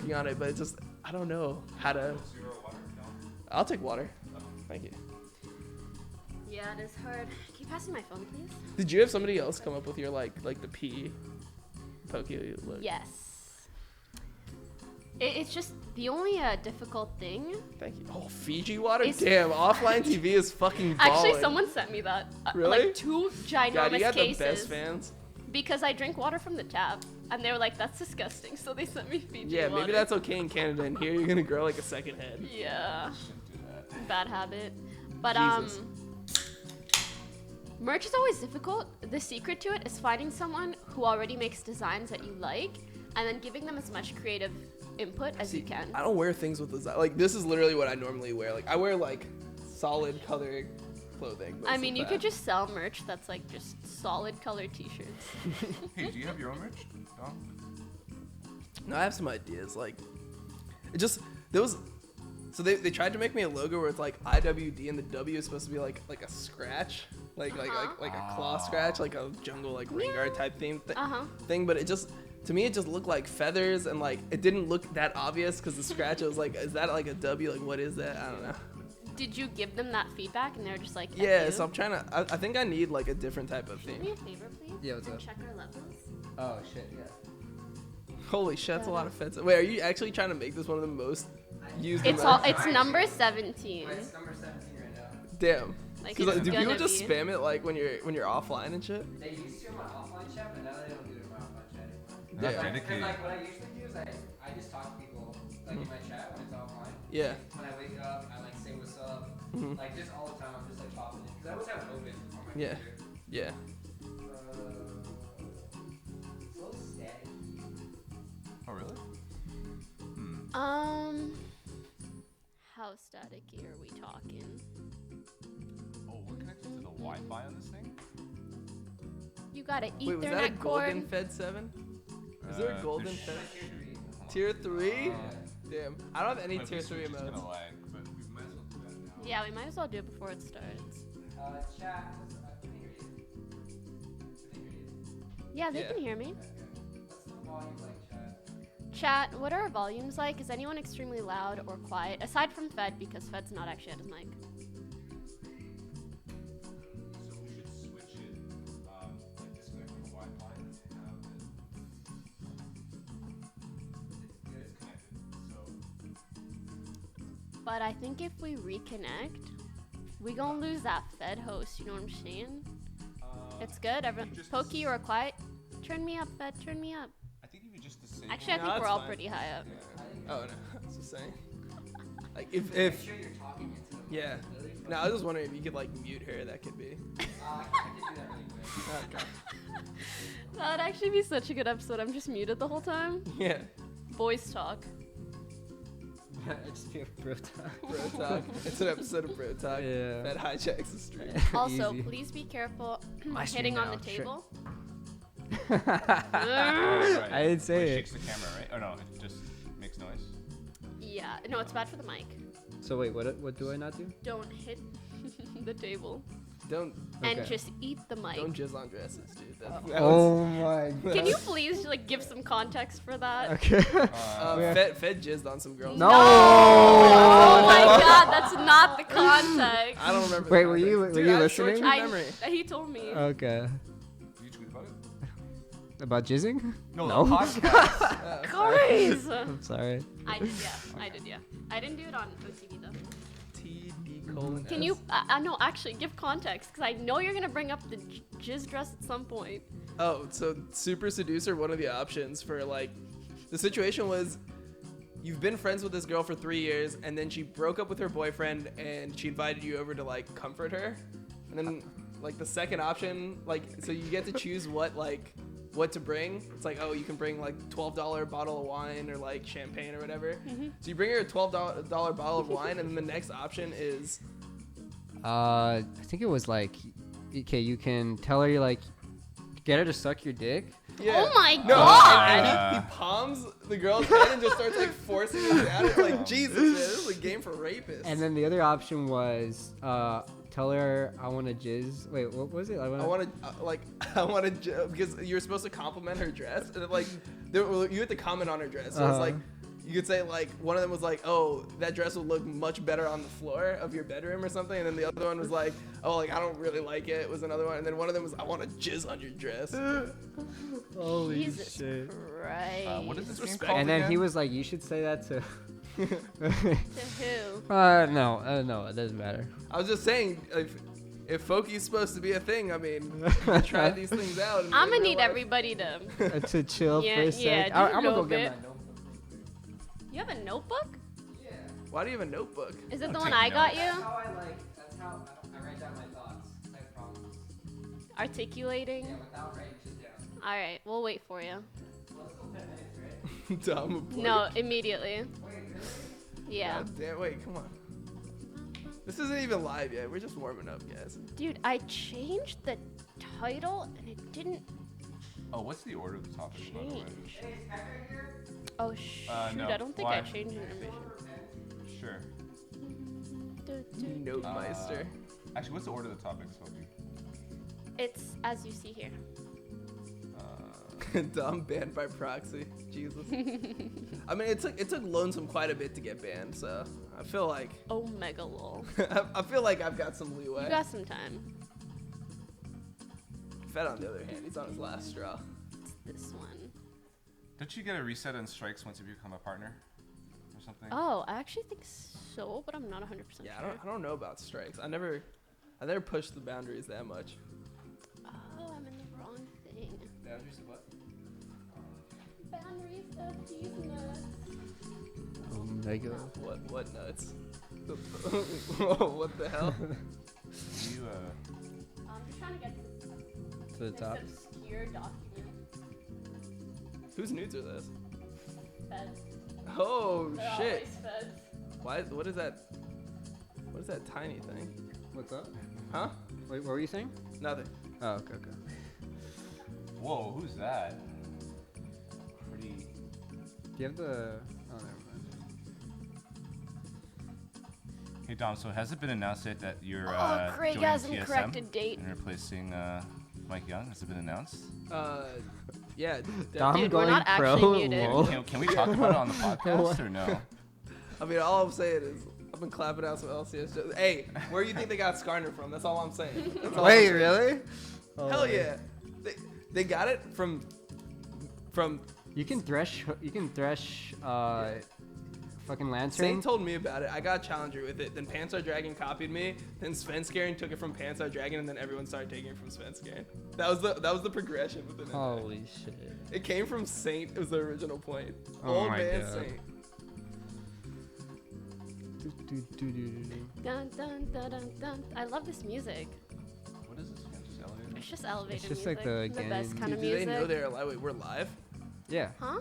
working on it, but it's just I don't know how to. I'll take water. Thank you. Yeah, it is hard. Can you pass me my phone, please? Did you have somebody else come up with your like the P Poki look? Yes. It's just the only difficult thing. Thank you. Oh, Fiji water? It's- Damn, offline TV is fucking balling. Actually, someone sent me that. Really? Like 2 ginormous God, you got cases. the best fans. Because I drink water from the tap. And they were like, that's disgusting. So they sent me Fiji Yeah, water. maybe that's okay in Canada, and here you're gonna grow like a second head. Yeah. Bad habit. But, Jesus. merch is always difficult. The secret to it is finding someone who already makes designs that you like and then giving them as much creative input as you can. I don't wear things with design. Like, this is literally what I normally wear. Like, I wear, like, solid color clothing. I mean, you could just sell merch that's, like, just solid color t-shirts. Hey, do you have your own merch, Dom? No, I have some ideas. Like, it just, there was, so they tried to make me a logo where it's, like, IWD, and the W is supposed to be, like a scratch. Like a claw scratch, like a jungle, like, Rengar type theme thing. But it just, to me, it just looked like feathers, and, like, it didn't look that obvious because the scratch, I was like, is that, like, a W? Like, what is that? I don't know. Did you give them that feedback and they were just like, Yeah, so I'm trying to, I think I need, like, a different type of Do me theme. a favor, please? Yeah, what's and up? check our levels. Oh shit, yeah. Holy shit, that's a lot of feds. Wait, are you actually trying to make this one of the most used? It's number 17. It's number 17 right now. Damn. Like, Cause, it's do people gonna just be. spam it like when you're offline and shit? They used to in my offline chat, but now they don't do it in my offline chat anymore. Yeah. That's dedicated. Like what I usually do is I just talk to people like in my chat when it's offline. Yeah. When I wake up, I like say what's up. Like just all the time, I'm just like popping in because I always have it open on my Yeah. computer. Yeah. It's a little static. Oh, really? How staticky are we talking? Oh, we're connected to the Wi-Fi on this thing? You got an Wait, was that a Ethernet golden cord. Fed 7? Is there a golden there's Fed? Tier 3. Tier 3? Damn. I don't have any But tier this 3 switch is gonna emotes. lag, but we might as well do that now. Yeah, we might as well do it before it starts. Chat. I can hear you. I can hear you. Yeah, they Yeah. can hear me. What's the volume like, chat? Chat, what are our volumes like? Is anyone extremely loud or quiet? Aside from Fed, because Fed's not actually at his mic. So we should switch it, like disconnect from the Wi-Fi and have it. It's connected, so. But I think if we reconnect, we gonna lose that Fed host, you know what I'm saying? It's good, everyone. just- Pokey, you are quiet. Turn me up, Fed, turn me up. I think if you just disable. Actually, I No, think we're that's all fine. pretty high up. Oh no, I was just saying. Like if Make sure you're talking into the yeah. mic. No, I was just wondering if you could like mute her. That could be. I can do that really quick. Okay. That would actually be such a good episode. I'm just muted the whole time. Yeah. Voice talk. I just feel bro talk. Bro talk. It's an episode of Bro Talk. Yeah. That hijacks the stream. Also, Easy. please be careful My hitting stream on the now, sure. table. Right. I didn't say It it. shakes the camera, right? Oh no, it just makes noise. Yeah, no, it's bad for the mic. So wait, what do I not do? Don't hit the table. Don't And Okay. just eat the mic. don't jizz on dresses, dude. That Oh my god. Can you please like give some context for that? Okay. Fed jizzed on some girls. No. Oh my god, that's not the context. I don't remember. Wait, the were you- context. were Dude, you I have short-term listening? memory. He told me. Okay. You tweet about it? About jizzing? No, No. the podcast. Guys! I'm sorry. I did, yeah. I didn't do it on OTV though. TD:. Can you, no, actually, give context, because I know you're going to bring up the jizz dress at some point. Oh, so Super Seducer, one of the options for like, the situation was you've been friends with this girl for 3 years and then she broke up with her boyfriend and she invited you over to like comfort her. And then like the second option, like, so you get to choose what to bring. It's like, oh, you can bring like $12 bottle of wine or like champagne or whatever. So you bring her a $12 bottle of wine and then the next option is, I think it was like, okay, you can tell her you like, get her to suck your dick. yeah. Oh my No, god! and he palms the girl's head and just starts like forcing it down. It's like, Jesus, man, this is a game for rapists. And then the other option was, tell her I want to jizz. Wait, what was it? I want to because you're supposed to compliment her dress, and it, like you had to comment on her dress. So it's like you could say like one of them was like, oh, that dress would look much better on the floor of your bedroom or something, and then the other one was like, oh, like I don't really like it. Was another one, and then one of them was, I want to jizz on your dress. Holy Jesus shit. Christ. What is this game Disrespect. called And then he again? was like, you should say that to. To who? No, it doesn't matter. I was just saying, if Poki's supposed to be a thing, I mean, you try these things out. And I'm in gonna real need life- everybody to. To chill Yeah, for a yeah, sec. do I'm gonna go a get bit. my notebook. You have a notebook? Why do you have a notebook? Is it I'll the one take I got notes. you? That's how I write down my thoughts. I have problems. Articulating? Without writing shit down. Alright, we'll wait for you. Well, it's still 10 minutes, right? Dumb. No, immediately. Wait, really? Yeah. God damn, wait, come on. This isn't even live yet. We're just warming up, guys. Dude, I changed the title and it didn't Oh, what's the order of the topics, by the way? change. Oh shoot, no. I don't think Why? I changed information. Sure. Notmeister. Actually, what's the order of the topics, Poki? It's as you see here. Dumb banned by proxy. Jesus. I mean, it took Lonesome quite a bit to get banned, so I feel like Omega lol. I feel like I've got some leeway. You got some time. Fed, on the other hand, he's on his last straw. It's this one. Don't you get a reset on strikes once you become a partner? Or something? Oh, I actually think so, but I'm not 100% Yeah, sure. I don't know about strikes. I never pushed the boundaries that much. Oh, I'm in the wrong thing. Boundaries of what? Boundaries of these nuts. Omega. What nuts? What the hell? You, I'm just trying to get To the this top. obscure document. Whose nudes are those? Feds. Oh They're shit! always feds. Why? What is that? What is that tiny thing? What's up? Huh? Wait, what were you saying? Nothing. Oh, okay. whoa, who's that? Pretty. Do you have the? Oh, never mind. Hey Dom, so has it been announced yet that you're Oh, Craig joining hasn't TSM corrected date. and replacing Mike Young? Has it been announced? Yeah. Dom Dude, we're going not pro. actually muted. lol. Can we talk about it on the podcast or no? I mean, all I'm saying is I've been clapping out some LCS shows. Hey, where do you think they got Skarner from? That's all I'm saying. That's all I'm Wait, saying. really? Oh, Hell yeah. They got it from. You can thresh. Fucking Lantern. Saint told me about it. I got Challenger with it. Then Panzer Dragon copied me. Then Svenskeren took it from Panzer Dragon, and then everyone started taking it from Svenskeren. That was the progression within it. Holy shit. It came from Saint. It was the original point. Oh Old my man God. Saint. Dun, dun, dun, dun, dun. I love this music. What is this again? Just elevator? It's just elevator just music. like the best game. kind of Do they music. know they're live? Wait, we're live? Yeah. Huh?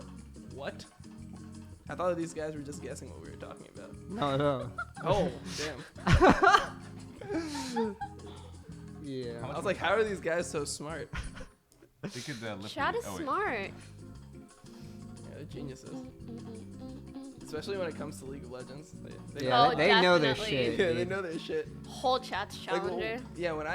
What? I thought these guys were just guessing what we were talking about. No. Oh, damn. Yeah. I was like, how are these guys so smart? They could lift Chad me- is oh, wait. smart. Yeah, they're geniuses. Especially when it comes to League of Legends. They Yeah, Oh, they know their definitely. shit. yeah, they dude. know their shit. Whole chat's Like, challenger. yeah, when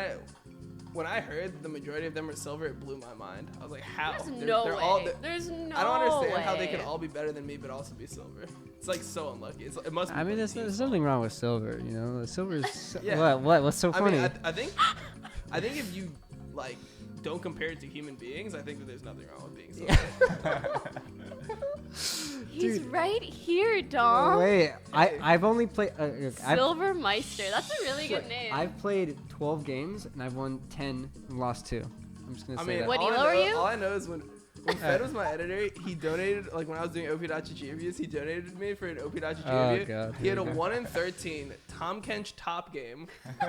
I heard the majority of them were silver, it blew my mind. I was like, how? There's They're- no they're way. all- There's no I don't understand how they way. could all be better than me, but also be silver. It's like so unlucky. It must. Be I mean, like there's team fault. something wrong with silver. You know, silver is. Yeah. What's so I funny? mean, I think if you like don't compare it to human beings, I think that there's nothing wrong with being silver. He's Dude. right here, Dom. Wait, I've only played. Silvermeister. That's a really good name. I've played 12 games and I've won 10 and lost 2. I'm just gonna I say mean, that. What all, elo I are know, you? all I know is when Fed was my editor, he donated, like when I was doing OP.GG reviews, he donated me for an OP.GG Oh, review. God, He had here a we go. 1 in 13 Tom Kench top game.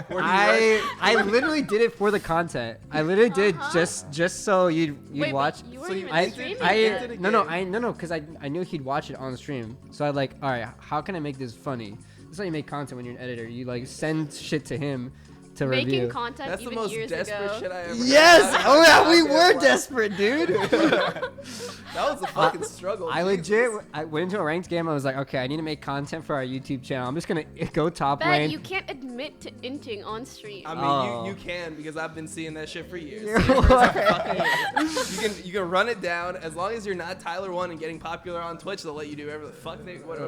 Where he rushed- I literally did it for the content. I literally did Uh-huh. just so you'd Wait, watch. but you So weren't you- even I- streaming I- yet. No, because I knew he'd watch it on stream. So I like, all right, how can I make this funny? That's how you make content when you're an editor. You like send shit to him to Making review. content That's the even most years desperate ago. shit I ever. Yes! heard. Oh yeah, we Okay, were wow. desperate, dude. That was a fucking struggle. I Jesus. legit, I went into a ranked game. I was like, okay, I need to make content for our YouTube channel. I'm just gonna go top Ben, lane. you can't admit to inting on stream. I mean, Oh. you can because I've been seeing that shit for years. You're Same for right. fucking years. You can run it down as long as you're not Tyler One and getting popular on Twitch. They'll let you do whatever the fuck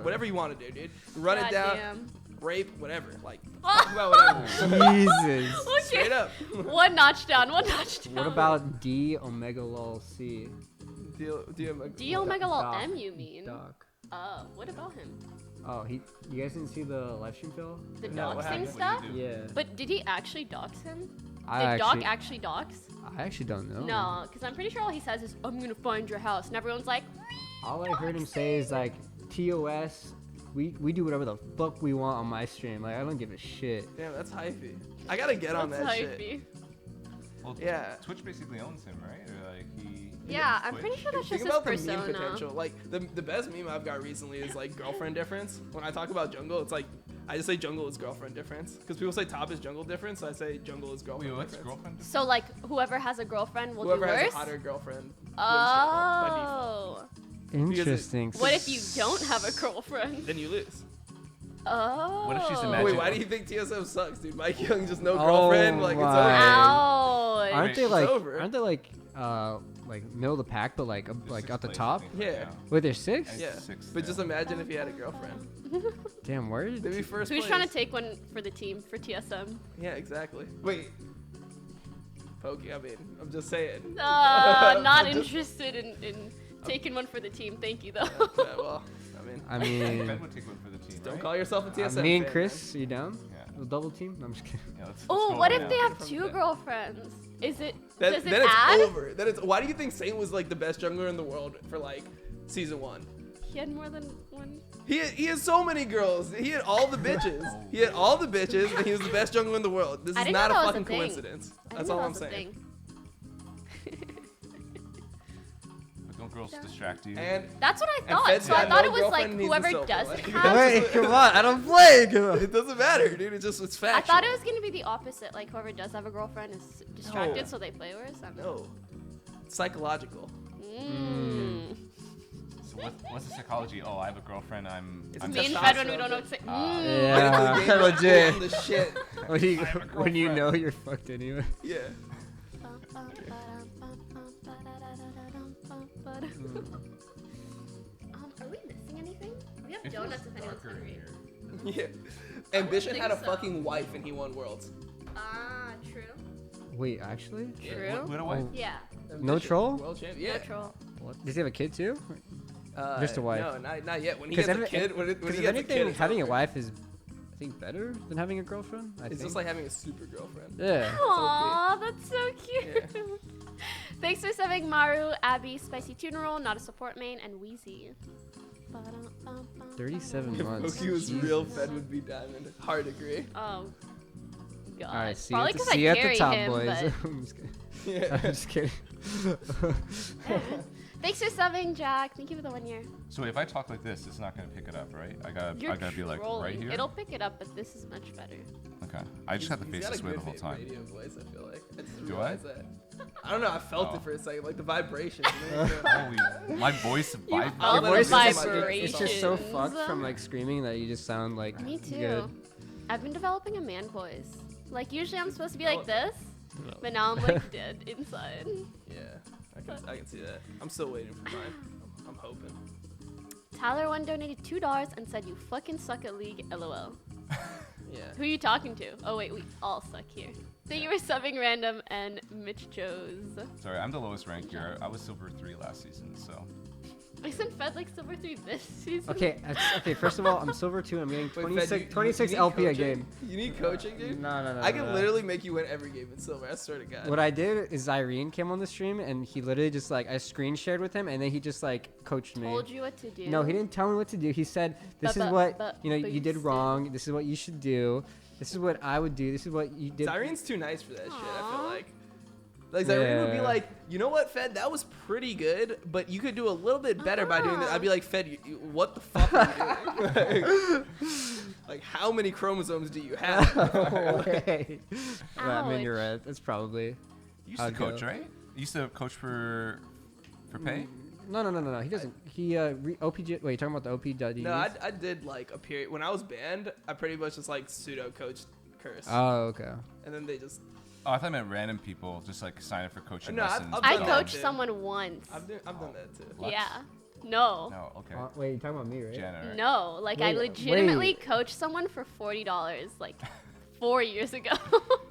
whatever you want to do, dude. Run it down, Goddamn. rape, whatever. Like talk about whatever. Jesus. Okay. Straight up. One notch down. One notch down. What about D Omega Lol C? D Omega Lol Doc. M? You mean? Doc. What about him? Oh, you guys didn't see the live stream, Phil? The No, what doxing happened? stuff? What do Yeah. But did he actually dox him? I Did Doc actually dox? I actually don't know. No, because I'm pretty sure all he says is, I'm gonna find your house. And everyone's like, All I heard him say is like, TOS, we do whatever the fuck we want on my stream. Like, I don't give a shit. Damn, that's hypey. I gotta get on that's that shit. hypey. Well, Yeah. Twitch basically owns him, right? Or like he. Yeah, owns I'm pretty Twitch. sure that's Think just his about the meme persona. potential. Like the best meme I've got recently is like girlfriend difference. When I talk about jungle, it's like I just say jungle is girlfriend difference because people say top is jungle difference, so I say jungle is girlfriend Wait, what's difference. girlfriend? So, like, whoever has a girlfriend will Whoever do has worse? a hotter girlfriend wins jungle by default. Oh. Interesting. What if you don't have a girlfriend? Then you lose. Oh. What if she's Wait, imaginary? why do you think TSM sucks, dude? Mike Young just no Oh girlfriend, like it's my. over. Ouch. Aren't they It's like? over. Aren't they like? Middle of the pack, but like There's like sixth at the place, top. I think, right Yeah. now. Wait, there's 6? And Yeah, sixth, but yeah. just imagine if you had a girlfriend. Damn, where did They'd be first Who's place. trying to take one for the team, for TSM? Yeah, exactly. Wait. Poki, I mean, I'm just saying. Not I'm just- interested in taking one for the team. Thank you, though. Yeah, well, I mean, I Ben mean, would take one for the team. don't right? call yourself a TSM me and fan, Chris, are you down? Yeah. The double team? No, I'm just kidding. Yeah, let's Oh, go what right if they now. have From 2 there. girlfriends? Is it? Then, does it then it's add? over. Then it's. Why do you think Saint was like the best jungler in the world for like season 1? He had more than one. He has so many girls. He had all the bitches. He had all the bitches, and he was the best jungler in the world. This I is didn't not know a that was a fucking thing. coincidence. I That's didn't know all that I'm was a saying. But don't girls distract you? And That's what I And thought. Fed's So I got thought no it was like girlfriend, he's a whoever silver, doesn't like- have. Wait, come on, I don't play. Come on. it doesn't matter, dude. It's factual. I thought it was gonna be the opposite. Like whoever does have a girlfriend is distracted, No. so they play worse. I don't know. No. It's psychological. Mm. So what's the psychology? Oh, I have a girlfriend. I'm. It's I'm Me and testosterone, Fed when we don't know dude. what to say. Ah. Mm. Yeah, Game of legit. the shit. When you know you're fucked anyway. Yeah. Are we missing anything? We have It feels donuts if anyone's darker in hungry. here. Yeah. Ambition think had a so. fucking wife and he won worlds. Ah, true. Wait, actually? True. What a wife. Oh. Yeah. No troll? World champ. Yeah. No troll. What? Does he have a kid too? Just a wife. No, not yet. When he Because gets a kid, when he if gets a anything, kid, it's having a over. wife is, I think, better than having a girlfriend. I It's think. just like having a super girlfriend. Yeah. Aw, that's so cute. Thanks for subbing Maru, Abby, Spicy Tuna Roll, Not a Support Main, and Wheezy. 37 If months. Poki was Jesus. real, Fed would be diamond. Hard agree. Oh, God. All right, see Probably you, 'cause see you I at the carry top, him, boys. but- I'm just kidding. Yeah. I'm just kidding. Thanks for subbing, Jack. Thank you for the 1 year. So if I talk like this, it's not gonna pick it up, right? I gotta be like trolling. right here. It'll pick it up, but this is much better. Okay. I just have to He's face got this a way the good whole time. radio voice, I feel like. I just Do realized that. I don't know. I felt Oh. it for a second, like the vibrations. man. Holy, my voice You vibrates. felt the voice is just- vibrations. it's just so fucked from like screaming that you just sound like Me too. good. I've been developing a man voice. Like usually I'm supposed to be Oh. like this, but now I'm like dead inside. Yeah, I can see that. I'm still waiting for mine. I'm hoping. Tyler1 donated $2 and said, "You fucking suck at League, lol." Yeah. Who are you talking to? Oh wait, we all suck here. Thank you for subbing Random and Mitch Joes. Sorry, I'm the lowest rank here. I was silver 3 last season, so. Isn't Fed like Silver 3 this season? Okay, okay. First of all, I'm silver 2. I'm getting Wait, Fed, 26, you 26 need LP a coaching? game. You need coaching, dude? No. I can literally make you win every game in silver. I swear to God. What I did is Irene came on the stream and he literally just like I screen shared with him and then he just like coached me. Told you what to do. No, he didn't tell me what to do. He said, "This is what you know. You did wrong. This is what you should do. This is what I would do. This is what you did." Zyrene's too nice for that shit, I feel Aw. like. Like, Zyrene would be Yeah. like, you know what, Fed? That was pretty good, but you could do a little bit better by doing that. I'd be like, Fed, what the fuck are you doing? like, Like, how many chromosomes do you have? Okay. Well, I mean, you're Ouch. right. That's probably. You used to I'd coach, go. right? You used to coach for pay? No. He doesn't. He OPG. Wait, you talking about the OPWs? No, I did like a period when I was banned. I pretty much just like pseudo coached Curse, Oh, okay. and then they just. Oh, I thought I meant random people just like sign up for coaching No, I've- lessons. I've I done but, coached that. someone once. I've done that too. What? Yeah. No. No, okay. Wait, you're talking about me, right? Jenna, right? No. Like I Wait, legitimately wait. coached someone for $40 like 4 years ago.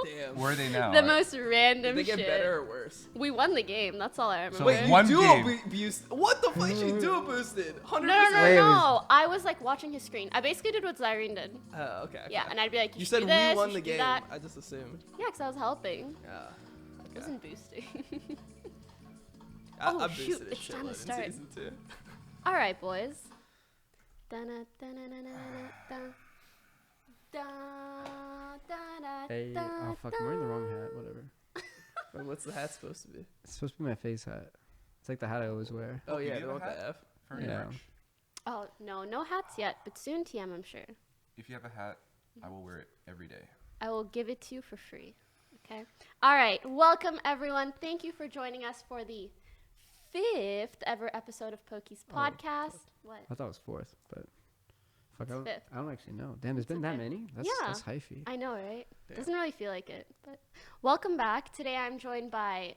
Damn. Where are they now? The most random Did they get shit. better or worse? We won the game. That's all I remember. So Wait, one you game. abused. What the fuck? You duo boosted. 100%. No. Wait, it I was like watching his screen. I basically did what Zyrene did. Oh, okay. Yeah, and I'd be like, You should said do we this, won you the should do game. that. I just assumed. Yeah, because I was helping. Yeah. I Okay. wasn't boosting. I Oh, boosted shoot, a it's time to shitload in start. season 2. All right, boys. Da-na-da-na-na-na-na-da. Hey, oh fuck, I'm wearing the wrong hat. Whatever. Wait, what's the hat supposed to be? It's supposed to be my face hat. It's like the hat I always wear. Oh You yeah, do the have one a with the hat? F. For Yeah. merch. Oh, no hats yet, but soon, TM, I'm sure. If you have a hat, I will wear it every day. I will give it to you for free. Okay. All right. Welcome, everyone. Thank you for joining us for the 5th ever episode of Poki's podcast. What? I thought it was 4th, but fuck, It's 5th. I don't actually know. Damn, there's been that okay. many? That's, Yeah. that's hyphy. I know, right? Damn. Doesn't really feel like it. But welcome back. Today I'm joined by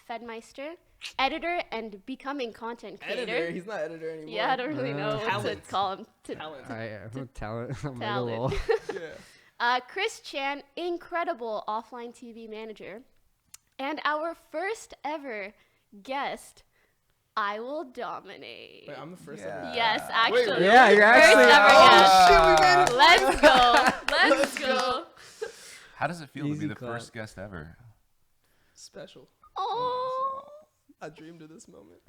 Fedmyster, editor and becoming content creator. Editor. He's not editor anymore. Yeah, I don't really know what to Talent. call him. Talent. I'm a talent. I'm like a Talent. lol. Yeah. Chris Chan, incredible offline TV manager, and our first ever guest, IWillDominate. Wait, I'm the first Yeah. ever. Yes, Wait, actually. Yeah, you're First actually. ever Oh, guest. shit, we made it. Let's go. Let's go. How does it feel to Easy be the clap. first guest ever? Special. Oh. I dreamed of this moment.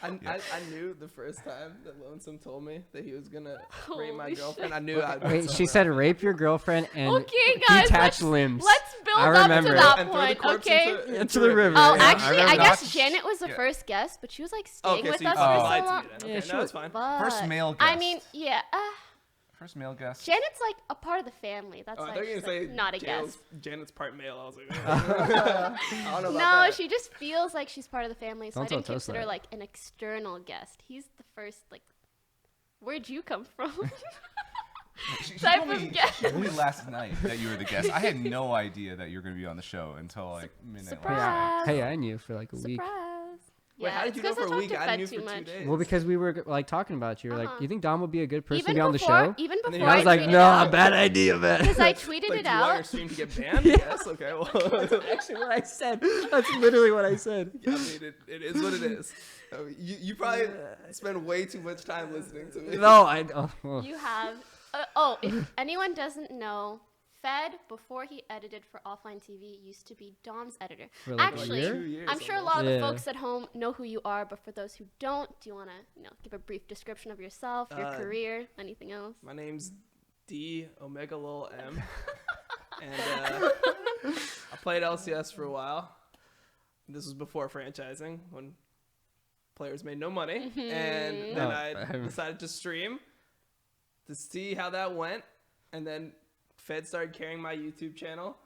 I knew the first time that Lonesome told me that he was gonna rape my Holy girlfriend. I knew I'd Wait, she said rape your girlfriend and Okay, guys. detach limbs. Let's build I up remember to it. that and throw the point, corpse okay? Into the river. Oh, Yeah, I actually, I, remember guess that. Janet was the Yeah. first guest, but she was like staying Okay, with so you us probably for lied so to long. me then. Yeah, Okay, she no, was- it's fine. But First male guest. I mean, yeah. First male guest. Janet's like a part of the family. That's Oh, I why thought you were she's gonna like, say not a Janet's- guest. Janet's part male. I was like, I don't know about No, that. she just feels like she's part of the family, so Don't I tell didn't Toast consider that. like an external guest. He's the first, like, where'd you come from? She type told of me, guest. she told me last night that you were the guest. I had no idea that you were going to be on the show until like midnight last night. Surprise. Hey, I knew for like a week. Surprise. Wait, how did it's you know 'cause for a I talked week? to I Fed knew too for 2 much. days. Well, because we were like talking about you. We're like, Uh-huh. you think Dom would be a good person Even to be on the before, show? even And then before And I was like, tweeted no, out, bad idea, man. because I tweeted Like, it do you want your out. stream to get banned? Yes. Okay. Well, Actually, what I said. That's literally what I said. I mean, it is what it is. I mean, you probably spend way too much time listening to me. No, I. Oh. You have. If anyone doesn't know, Fed, before he edited for Offline TV, used to be Dom's editor. For like a Actually, year? 2 years I'm sure a almost. lot of the Yeah. folks at home know who you are, but for those who don't, do you want to, give a brief description of yourself, your career, anything else? My name's D Omega Lil M, and I played LCS for a while. This was before franchising, when players made no money, and then Oh, I decided to stream to see how that went, and then Fed started carrying my YouTube channel,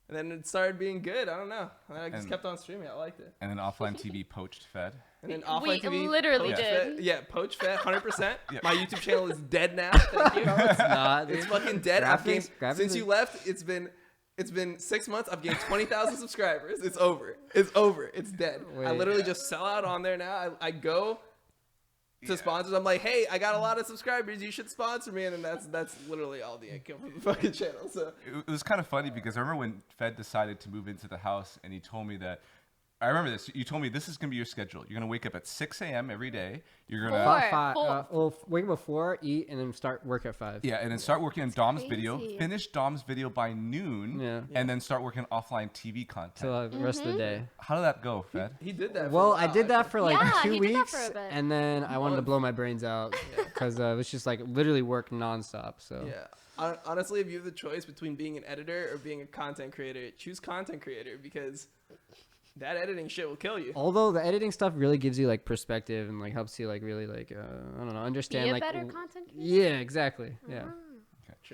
and then it started being good. I don't know. And I just And- kept on streaming. I liked it. And then offline TV poached Fed. And then We offline TV, literally poached did. Fed. Yeah, poach Fed, 100%. Yeah. My YouTube channel is dead now. Thank you. It's not. It's fucking dead. I've gained Graphics since are- you left. It's been 6 months. I've gained 20,000 subscribers. It's over. It's over. It's dead. I Wait. literally just sell out on there now. I go to sponsors. I'm like, hey, I got a lot of subscribers. You should sponsor me, and then that's literally all the income from the fucking channel. So It was kind of funny because I remember when Fed decided to move into the house and he told me that. I remember this. You told me this is going to be your schedule. You're going to wake up at 6 a.m. every day. You're going Four. to. Wake up at 4, eat, and then start work at 5. Yeah, and then start working on Dom's video, crazy. finish Dom's video by noon, Yeah. and then start working on offline TV content. Till the rest of the day. How did that go, Fed? he did that. For Well, a I while, did that for like Yeah, 2 he did that weeks, for a bit. and then I wanted to Month. blow my brains out because it was just like literally work nonstop. So Yeah. Honestly, if you have the choice between being an editor or being a content creator, choose content creator because that editing shit will kill you. although the editing stuff really gives you like perspective and like helps you like really like I don't know Be understand a like better content creator? yeah, exactly. Yeah.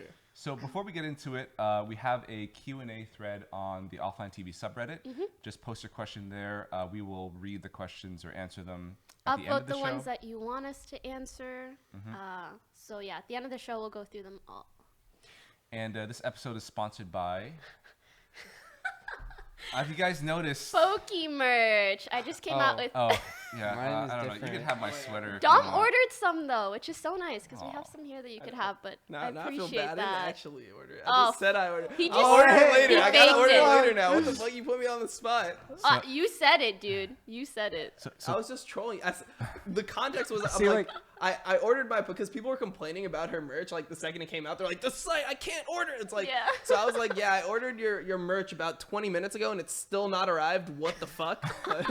sure. So before we get into it, we have a Q&A thread on the Offline TV subreddit. Just post your question there. We will read the questions or answer them at the end of Upvote the the show. ones that you want us to answer. So yeah, at the end of the show, we'll go through them all. And this episode is sponsored by... have you guys noticed... Poki merch. I just came out with. Oh, yeah. Mine is I don't know. You different. can have my sweater. if Dom you want. ordered some though, which is so nice because we have Aw. some here that you could have. But Now, I now I feel appreciate bad. I didn't that. actually order it. Oh, I just said I ordered. he I'll just- order it he later. I gotta faked order it it. later now. What the fuck? You put me on the spot. You said it, dude. You said it. So I was just trolling. The context was, See, I'm like, I ordered my, because people were complaining about her merch. Like the second it came out, they're like, the site, I can't order it. It's like, Yeah. so I was like, yeah, I ordered your merch about 20 minutes ago and it's still not arrived. What the fuck? Like,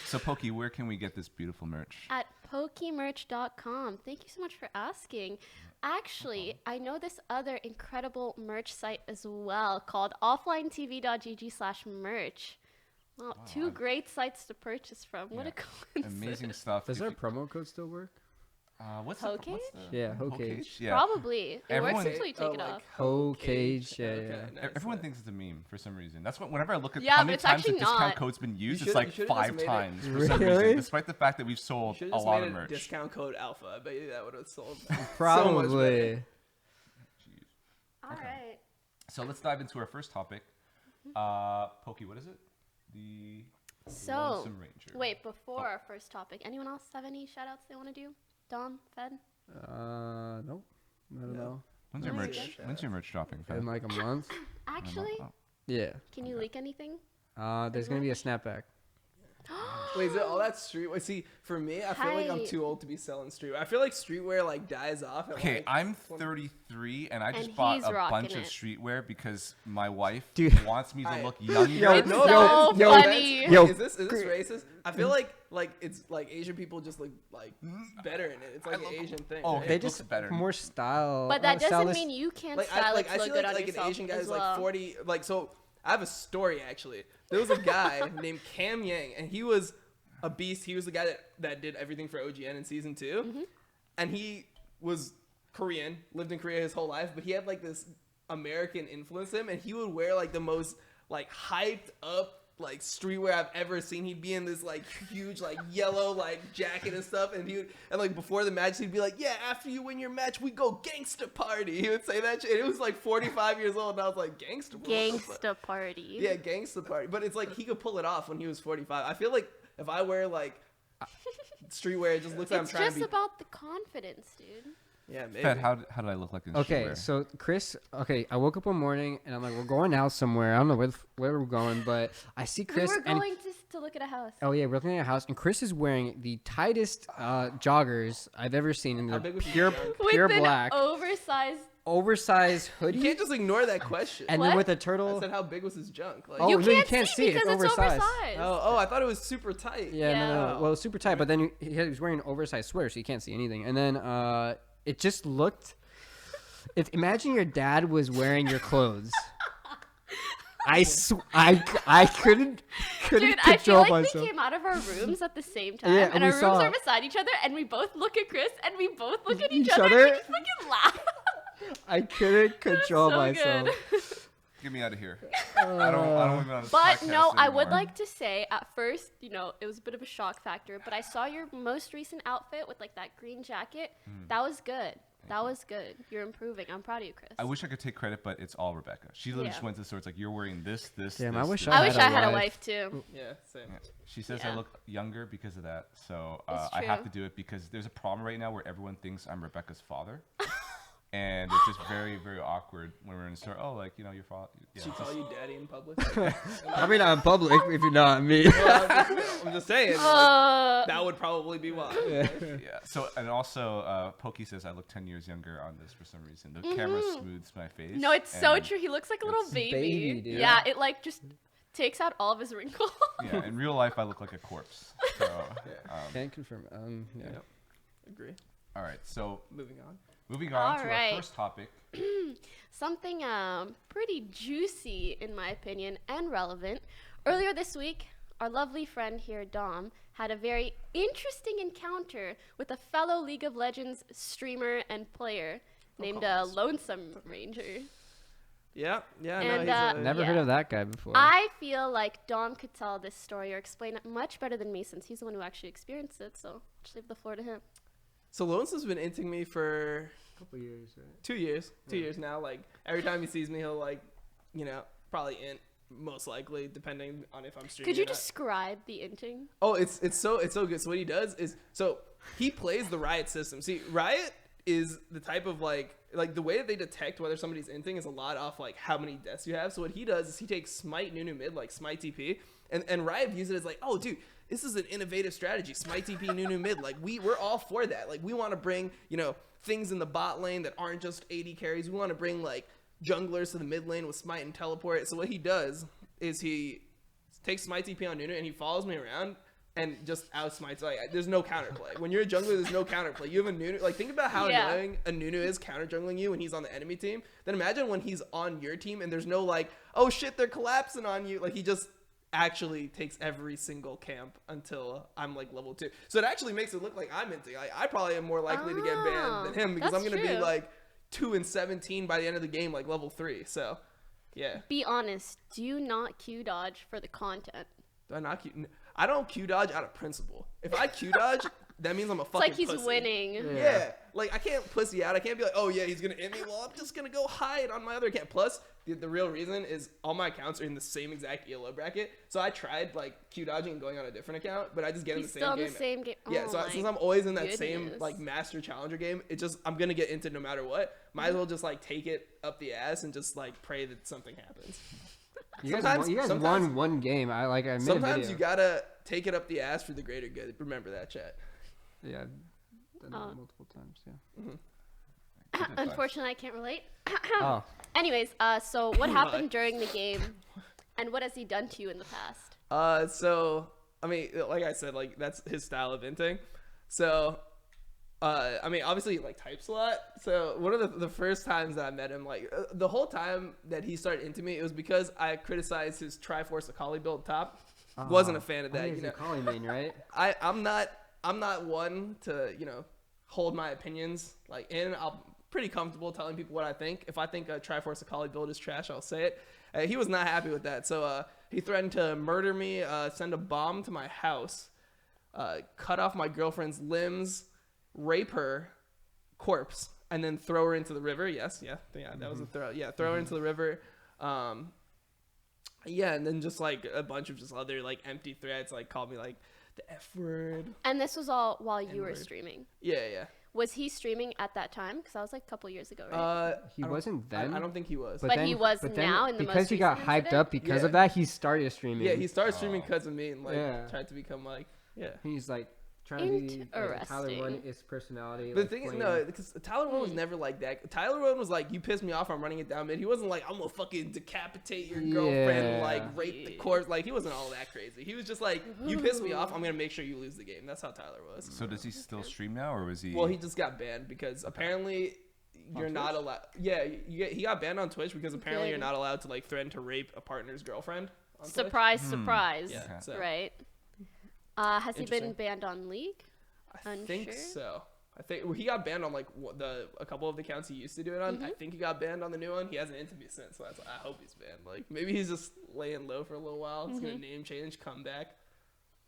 So Poki, where can we get this beautiful merch? At pokimerch.com. Thank you so much for asking. Actually, I know this other incredible merch site as well called offlinetv.gg/merch. Wow, two great sites to purchase from. What Yeah. a coincidence. Amazing stuff. Does If our you- promo code still work? what's Hokage? the Yeah, Hokage. Yeah. Probably. It Everyone- works until you take oh, it like, off. Hokage, yeah, Okay, yeah. nice. Everyone thinks it's a meme for some reason. That's what. Whenever I look at Yeah, how but many it's times the actually discount not. code's been used, You it's like should've just 5 made it- times for some Really? reason, despite the fact that we've sold Should a have just lot made of a merch. discount code alpha. I bet you that would have sold. Probably. All right. So let's dive into our first topic. Poki, what is it? The So, Lonesome Ranger. wait, before our first topic, anyone else have any shout outs they want to do? Dom, Fed? Nope. I don't know. When's your No, merch? you're good. When's your merch dropping? Fed? In like a month. Actually, Oh. Yeah. can you leak anything? There's gonna be a snapback. Wait, is it all that streetwear? See, for me, I feel like I'm Hype. too old to be selling streetwear. I feel like streetwear like dies off. At, Okay, like, I'm 33 and I just And bought he's a rocking bunch of it. streetwear because my wife Dude. wants me to I- look younger. Yo, It's no so offense, no funny. offense. Yo, is this racist? I feel like it's like Asian people just look like better in it. It's like an Asian thing. Oh, right? They looks just better. more style. But that doesn't stylish- mean you can't like style it to I look see good like, on like yourself an Asian guy's as like well. 40. Like, so I have a story actually. There was a guy named Cam Yang, and he was a beast. He was the guy that did everything for OGN in season 2, Mm-hmm. and he was Korean, lived in Korea his whole life, but he had like this American influence in him, and he would wear like the most like hyped up like streetwear I've ever seen. He'd be in this like huge like yellow like jacket and stuff, and and like before the match he'd be like, yeah, after you win your match we go gangsta party. He would say that shit. And it was like 45 years old, and I was like, gangsta? What the fuck? Gangsta party. Yeah, gangsta party. But it's like he could pull it off when he was 45. I feel like if I wear like streetwear, it just looks like I'm It's trying just to be. about the confidence, dude. Yeah, maybe. Fed, how did I look like in Okay, streetwear? so Chris, I woke up one morning and I'm like, we're going out somewhere. I don't know where we're going, but I see Chris. we were and going to look at a house. Oh yeah, we're looking at a house, and Chris is wearing the tightest joggers I've ever seen, in How the big was his pure junk? With pure an black, oversized. oversized You hoodie, can't just ignore that question. and What? then with a I turtle. said, how big was his junk? Like, Oh, You no, you can't, can't see it. because It's it's oversized. oversized. oh, I thought it was super tight. Yeah, no, Yeah. no. Well, it was super tight, but then he was wearing an oversized sweater, so you can't see anything. And then it just looked. Imagine your dad was wearing your clothes. I couldn't Dude, I feel control like myself. we came out of our rooms at the same time, Yeah, and we our rooms saw are it. beside each other, and we both look at Chris, and we both look at Each each other, other? and we just fucking laugh. I couldn't control so myself. good. Get me out of here. I don't even on this But podcast no, I would anymore. like to say at first, it was a bit of a shock factor, but I saw your most recent outfit with like that green jacket. That was good. That was good. You're improving. I'm proud of you, Chris. I wish I could take credit, but it's all Rebecca. She literally just Yeah. went to the store. It's like, you're wearing this. Damn, this, I wish this. I wish I had a wife. wife too. Yeah, same. Yeah. She says Yeah. I look younger because of that. So It's I have true. to do it because there's a problem right now where everyone thinks I'm Rebecca's father. And it's just very, very awkward when we're in the store. Oh, like, your father. Yeah, She it's call just- you daddy in public? I mean, not in public if you're not me. I'm just saying. That would probably be why. yeah. So, and also, Poki says I look 10 years younger on this for some reason. The camera smooths my face. No, it's so and- true. He looks like a little it's baby. baby, dude. Yeah, it like just takes out all of his wrinkles. Yeah, in real life, I look like a corpse. So, Can't confirm. Yeah. Yep. Agree. all right. So, Moving on. moving on All to right. our first topic. Something pretty juicy, in my opinion, and relevant. Earlier this week, our lovely friend here, Dom, had a very interesting encounter with a fellow League of Legends streamer and player named Collins. Lonesome Ranger. Yeah. And, No, he's Never heard Yeah. of that guy before. I feel like Dom could tell this story or explain it much better than me since he's the one who actually experienced it. So just leave the floor to him. So Lonesome's been inting me for couple years, right? 2 years. 2 years now. Like every time he sees me, he'll like, probably int. Most likely, depending on if I'm streaming. Could you or not. describe the inting? Oh, it's so good. So what he does is he plays the Riot system. See, Riot is the type of like the way that they detect whether somebody's inting is a lot off like how many deaths you have. So what he does is he takes Smite Nunu mid, like Smite TP, and Riot views it as like, oh dude, this is an innovative strategy. Smite TP Nunu mid, like we're all for that. Like we want to bring things in the bot lane that aren't just AD carries. We want to bring like junglers to the mid lane with Smite and teleport. So what he does is he takes Smite TP on Nunu and he follows me around and just out smites. Like there's no counterplay. When you're a jungler, there's no counterplay. You have a Nunu. Like think about how annoying a Nunu is counter jungling you when he's on the enemy team. Then imagine when he's on your team and there's no like, oh shit, they're collapsing on you. Like he just actually takes every single camp until I'm like level 2. So it actually makes it look like I'm inting. Like I probably am more likely to get banned than him because that's I'm gonna be true. like 2-17 by the end of the game, like level 3. So yeah. Be honest. Do you not Q dodge for the content? Do I not Q? I don't Q dodge out of principle. If I Q dodge, that means I'm a It's fucking like he's pussy. winning. Yeah. Like I can't pussy out. I can't be like, oh yeah, he's gonna hit me. Well, I'm just gonna go hide on my other account. Plus, the real reason is all my accounts are in the same exact ELO bracket. So I tried like Q dodging and going on a different account, but I just get He's in the still same in game. the same game. Yeah, Oh so my since I'm always in that same goodness. like master challenger game, I'm gonna get into no matter what. Might as well just like take it up the ass and just like pray that something happens. You guys Sometimes- won one game. I made a Sometimes video. you gotta take it up the ass for the greater good. Remember that, chat. Yeah, I've done Oh. it multiple times. Yeah. Good advice. Unfortunately, I can't relate. Oh, Anyways, so what Right. happened during the game, and what has he done to you in the past? So I mean, like I said, like that's his style of inting. So, I mean, obviously he like types a lot. So one of the first times that I met him, like the whole time that he started into me, it was because I criticized his Triforce Akali build top. Wasn't a fan of that. He's a Kali main, right? I'm not one to hold my opinions like in. I'm pretty comfortable telling people what I think. If I think a Triforce Akali build is trash, I'll say it. He was not happy with that, so he threatened to murder me, send a bomb to my house, cut off my girlfriend's limbs, rape her corpse, and then throw her into the river. Yes, yeah, that was a throw. Yeah, throw her into the river. Yeah, and then just like a bunch of just other like empty threats, like called me like the F word. And this was all while you were N-word. streaming. Yeah. Was he streaming at that time? Because that was like a couple years ago, right? He wasn't then. I don't think he was. But he was now in the because most he got recent hyped incident? up because Yeah. of that. He started streaming. Yeah, he started streaming because of me and like Yeah. tried to become like He's like trying to be like, Tyler Interesting. One is personality. But the like, thing is, playing- no, because Tyler Rowan was never like that. Tyler Rowan was like, you pissed me off, I'm running it down mid. He wasn't like, I'm gonna fucking decapitate your girlfriend, and, like rape the corpse. Like he wasn't all that crazy. He was just like, you pissed me off, I'm gonna make sure you lose the game. That's how Tyler was. So does he still stream now, or was he? Well, he just got banned because apparently you're not allowed. Yeah, he got banned on Twitch because apparently you're Good. not allowed to like threaten to rape a partner's girlfriend. On Twitch. Surprise, surprise. Yeah, Okay. so Right. Has he been Interesting. banned on League? I think Unsure? so. I think he got banned on like a couple of the accounts he used to do it on. I think he got banned on the new one. He hasn't into me since, so I hope he's banned. Like maybe he's just laying low for a little while. He's gonna name change, come back.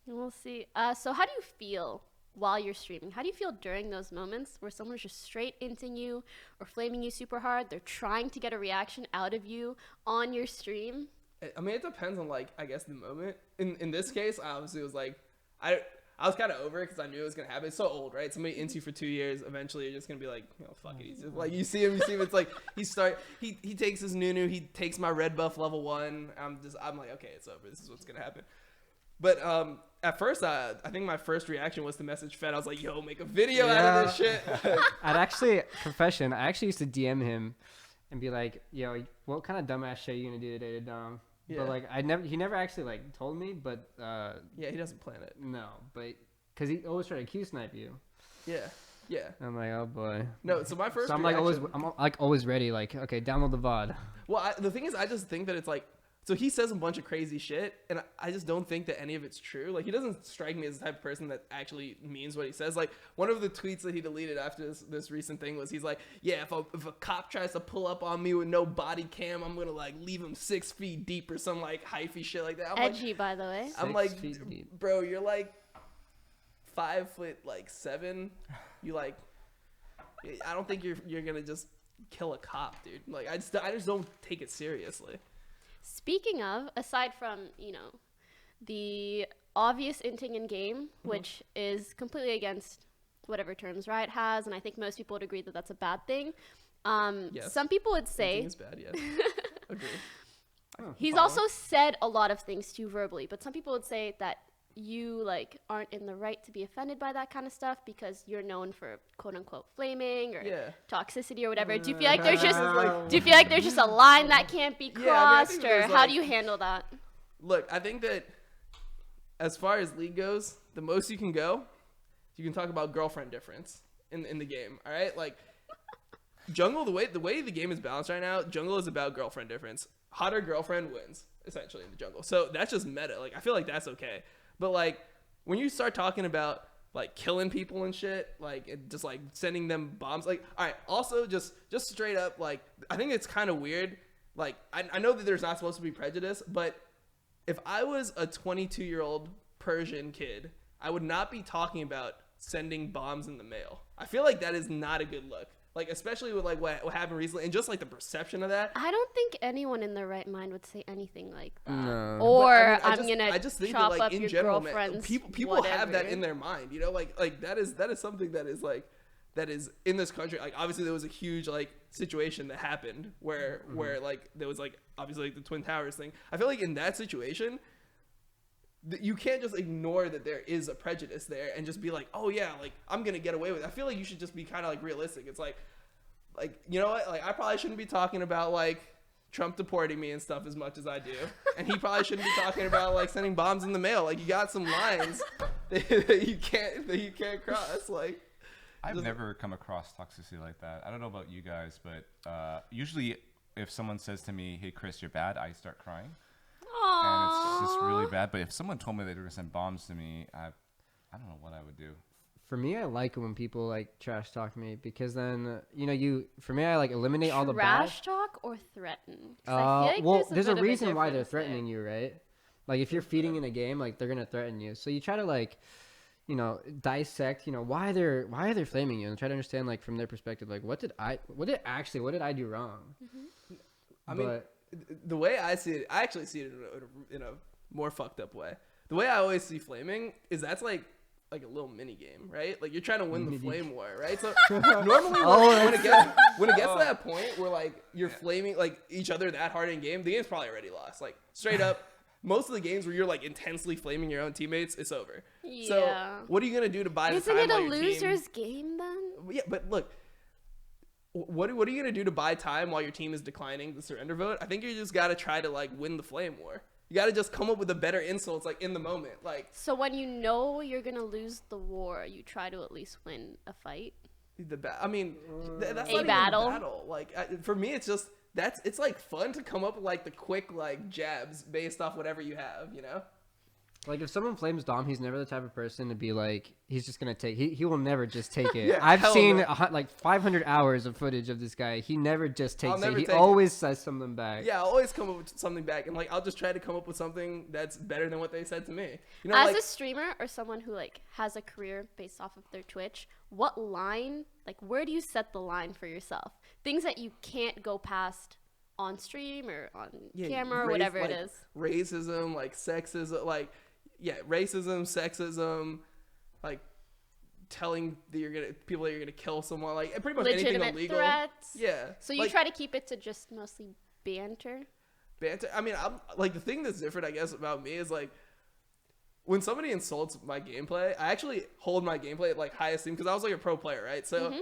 We'll see. So how do you feel while you're streaming? How do you feel during those moments where someone's just straight inting you or flaming you super hard? They're trying to get a reaction out of you on your stream. I mean, it depends on like I guess the moment. In this case, I obviously was like, I was kind of over it because I knew it was gonna happen. It's so old, right? Somebody into you for 2 years. Eventually, you're just gonna be like, fuck it. He's just, like you see him. It's like he takes his Nunu. He takes my red buff level 1. I'm like, okay, it's over. This is what's gonna happen. But at first, I think my first reaction was to message Fed. I was like, yo, make a video out of this shit. I'd actually confession. I actually used to DM him and be like, "Yo, what kind of dumbass shit are you gonna do today to Dom?" Yeah. But like, he never actually like told me. But Yeah, he doesn't plan it. no, but because he always tried to Q snipe you. Yeah. I'm like, oh boy. No, so my first So I'm like reaction, always ready. Like, okay, download the VOD. Well, the thing is, I just think that it's like So he says a bunch of crazy shit, and I just don't think that any of it's true. Like, he doesn't strike me as the type of person that actually means what he says. Like, one of the tweets that he deleted after this recent thing was he's like, yeah, if a cop tries to pull up on me with no body cam, I'm gonna like leave him 6 feet deep or some like hyphy shit like that. I'm Edgy, like, by the way. I'm 6 like, feet deep. bro, you're like 5'7". You like, I don't think you're gonna just kill a cop, dude. Like, I just don't take it seriously. Speaking of, aside from, you know, the obvious inting in game, which is completely against whatever terms Riot has, and I think most people would agree that that's a bad thing. Yes. Some people would say It's bad, yes. Agree. he's also said a lot of things to you verbally, but some people would say that you like aren't in the right to be offended by that kind of stuff because you're known for quote unquote flaming or Yeah. toxicity or whatever. Do you feel like there's just a line that can't be Yeah, I crossed, think or there's, how like- do you handle that? Look, I think that as far as league goes, the most you can go, you can talk about girlfriend difference in the game. All right, like jungle, the way the game is balanced right now, jungle is about girlfriend difference. Hotter girlfriend wins essentially in the jungle. So that's just meta. Like, I feel like that's okay. But like when you start talking about like killing people and shit, like and just like sending them bombs, like all right. Also, just straight up, like I think it's kind of weird. Like I know that there's not supposed to be prejudice, but if I was a 22-year-old Persian kid, I would not be talking about sending bombs in the mail. I feel like that is not a good look. Like, especially with like what happened recently and just like the perception of that. I don't think anyone in their right mind would say anything like that. No. Or But, I mean, I'm I just think gonna chop that, like, up in your general, man, girlfriend's people have that whatever. in their mind, you know, like that is something that is like that is in this country. Like, obviously there was a huge like situation that happened where like there was like obviously like the Twin Towers thing. I feel like in that situation, you can't just ignore that there is a prejudice there and just be like, oh yeah, like I'm gonna get away with it. I feel like you should just be kind of like realistic. It's like, you know what? Like, I probably shouldn't be talking about like Trump deporting me and stuff as much as I do, and he probably shouldn't be talking about like sending bombs in the mail. Like, you got some lines that you can't cross. Like, I've never come across toxicity like that. I don't know about you guys, but usually if someone says to me, "Hey Chris, you're bad," I start crying, and it's just really bad. But if someone told me they were gonna send bombs to me, I don't know what I would do. For me, I like it when people like trash talk me because then for me, I like eliminate all the bad. Trash talk or threaten? 'Cause I feel like Well, there's a bit of reason why they're difference there. threatening you, right? Like if you're feeding in a game, like they're gonna threaten you. So you try to like, dissect, why they're flaming you and try to understand like from their perspective, like what did I do wrong? I mean, the way I see it, I actually see it in a more fucked up way. The way I always see flaming is that's like a little mini game, right? Like, you're trying to win the flame war, right? So normally when it gets to that point where like you're flaming like each other that hard in game, the game's probably already lost. Like, straight up, most of the games where you're like intensely flaming your own teammates, it's over. Yeah. So what are you gonna do to buy the Isn't time it a while your loser's game then? Yeah, but look, what are you gonna do to buy time while your team is declining the surrender vote? I think you just gotta try to like win the flame war. You gotta just come up with the better insults like in the moment. Like, So when you know you're gonna lose the war, you try to at least win a fight. I mean, that's A not even battle? a battle. Like, for me, it's just it's like fun to come up with like the quick like jabs based off whatever you have, you know. Like if someone flames Dom, he's never the type of person to be like he's just gonna take. He will never just take it. Yeah, I've hell seen no. like 500 hours of footage of this guy. He never just takes never it. He take it. always says something back. Yeah, I'll always come up with something back, and like I'll just try to come up with something that's better than what they said to me. You know, As like, a streamer or someone who like has a career based off of their Twitch, what line, like where do you set the line for yourself? Things that you can't go past on stream or on camera or whatever it is. Racism, like sexism, like racism, sexism, like telling that people that you're gonna kill someone, like pretty much anything Legitimate illegal. threats. Yeah. So you like, try to keep it to just mostly banter. banter. I mean, I'm like the thing that's different, I guess, about me is like when somebody insults my gameplay, I actually hold my gameplay at like high esteem because I was like a pro player, right? So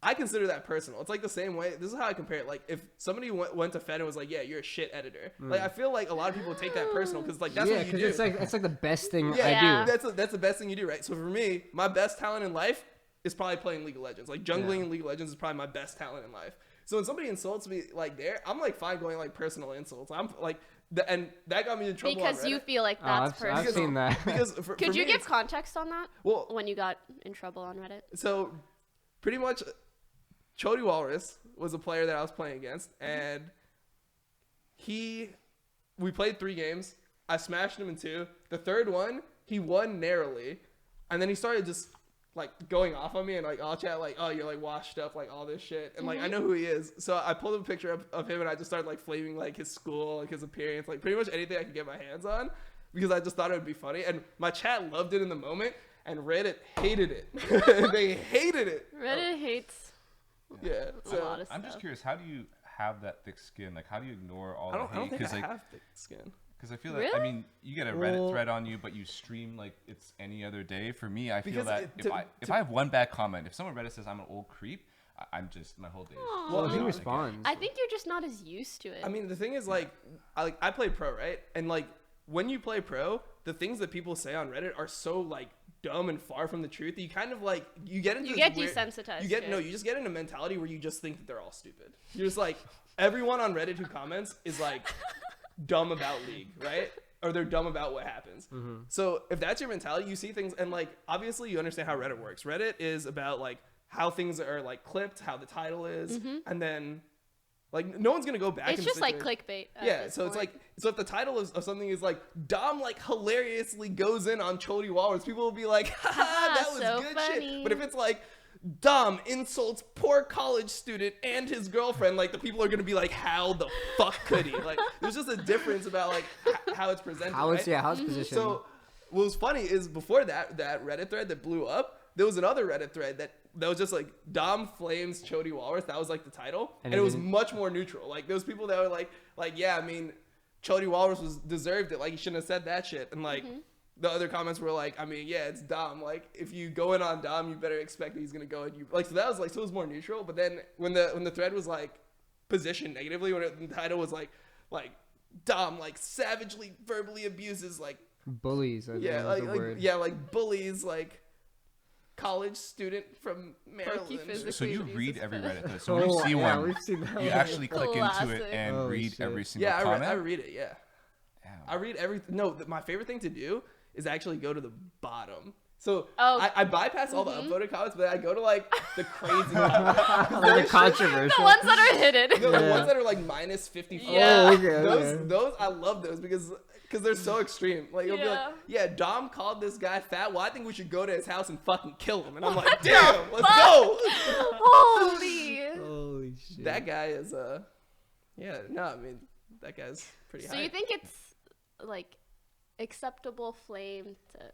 I consider that personal. It's like the same way. This is how I compare it. Like if somebody went to Fed and was like, "Yeah, you're a shit editor," like I feel like a lot of people take that personal because like that's what you do. it's like the best thing Yeah. I do. That's the best thing you do, right? So for me, my best talent in life is probably playing League of Legends. Like jungling in League of Legends is probably my best talent in life. So when somebody insults me like there, I'm like fine going like personal insults. I'm like And that got me in trouble Because on you Reddit. feel like Oh, that's I've personal. seen that. Because for Could me, you give it's- context on that? well, When you got in trouble on Reddit? so pretty much Chody Walrus was a player that I was playing against, and we played 3 games. I smashed him in 2. The third one, he won narrowly, and then he started just like going off on me and like all chat like, oh, you're like washed up, like all this shit, and like I know who he is, so I pulled up a picture of him and I just started like flaming like his school, like his appearance, like pretty much anything I could get my hands on, because I just thought it would be funny, and my chat loved it in the moment, and Reddit hated it. They hated it. Reddit hates Yeah. a So lot of I'm stuff. just curious, how do you have that thick skin? Like, how do you ignore all I the don't hate? think I like, have thick skin. because I feel like, I Really? mean, you get a Reddit Well- thread on you, but you stream like it's any other day. For me, I feel Because that it- if I have one bad comment, if someone Reddit says I'm an old creep, I'm just, my whole day is. Aw. Well, I he mean, responds. I think you're just not as used to it. I mean, the thing is, like, I play pro, right? And like, when you play pro, the things that people say on Reddit are so like dumb and far from the truth that you kind of like you get into You this get weird- desensitized You get to no, it. you just get in a mentality where you just think that they're all stupid. You're just like everyone on Reddit who comments is like dumb about League, right? Or they're dumb about what happens. So if that's your mentality, you see things and like obviously you understand how Reddit works. Reddit is about like how things are like clipped, how the title is, and then like no one's gonna go back. it's and just like situation- clickbait. at Yeah, this so it's point. like so if the title of something is like Dom like hilariously goes in on Chody Walrus, people will be like, haha, that was so good funny. shit. But if it's like Dom insults poor college student and his girlfriend, like the people are gonna be like, how the fuck could he? Like there's just a difference about like how it's presented. How it's right? how it's positioned. So what was funny is before that Reddit thread that blew up, there was another Reddit thread that was just like Dom flames Chody Walrus. That was like the title, and it was much more neutral. Like those people that were like yeah, I mean, Chody Walrus was deserved it. Like he shouldn't have said that shit. And like the other comments were like, I mean, yeah, it's Dom. Like if you go in on Dom, you better expect that he's gonna go at you. Like so that was like so it was more neutral. But then when the thread was like positioned negatively, when the title was like Dom like savagely verbally abuses like bullies. I think yeah, is the word. like bullies, like college student from Maryland. physically So you abuses read every pets. Reddit thread. So when you see yeah, one, we've seen that. you actually click into Classic. it and Holy read shit. every single Yeah, comment. I read it. Yeah, Damn. I read everything. No, my favorite thing to do is actually go to the bottom. So Oh. I bypass all the upvoted comments, but I go to like the crazy comments. Like a the controversial. ones that are hidden. No, the Yeah. ones that are like minus 54. Yeah. Oh, okay. Those I love those because they're so extreme. Like you'll be like, Yeah. yeah, Dom called this guy fat. Well, I think we should go to his house and fucking kill him. And I'm like, damn, let's go. Holy. Holy shit. That guy is yeah, no, I mean that guy's pretty So high. you think it's like acceptable flame to,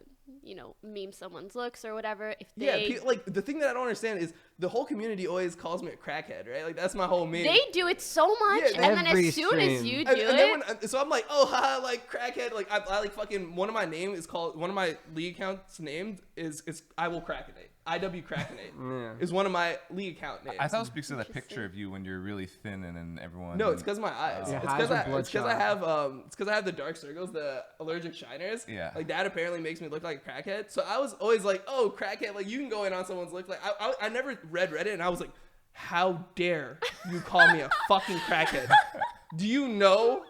meme someone's looks or whatever if yeah, they like the thing that I don't understand is the whole community always calls me a crackhead, right? Like that's my whole meme. they do it so much Yeah, and then every as soon as stream. you do And then it, so I'm like, oh, haha, like crackhead. Like I like fucking one of my league accounts named is I will crackinate. IWillDominate Yeah. is one of my league account names. I thought it was because of that Interesting. picture of you when you're really thin and then everyone. No, it's because my eyes. Your It's eyes because are I bloodshot. have the dark circles, the allergic shiners. Yeah. Like that apparently makes me look like a crackhead. So I was always like, oh, crackhead. Like you can go in on someone's look. Like I never read Reddit and I was like, how dare you call me a fucking crackhead? Do you know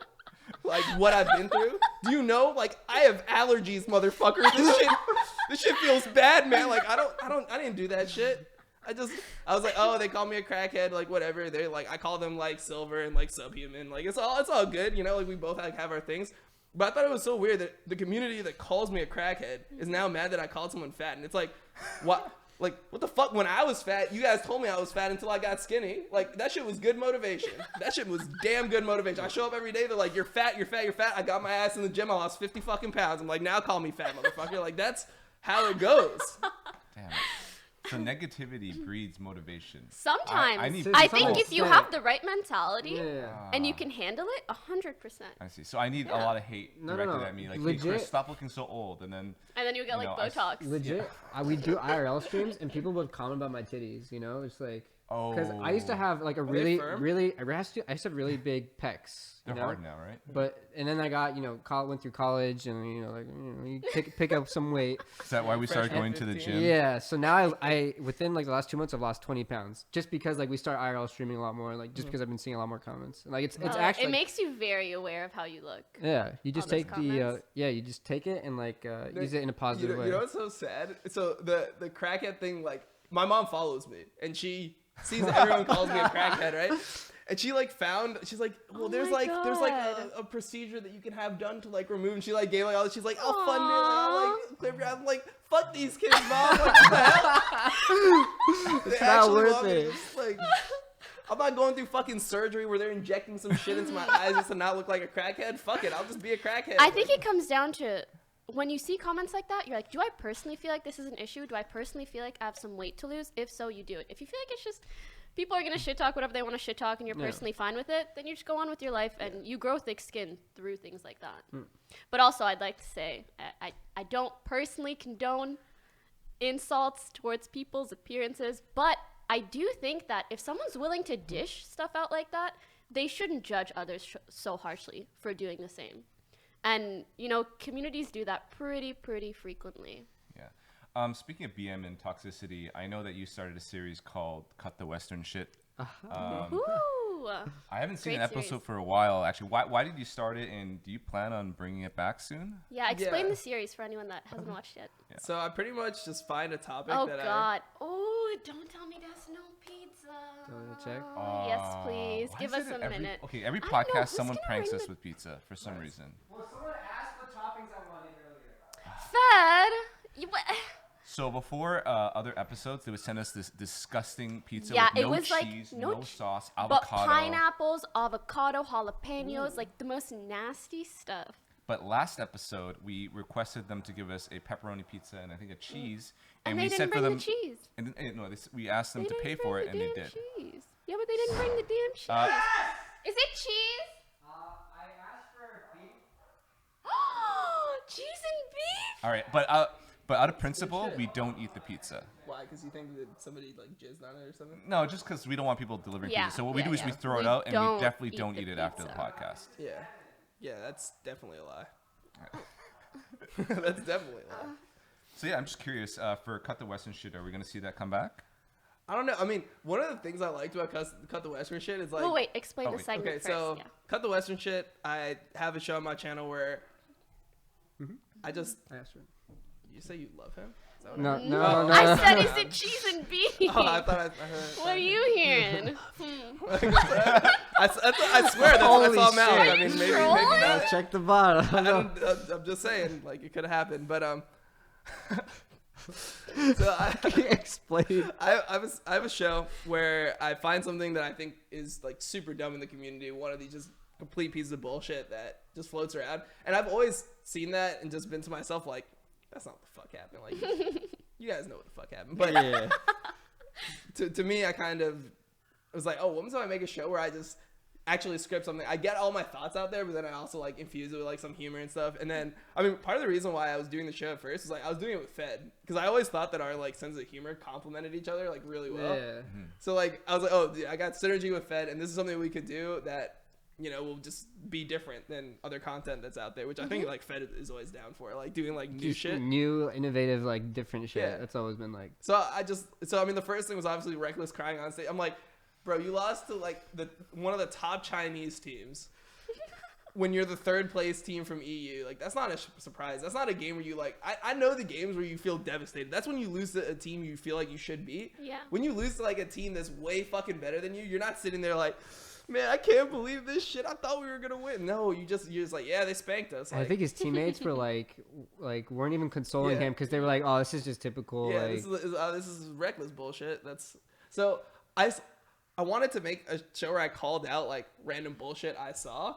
like what I've been through? Do you know like I have allergies, motherfucker? This shit feels bad, man. Like I didn't do that shit. I was like, oh, they call me a crackhead, like whatever. They're like, I call them like silver and like subhuman. Like it's all good, like we both like have our things. But I thought it was so weird that the community that calls me a crackhead is now mad that I called someone fat. And it's like, what? Like, what the fuck? When I was fat, you guys told me I was fat until I got skinny. Like, that shit was good motivation. That shit was damn good motivation. I show up every day, they're like, you're fat, you're fat, you're fat. I got my ass in the gym, I lost 50 fucking pounds. I'm like, now call me fat, motherfucker. Like, that's how it goes. Damn. So negativity breeds motivation. sometimes I need I to think some if you extent. have the right mentality Yeah. and you can handle it 100%, I see. So I need a lot of hate No, no, directed no. at me. Like, hey, Legit. Chris, stop looking so old. And then and then you get You like know, I- Botox. Legit. We do IRL streams and people would comment about my titties. It's like Oh. Because I used to have like a they really, firm? really, I used to have really big pecs. They're you know? hard now, right? And then I got, went through college and, you pick up some weight. Is that why we started Freshman going to the 15. gym? Yeah. So now I within like the last 2 months, I've lost 20 pounds just because like we start IRL streaming a lot more, like just because I've been seeing a lot more comments. And, like it's actually. It makes you very aware of how you look. Yeah. You just those take comments. you just take it and like use it in a positive way. You know what's so sad? So the crackhead thing, like my mom follows me and she sees everyone calls me a crackhead, right? And she like she's like, well, Oh there's my like God. a procedure that you can have done to like remove. And she like gave like all this. She's like, I'll fund it. I'll like clip your ass. I'm like, fuck these kids, mom. Like, what the hell? It's They not actually worth want me to it. just, like, I'm not going through fucking surgery where they're injecting some shit into my eyes just to not look like a crackhead. Fuck it, I'll just be a crackhead. I think it comes down to when you see comments like that, you're like, do I personally feel like this is an issue? Do I personally feel like I have some weight to lose? If so, you do it. If you feel like it's just people are going to shit talk whatever they want to shit talk and you're personally fine with it, then you just go on with your life and you grow thick skin through things like that. But also, I'd like to say, I don't personally condone insults towards people's appearances, but I do think that if someone's willing to dish stuff out like that, they shouldn't judge others so harshly for doing the same. And, communities do that pretty frequently. Yeah. Speaking of BM and toxicity, I know that you started a series called Cut the Western Shit. Ooh. I haven't seen Great an episode series. for a while, actually. Why did you start it, and do you plan on bringing it back soon? Yeah, explain Yeah. the series for anyone that hasn't watched yet. So I pretty much just find a topic Oh, that God. Oh, don't tell me there's no pizza. Do you want to check? Yes, please. Why Give is us it a every, minute. Okay, every I don't know, podcast, who's someone gonna pranks bring us the- with pizza for some reason. Well, someone asked what toppings I wanted earlier. Fed. What? So before other episodes, they would send us this disgusting pizza Yeah, with it no was like cheese, no no ch- sauce, But avocado. pineapples, avocado, jalapenos, like the most nasty stuff. But last episode, we requested them to give us a pepperoni pizza and I think a cheese, And we they sent didn't for bring them. the cheese. And no, we asked them They to pay didn't for bring it, the and they damn did. Cheese. Yeah, but they didn't bring the damn cheese. Is it cheese? I asked for beef. Cheese and beef? All right, but out of principle, we don't eat the pizza. Why? Because you think that somebody like jizzed on it or something? No, just because we don't want people delivering Yeah, pizza. So what we yeah, do is yeah. we throw it We out, and we don't definitely eat don't the eat it after the pizza. podcast. Yeah, that's definitely a lie. That's definitely a lie. So yeah, I'm just curious. For Cut the Western Shit, are we gonna see that come back? I don't know. I mean, one of the things I liked about Cut the Western Shit is like. Well, wait, explain Oh, the wait. segment Okay, first. so yeah. Cut the Western Shit. I have a show on my channel where I just. I asked for it. You say you love him? Is that what No, I- no, Oh. no. I said, is it cheese and beef? Oh, I thought I heard. What are you hearing? I swear that's what I Holy saw him out. I shit. mean, maybe Trolling? not. Check the bottom. I'm just saying, like it could have happened, but so Explain. I have a show where I find something that I think is like super dumb in the community. One of these just complete pieces of bullshit that just floats around, and I've always seen that and just been to myself like, that's not what the fuck happened. Like, you guys know what the fuck happened, but Yeah. to me, I kind of was like, oh, when do I make a show where I just actually script something? I get all my thoughts out there, but then I also like infuse it with like some humor and stuff. And then, I mean, part of the reason why I was doing the show at first was like I was doing it with Fed because I always thought that our like sense of humor complemented each other like really well. Yeah. So like I was like, oh, dude, I got synergy with Fed, and this is something we could do that will just be different than other content that's out there, which I think like Fed is always down for, like doing like new Just shit. new, innovative, like different shit. Yeah. That's always been like. So I mean, the first thing was obviously Reckless crying on stage. I'm like, bro, you lost to like one of the top Chinese teams when you're the third place team from EU. Like, that's not a surprise. That's not a game where you like. I know the games where you feel devastated. That's when you lose to a team you feel like you should beat. Yeah. When you lose to like a team that's way fucking better than you, you're not sitting there like, man, I can't believe this shit. I thought we were gonna win. No, you're just like, yeah, they spanked us. I Like, think his teammates were like weren't even consoling Yeah. him because they were like, oh, this is just typical. yeah, like, this is reckless bullshit. That's so I wanted to make a show where I called out like random bullshit I saw.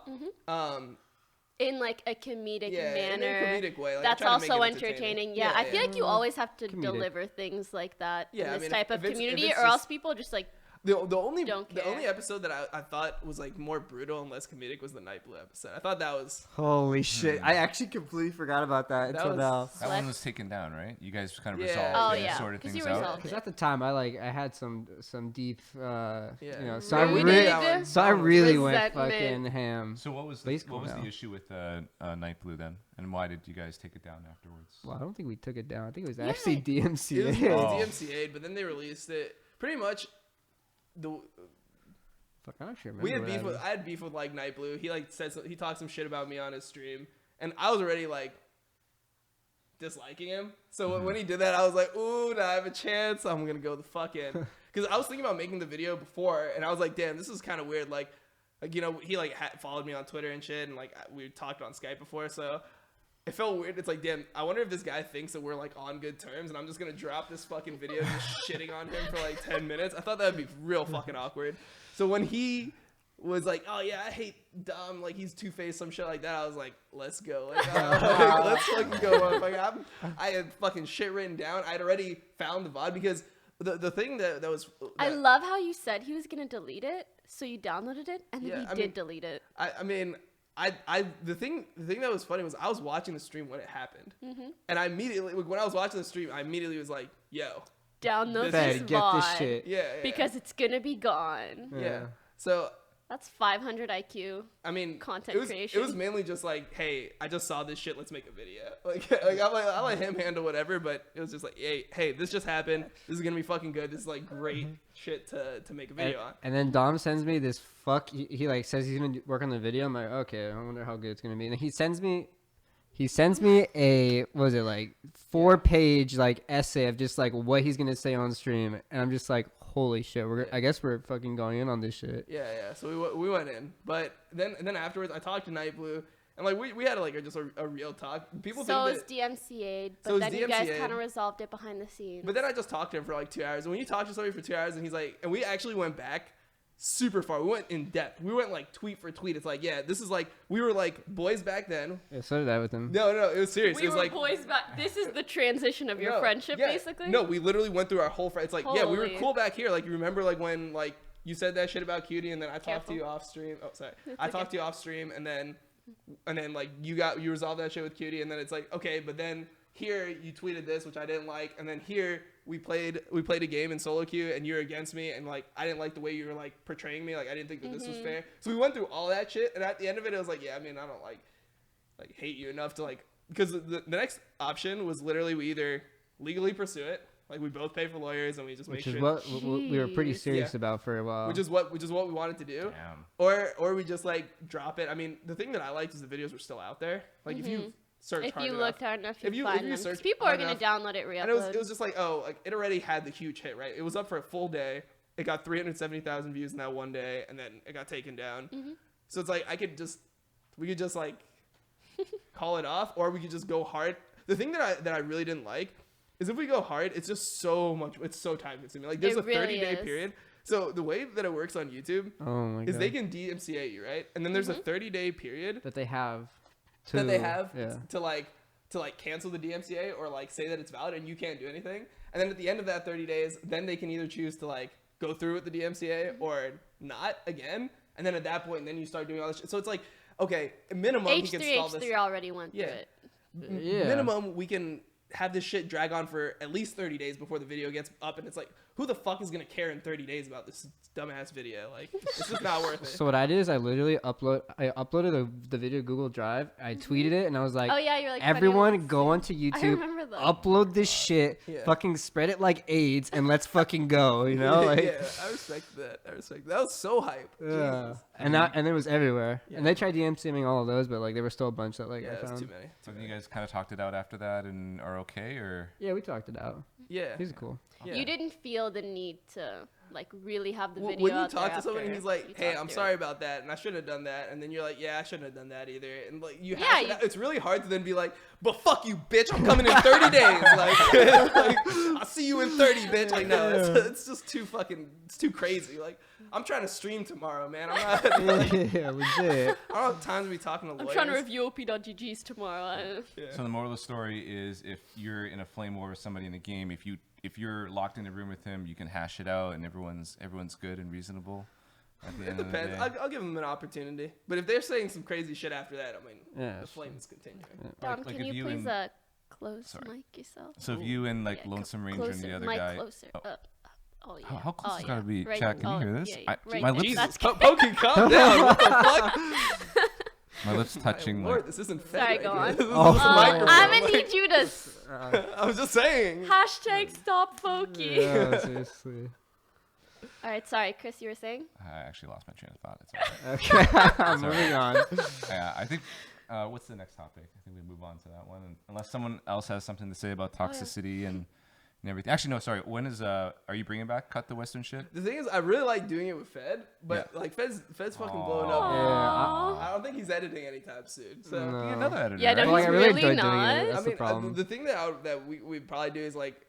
In like a comedic Yeah, in a manner. comedic way, like, that's try to make also it entertaining. entertaining. Yeah, Yeah, I feel yeah. like you always have to Comedic. deliver things like that Yeah, I in this mean, type if of it's- if community, it's or else just- people just like The only Don't the care. only episode that I thought was like more brutal and less comedic was the Night Blue episode. I thought that was Holy shit! I actually completely forgot about that That until was- now. That one was taken down, right? You guys kind of Yeah. resolved Oh, and yeah, sorted 'cause things you out. resolved Because at the time I had some deep Yeah. so I Rooted. really That one- so I that one was really went resentment. fucking ham. So what was But he's what cool was now. the issue with Night Blue then, and why did you guys take it down afterwards? Well, I don't think we took it down. I think it was Yeah. actually it was, DMCA. it was Oh. DMCA'd, but then they released it. Pretty much, Fuck, I don't actually remember. we had what beef I with was- I had beef with like Night Blue. He like he talked some shit about me on his stream, and I was already like disliking him. So when he did that, I was like, ooh, now I have a chance. I'm gonna go the fuck in, because I was thinking about making the video before, and I was like, damn, this is kind of weird. Like you know, he like followed me on Twitter and shit, and like we talked on Skype before, so. It felt weird. It's like, damn, I wonder if this guy thinks that we're like on good terms and I'm just gonna drop this fucking video just shitting on him for like 10 minutes. I thought that'd be real fucking awkward. So when he was like, oh yeah, I hate Dom, like he's two-faced, some shit like that, I was like, let's go. Like, let's fucking go. Motherfucker. I had fucking shit written down. I'd already found the VOD because the thing that was. I that- love how you said he was gonna delete it, so you downloaded it, and then Yeah, he I did mean- delete it. I mean, the thing that was funny was I was watching the stream when it happened, and I immediately when I was watching the stream, I immediately was like, "Yo, Download Fed, this get this VOD, shit. yeah, because it's gonna be gone. yeah." So That's 500 IQ. I mean, Content it was, creation. It was mainly just like, "Hey, I just saw this shit. Let's make a video." Like I let him handle whatever, but it was just like, "Hey, this just happened. This is gonna be fucking good. This is like great shit to make a video on." And then Dom sends me this he like says he's gonna work on the video. I'm like, okay, I wonder how good it's gonna be. And then he sends me a what was it, like 4-page like essay of just like what he's gonna say on stream, and I'm just like, holy shit, I guess we're fucking going in on this shit. Yeah. So we went in, but then afterwards, I talked to Night Blue, and like we had like just a real talk. People So think it's that. DMCA'd, but So it's then you guys DMCA'd. kind of resolved it behind the scenes. But then I just talked to him for like 2 hours. And when you talk to somebody for 2 hours and he's like, and we actually went back super far. We went in depth. We went like tweet for tweet. It's like, yeah, this is like, we were like boys back then. Yeah, so did I with him. No, it was serious. we It was were like, boys back. This is the transition of your no, friendship, yeah. basically. No, we literally went through our whole friend. It's like, yeah, we were Holy. cool back here. Like, you remember like when like you said that shit about Cutie and then I talked Careful. to you off stream. Oh, sorry. It's I okay. talked to you off stream and then like you resolved that shit with Cutie and then it's like, okay, but then here you tweeted this, which I didn't like, and then here we played a game in solo queue and you're against me and like I didn't like the way you were like portraying me, like I didn't think that this was fair. So we went through all that shit and at the end of it was like, yeah, I mean, I don't like hate you enough to like, because the next option was literally we either legally pursue it, like we both pay for lawyers and we just make Which is sure, what we were pretty Jeez. serious Yeah. about for a while. which is what we wanted to do. Damn. Or we just like drop it. I mean, the thing that I liked is the videos were still out there. Like if you search If hard you enough, looked hard enough, If you you- if find you them. 'Cause search people are hard gonna enough- download it, and re-upload. it was just like, oh, like it already had the huge hit, right? It was up for a full day. It got 370,000 views in that one day, and then it got taken down. So it's like we could just like call it off, or we could just go hard. The thing that I really didn't like is if we go hard, it's just so much. It's so time consuming. Like there's It a really 30-day is. period. So the way that it works on YouTube oh my is god. they can DMCA you, right? And then there's a 30-day period that they have that they have yeah. to cancel the DMCA or like say that it's valid and you can't do anything. And then at the end of that 30 days, then they can either choose to like go through with the DMCA or not again. And then at that point, then you start doing all this shit. So it's like, okay, minimum we can stall this. H3 already went through Yeah. it. Yeah. Minimum we can have this shit drag on for at least 30 days before the video gets up. And it's like, who the fuck is gonna care in 30 days about this dumbass video? Like, it's just not worth it. So what I did is I literally uploaded the video to Google Drive. I tweeted it and I was like, Oh yeah, you're like everyone go onto YouTube, remember that. upload this shit, Yeah. fucking spread it like AIDS, and let's fucking go. You know, like, yeah, I respect that. That was so hype. yeah. Jesus. And it was everywhere. Yeah. And they tried DMCing all of those, but like there were still a bunch that like Yeah, I that's found. too many. So you guys kind of talked it out after that and are okay, or Yeah, we talked it out. Yeah. He's cool. Yeah. You didn't feel the need to like really have the Well, video when you out there talk to someone and after he's like, you "Hey, talked I'm through sorry it. about that, and I shouldn't have done that," and then you're like, "Yeah, I shouldn't have done that either," and like you Yeah, have you- it's really hard to then be like, "But fuck you, bitch! I'm coming in 30 days. Like, like, I'll see you in 30, bitch." Like, no, it's just too fucking, it's too crazy. Like, I'm trying to stream tomorrow, man. I'm not. Like, Yeah, legit. I don't have time to be talking to I'm lawyers. trying to review OP.GG's tomorrow. Yeah. So the moral of the story is, if you're in a flame war with somebody in the game, if if you're locked in a room with him, you can hash it out, and everyone's good and reasonable. At the It end of the depends. day. I'll give them an opportunity. But if they're saying some crazy shit after that, I mean, Yeah, the flame is continuing. Dom, like can if you you please and- close Sorry. mic yourself? So if you and like Yeah, Lonesome Ranger and the other mic guy. closer. Oh. Oh, yeah. How close oh, it's yeah. gotta be? Right. Chat, can you hear this? Yeah, yeah. Right my there. lips, That's Pokey, calm down. What the fuck? my lips touching. Lord, Like, this isn't Fed Sorry, right go here. on. This is Oh, a my microphone. I'm gonna need you to I was just saying. hashtag stop Poki. Yeah, seriously. All right, sorry, Chris, you were saying? I actually lost my train of thought. It's all right. Okay, moving on. Yeah, I think. What's the next topic? I think we move on to that one, unless someone else has something to say about toxicity and everything. Actually, no. Sorry. When is are you bringing back Cut the Western shit? The thing is, I really like doing it with Fed, but like Fed's fucking blowing up. Aw. I don't think he's editing anytime soon. So No. Be another editor. Yeah, no, right? Well, he's I really really enjoyed doing not. it. That's I mean, the problem. the thing that we probably do is like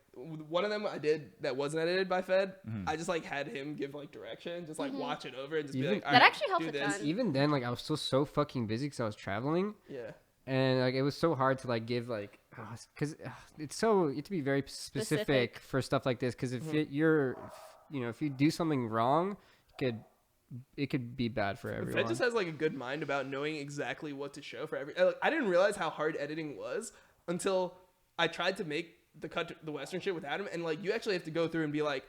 one of them I did that wasn't edited by Fed. I just like had him give like direction, just like watch it over and just be Even- like, That "Alright, actually helps do a this." ton. Even then, like I was still so fucking busy because I was traveling, Yeah. and like it was so hard to like give like, because it's so you have to be very specific, Specific. for stuff like this. Because if you're, you know, if you do something wrong, it could be bad for everyone. Fed just has like a good mind about knowing exactly what to show for every. Like, I didn't realize how hard editing was until I tried to make the Western shit without him, and like you actually have to go through and be like,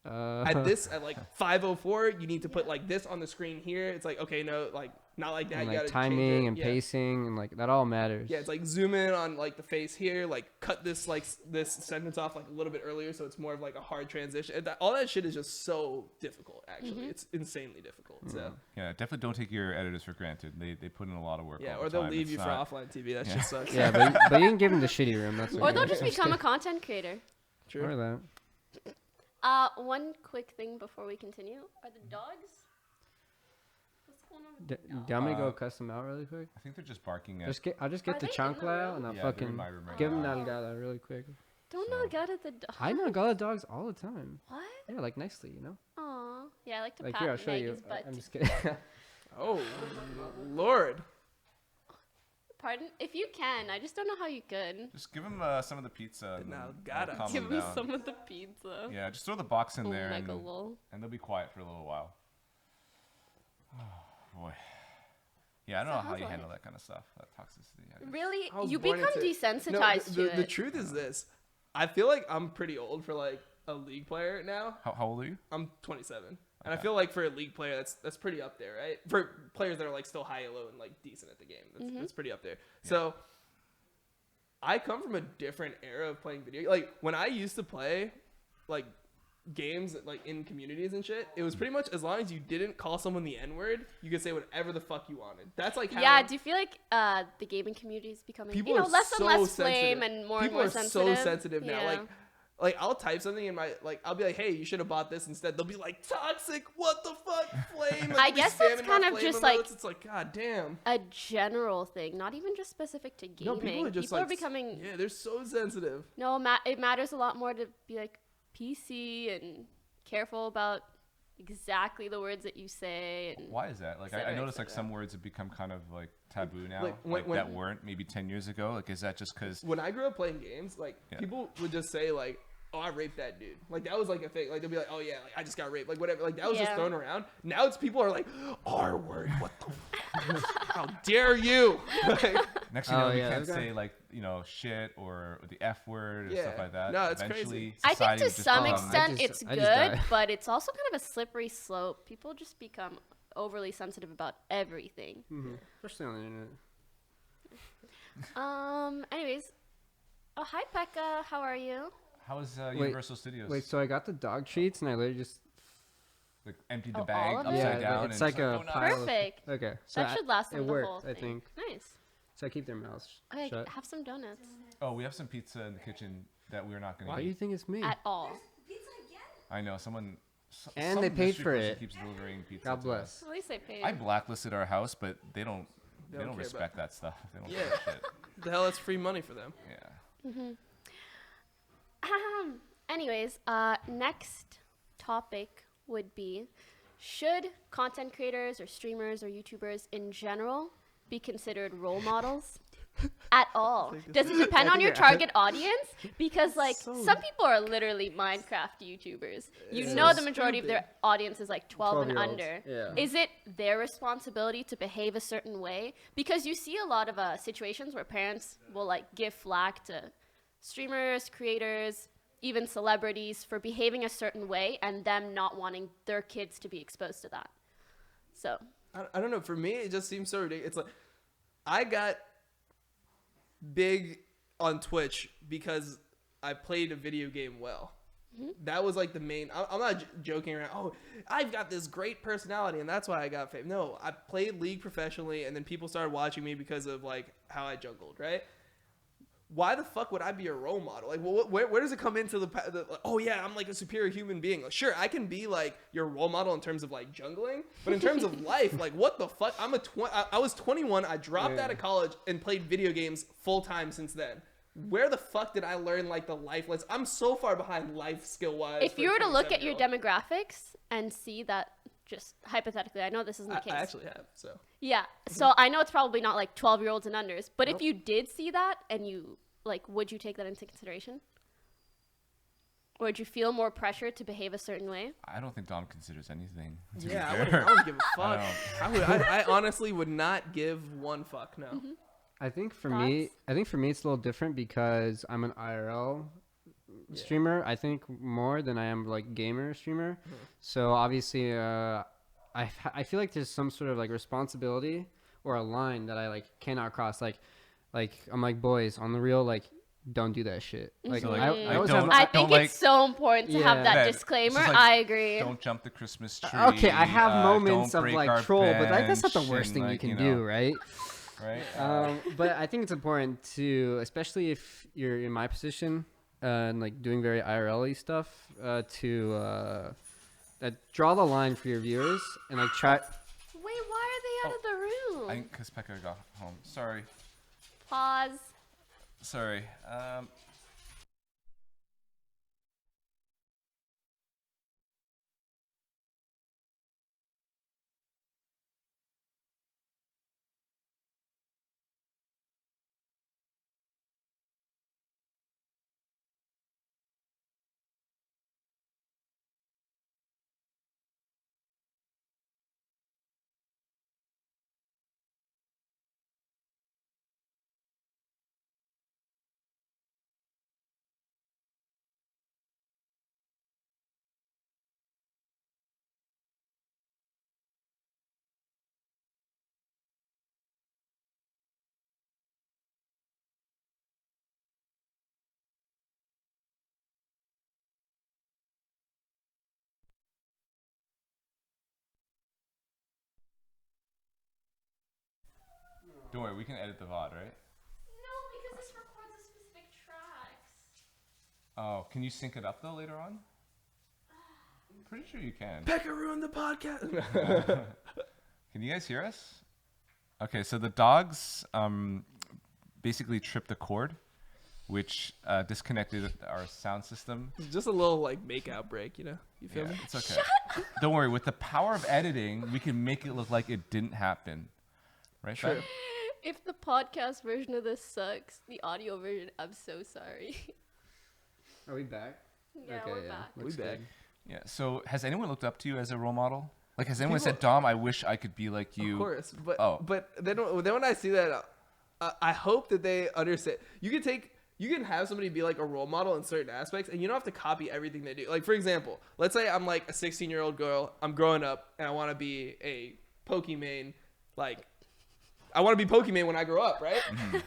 at like 5:04, you need to put like this on the screen here. It's like, okay, no, like not like that. and, You like gotta timing change it. and Yeah. pacing and like that all matters. Yeah, it's like zoom in on like the face here, like cut this like this sentence off like a little bit earlier, so it's more of like a hard transition. All that shit is just so difficult. Actually, it's insanely difficult. So Yeah, definitely don't take your editors for granted. They put in a lot of work. yeah, all or the they'll time. leave It's you not- for offline TV. That shit sucks. Yeah, but you can give them the shitty room. That's Or they'll just become a content creator. True. Or that. One quick thing before we continue. Are the dogs? What's going on with the Do dogs? you want me to go cuss them out really quick? I think they're just barking at. I'll just Are get the they in the chancla out room? and I'll Yeah, they're in fucking my room right give them now. nalgada really quick. Don't know get at the dog. I nalgada dogs all the time. What? Yeah, like nicely, you know. Aw. Yeah, I like to Like pat here, I'll show you. Maggie's butt. I'm just kidding. Oh, Lord. Pardon? If you can, I just don't know how you could. Just give them some of the pizza. And Now, then gotta. calm Give them me down. some of the pizza. Yeah, just throw the box in Oh, there mega lol. and they'll be quiet for a little while. Oh boy. Yeah, I don't know how how's you life? handle that kind of stuff, that toxicity. I guess. Really? I was You born become into it. desensitized No, to the it. truth is this. I feel like I'm pretty old for like a league player now. How old are you? I'm 27. And I Okay. feel like for a league player, that's pretty up there, right? For players that are like still high elo and like decent at the game, that's pretty up there. So I come from a different era of playing video. Like when I used to play, like games like in communities and shit, it was pretty much as long as you didn't call someone the N word, you could say whatever the fuck you wanted. That's like how Yeah, do you feel like the gaming community is becoming people are less so and less sensitive. flame and more People and more are sensitive? so sensitive now. Yeah. Like I'll type something in my I'll be like, hey, you should have bought this instead. They'll be like, toxic, what the fuck, flame. Like, I they'll be guess that's spamming my kind of flame just emotes. like It's like, god damn. a general thing, not even just specific to gaming. No, people are just People like are becoming yeah, they're so sensitive. no. It matters a lot more to be like PC and careful about exactly the words that you say. And Why is that? Like, Cetera, I noticed like cetera. some words have become kind of like taboo now, Like, like, when- that weren't maybe 10 years ago. Like, is that just because? When I grew up playing games, like Yeah. people would just say like, oh, I raped that dude. Like that was like a thing. Like they'll be like, oh yeah, like I just got raped. Like whatever. Like that was just Yeah. thrown around. Now it's people are like, R word. What the? How dare you? Like, Next thing you know, Oh, you yeah, can't they've got- say like shit or the F word or Yeah. stuff like that. No, it's Eventually, crazy. I think society to would just some become- extent I it's just good, die. but it's also kind of a slippery slope. People just become overly sensitive about everything. Especially on the internet. Anyways, oh hi Pekka, how are you? How is Universal Studios? Wait, so I got the dog treats and I literally just like emptied Oh, the bag all of it? upside yeah, down. it's and like just a "Oh, no." pile. Perfect. Okay, so That should last it them the worked, whole thing. I think. Nice. So I keep their mouths Okay, shut. have some donuts. Oh, we have some pizza in the kitchen that we're not going Why to do eat. you think it's me? At all. I know someone. And some they paid mystery for person it. Keeps delivering pizza. God to bless. us. At least they paid. I blacklisted our house, but they don't. They don't don't care respect that stuff. They don't Yeah. give a shit. the hell, that's free money for them. Yeah. Anyways, next topic would be, should content creators or streamers or YouTubers in general be considered role models? at all. Does it depend on your target audience? Because like some people are literally Minecraft YouTubers. You know the majority of their audience is like 12 and under. Yeah. Is it their responsibility to behave a certain way? Because you see a lot of situations where parents will like give flack to streamers, creators, even celebrities for behaving a certain way and them not wanting their kids to be exposed to that. So I don't know. For me, it just seems so ridiculous. It's like I got big on Twitch because I played a video game well. That was like the main. I'm not joking around. Oh, I've got this great personality and that's why I got fame. No, I played League professionally and then people started watching me because of like how I jungled, right? Why the fuck would I be a role model? Like, where does it come into the oh yeah, I'm like a superior human being. Like, sure, I can be like your role model in terms of like jungling, but in terms of life, like what the fuck? I was 21. I dropped out of college and played video games full time since then. Where the fuck did I learn like the life lessons? I'm so far behind life skill wise. if you were to look at your demographics and see that, just hypothetically, I know this isn't the case. I actually have, so. Yeah, so I know it's probably not like 12-year-olds and unders, but if you did see that and you, like, would you take that into consideration? Or would you feel more pressure to behave a certain way? I don't think Dom considers anything. Yeah, I wouldn't give a fuck. I honestly would not give one fuck, no. I think for me, it's a little different because I'm an IRL streamer. I think more than I am like gamer streamer. So obviously, I feel like there's some sort of like responsibility or a line that I like cannot cross. Like I'm like, boys, on the real, like, don't do that shit. Like, So, like, I always don't- have. I think like- it's so important to have that Yeah. disclaimer. It's just like, I agree. Don't jump the Christmas tree. Okay, I have moments don't of break like our troll, but like, that's not the bench worst and, thing you like, can know, do, right? Right? But I think it's important to, especially if you're in my position and like doing very IRL-y stuff, to draw the line for your viewers and like try. Wait, why are they out of the room? I think because Pekka got home. Sorry. Pause. Sorry. Don't worry, we can edit the VOD, right? No, because this records a specific tracks. Oh, can you sync it up though later on? Pretty sure you can. Pekka ruined the podcast. Can you guys hear us? Okay, so the dogs basically tripped a cord, which disconnected our sound system. It's just a little like make-out break, you know? You feel me? It's okay. Don't worry, with the power of editing, we can make it look like it didn't happen. Right? True. Fed? If the podcast version of this sucks, the audio version, I'm so sorry. Are we back? Yeah, Okay, we're yeah. back. We Looks back. good. Yeah. So has anyone looked up to you as a role model? Like, has anyone People- said, Dom, I wish I could be like you? Of course, but Oh. but then when I see that, I hope that they understand. You can have somebody be like a role model in certain aspects, and you don't have to copy everything they do. Like for example, let's say I'm like a 16-year-old girl, I'm growing up, and I want to be a Pokimane. Like I want to be Pokimane when I grow up, right?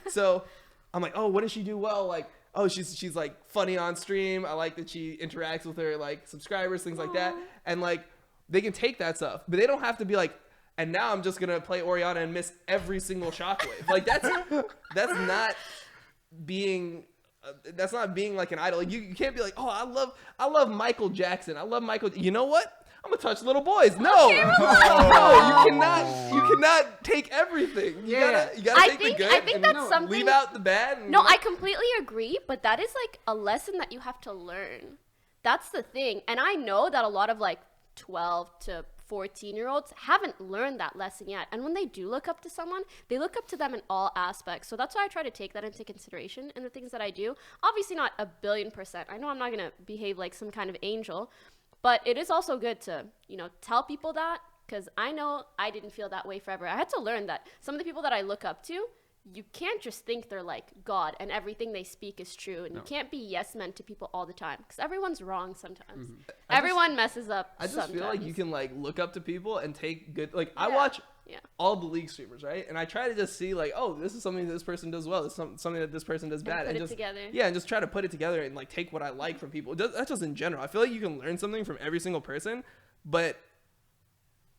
So I'm like, oh, what does she do well? Like, oh, she's like funny on stream. I like that she interacts with her like subscribers, things like that, and like. They can take that stuff, but they don't have to be like, and now I'm just gonna play Orianna and miss every single shockwave. Like that's not being like an idol. Like, you can't be like, oh, I love Michael Jackson. I love Michael. You know what? I'm gonna touch little boys. No, no, you cannot take everything. You gotta take the good. I think and that's something. leave out the bad. And, No, I completely agree, but that is like a lesson that you have to learn. That's the thing. And I know that a lot of like 12 to 14-year-olds haven't learned that lesson yet. And when they do look up to someone, they look up to them in all aspects. So that's why I try to take that into consideration in the things that I do. Obviously not 1,000,000,000%. I know I'm not going to behave like some kind of angel, but it is also good to, tell people that, because I know I didn't feel that way forever. I had to learn that some of the people that I look up to, you can't just think they're like God and everything they speak is true. And you can't be yes men to people all the time, because everyone's wrong sometimes. Everyone messes up I just sometimes. feel like you can like look up to people and take good, like I watch all the league streamers, right? And I try to just see like, oh, this is something that this person does well. This is something that this person does bad. Put and it just, together. Yeah, and just try to put it together and like take what I like from people. That's just in general. I feel like you can learn something from every single person, but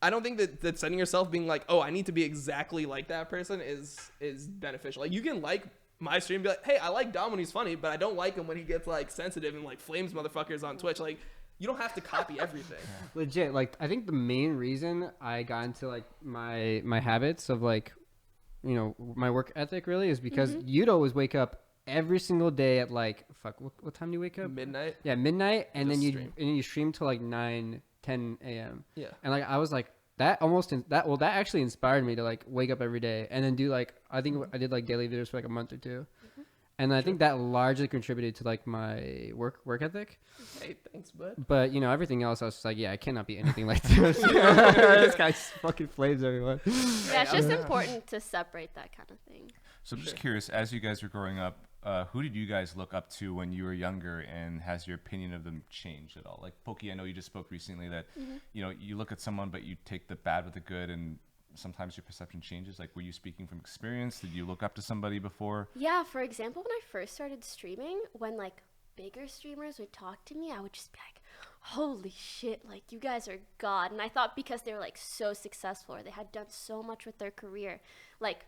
I don't think that setting yourself being like, oh, I need to be exactly like that person is beneficial. Like you can like my stream and be like, hey, I like Dom when he's funny, but I don't like him when he gets like sensitive and like flames motherfuckers on Twitch. Like you don't have to copy everything. Legit, like I think the main reason I got into like my habits of like, my work ethic really is because you'd always wake up every single day at like what time do you wake up? Midnight. Yeah, midnight, and Just then stream. you stream till like 9-10 a.m. Yeah. And like I was like that that actually inspired me to like wake up every day and then do like I think I did like daily videos for like a month or two. And I think that largely contributed to like my work ethic. Hey, thanks, bud. But everything else I was just like, yeah, I cannot be anything like this. This guy fucking flames everyone. Yeah, it's just important to separate that kind of thing. So I'm just curious, as you guys were growing up, who did you guys look up to when you were younger, and has your opinion of them changed at all? Like Poki, I know you just spoke recently that you look at someone but you take the bad with the good, and sometimes your perception changes. Like, were you speaking from experience? Did you look up to somebody before? Yeah, for example, when I first started streaming, when like bigger streamers would talk to me, I would just be like, holy shit, like you guys are God. And I thought because they were like so successful or they had done so much with their career, like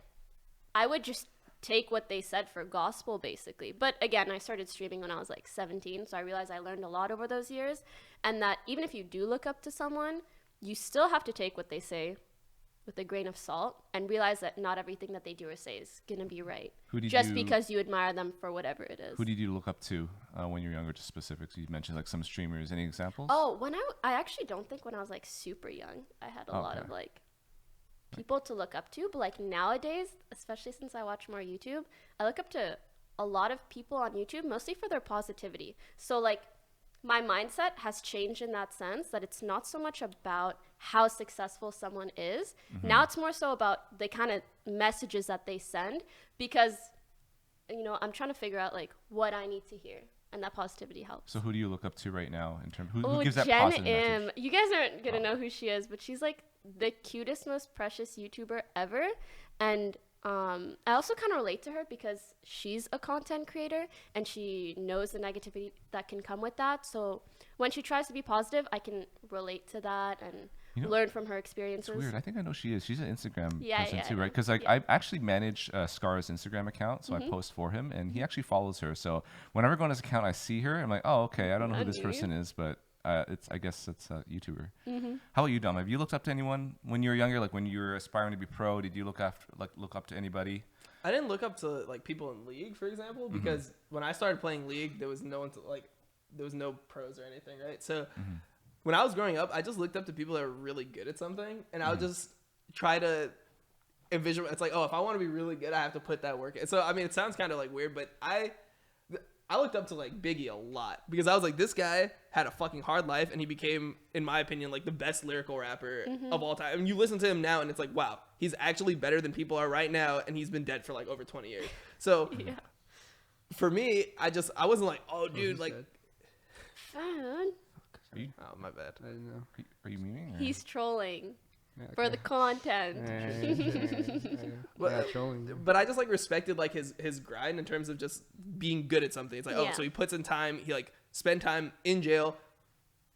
I would just take what they said for gospel basically. But again, I started streaming when I was like 17, so I realized I learned a lot over those years, and that even if you do look up to someone, you still have to take what they say with a grain of salt and realize that not everything that they do or say is gonna be right because you admire them for whatever it is. Who did you look up to when you were younger? Just specifics. You mentioned like some streamers. Any examples? Oh, when I actually don't think when I was like super young I had a lot of like people to look up to, but like nowadays, especially since I watch more YouTube, I look up to a lot of people on YouTube mostly for their positivity. So like my mindset has changed in that sense, that it's not so much about how successful someone is. Now it's more so about the kind of messages that they send, because I'm trying to figure out like what I need to hear, and that positivity helps. So who do you look up to right now in terms who gives that Jen positive message? You guys aren't gonna know who she is, but she's like the cutest, most precious YouTuber ever. And I also kind of relate to her because she's a content creator and she knows the negativity that can come with that. So when she tries to be positive, I can relate to that and learn from her experiences. It's weird. I think I know she is. She's an Instagram person yeah, too, right? Because like I actually manage Scar's Instagram account, so I post for him, and he actually follows her. So whenever I go on his account, I see her. I'm like, oh, okay. I don't know who this person is, but I guess it's a YouTuber. How about you, Dom? Have you looked up to anyone when you were younger? Like when you were aspiring to be pro, did you look up to anybody? I didn't look up to like people in League, for example, because when I started playing League, there was no one to like, there was no pros or anything, right? So when I was growing up, I just looked up to people that were really good at something, and I would just try to envision. It's like, oh, if I want to be really good, I have to put that work in. So I mean, it sounds kind of like weird, but I looked up to like Biggie a lot because I was like, this guy had a fucking hard life, and he became, in my opinion, like the best lyrical rapper of all time. And you listen to him now, and it's like, wow, he's actually better than people are right now, and he's been dead for like over 20 years. So for me, I wasn't like, oh, dude, like. Fun. Oh, my bad. I didn't know. Are you memeing? He's trolling for okay. the content. But I just like respected like his grind in terms of just being good at something. It's like, oh, so he puts in time. He like spent time in jail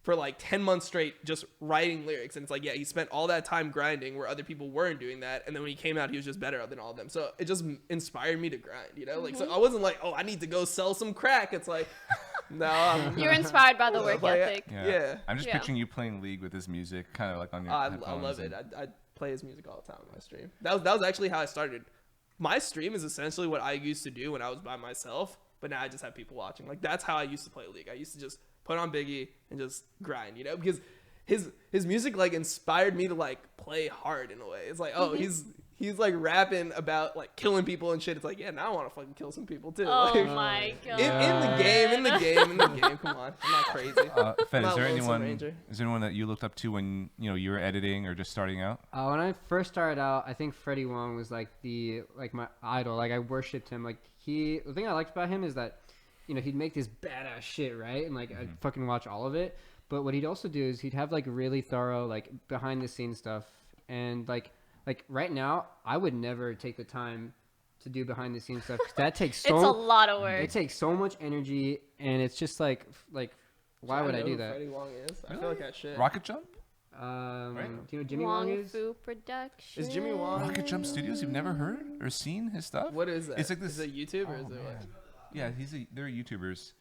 for like 10 months straight just writing lyrics, and it's like, yeah, he spent all that time grinding where other people weren't doing that, and then when he came out, he was just better than all of them. So it just inspired me to grind, like, so I wasn't like, oh, I need to go sell some crack. It's like, no, you're inspired by the work ethic. Yeah. I'm just picturing you playing League with his music, kind of like on your I love it. I play his music all the time on my stream. That was actually how I started. My stream is essentially what I used to do when I was by myself, but now I just have people watching. Like, that's how I used to play League. I used to just put on Biggie and just grind, because his music like inspired me to like play hard in a way. It's like, oh, he's like rapping about like killing people and shit. It's like, yeah, now I want to fucking kill some people too. Oh Like, my god. in the game. Come on, I'm not crazy. Fed, I'm is not there Lone anyone? Ranger. Is there anyone that you looked up to when you were editing or just starting out? When I first started out, I think Freddie Wong was like my idol. Like I worshipped him. Like the thing I liked about him is that, he'd make this badass shit, right? And like I'd fucking watch all of it. But what he'd also do is he'd have like really thorough like behind the scenes stuff. And like right now, I would never take the time to do behind the scenes stuff 'cause that takes It's a lot of work. It takes so much energy, and it's just like why would I do know who that? Freddie Wong is. I feel like I should. Rocket Jump? Do you know who Jimmy Wong Wong is? Fu Production. Is Jimmy Wong? Rocket Jump Studios? You've never heard or seen his stuff? What is that? It's like this. Is it YouTube or is Oh, it what? man. Yeah, they're YouTubers,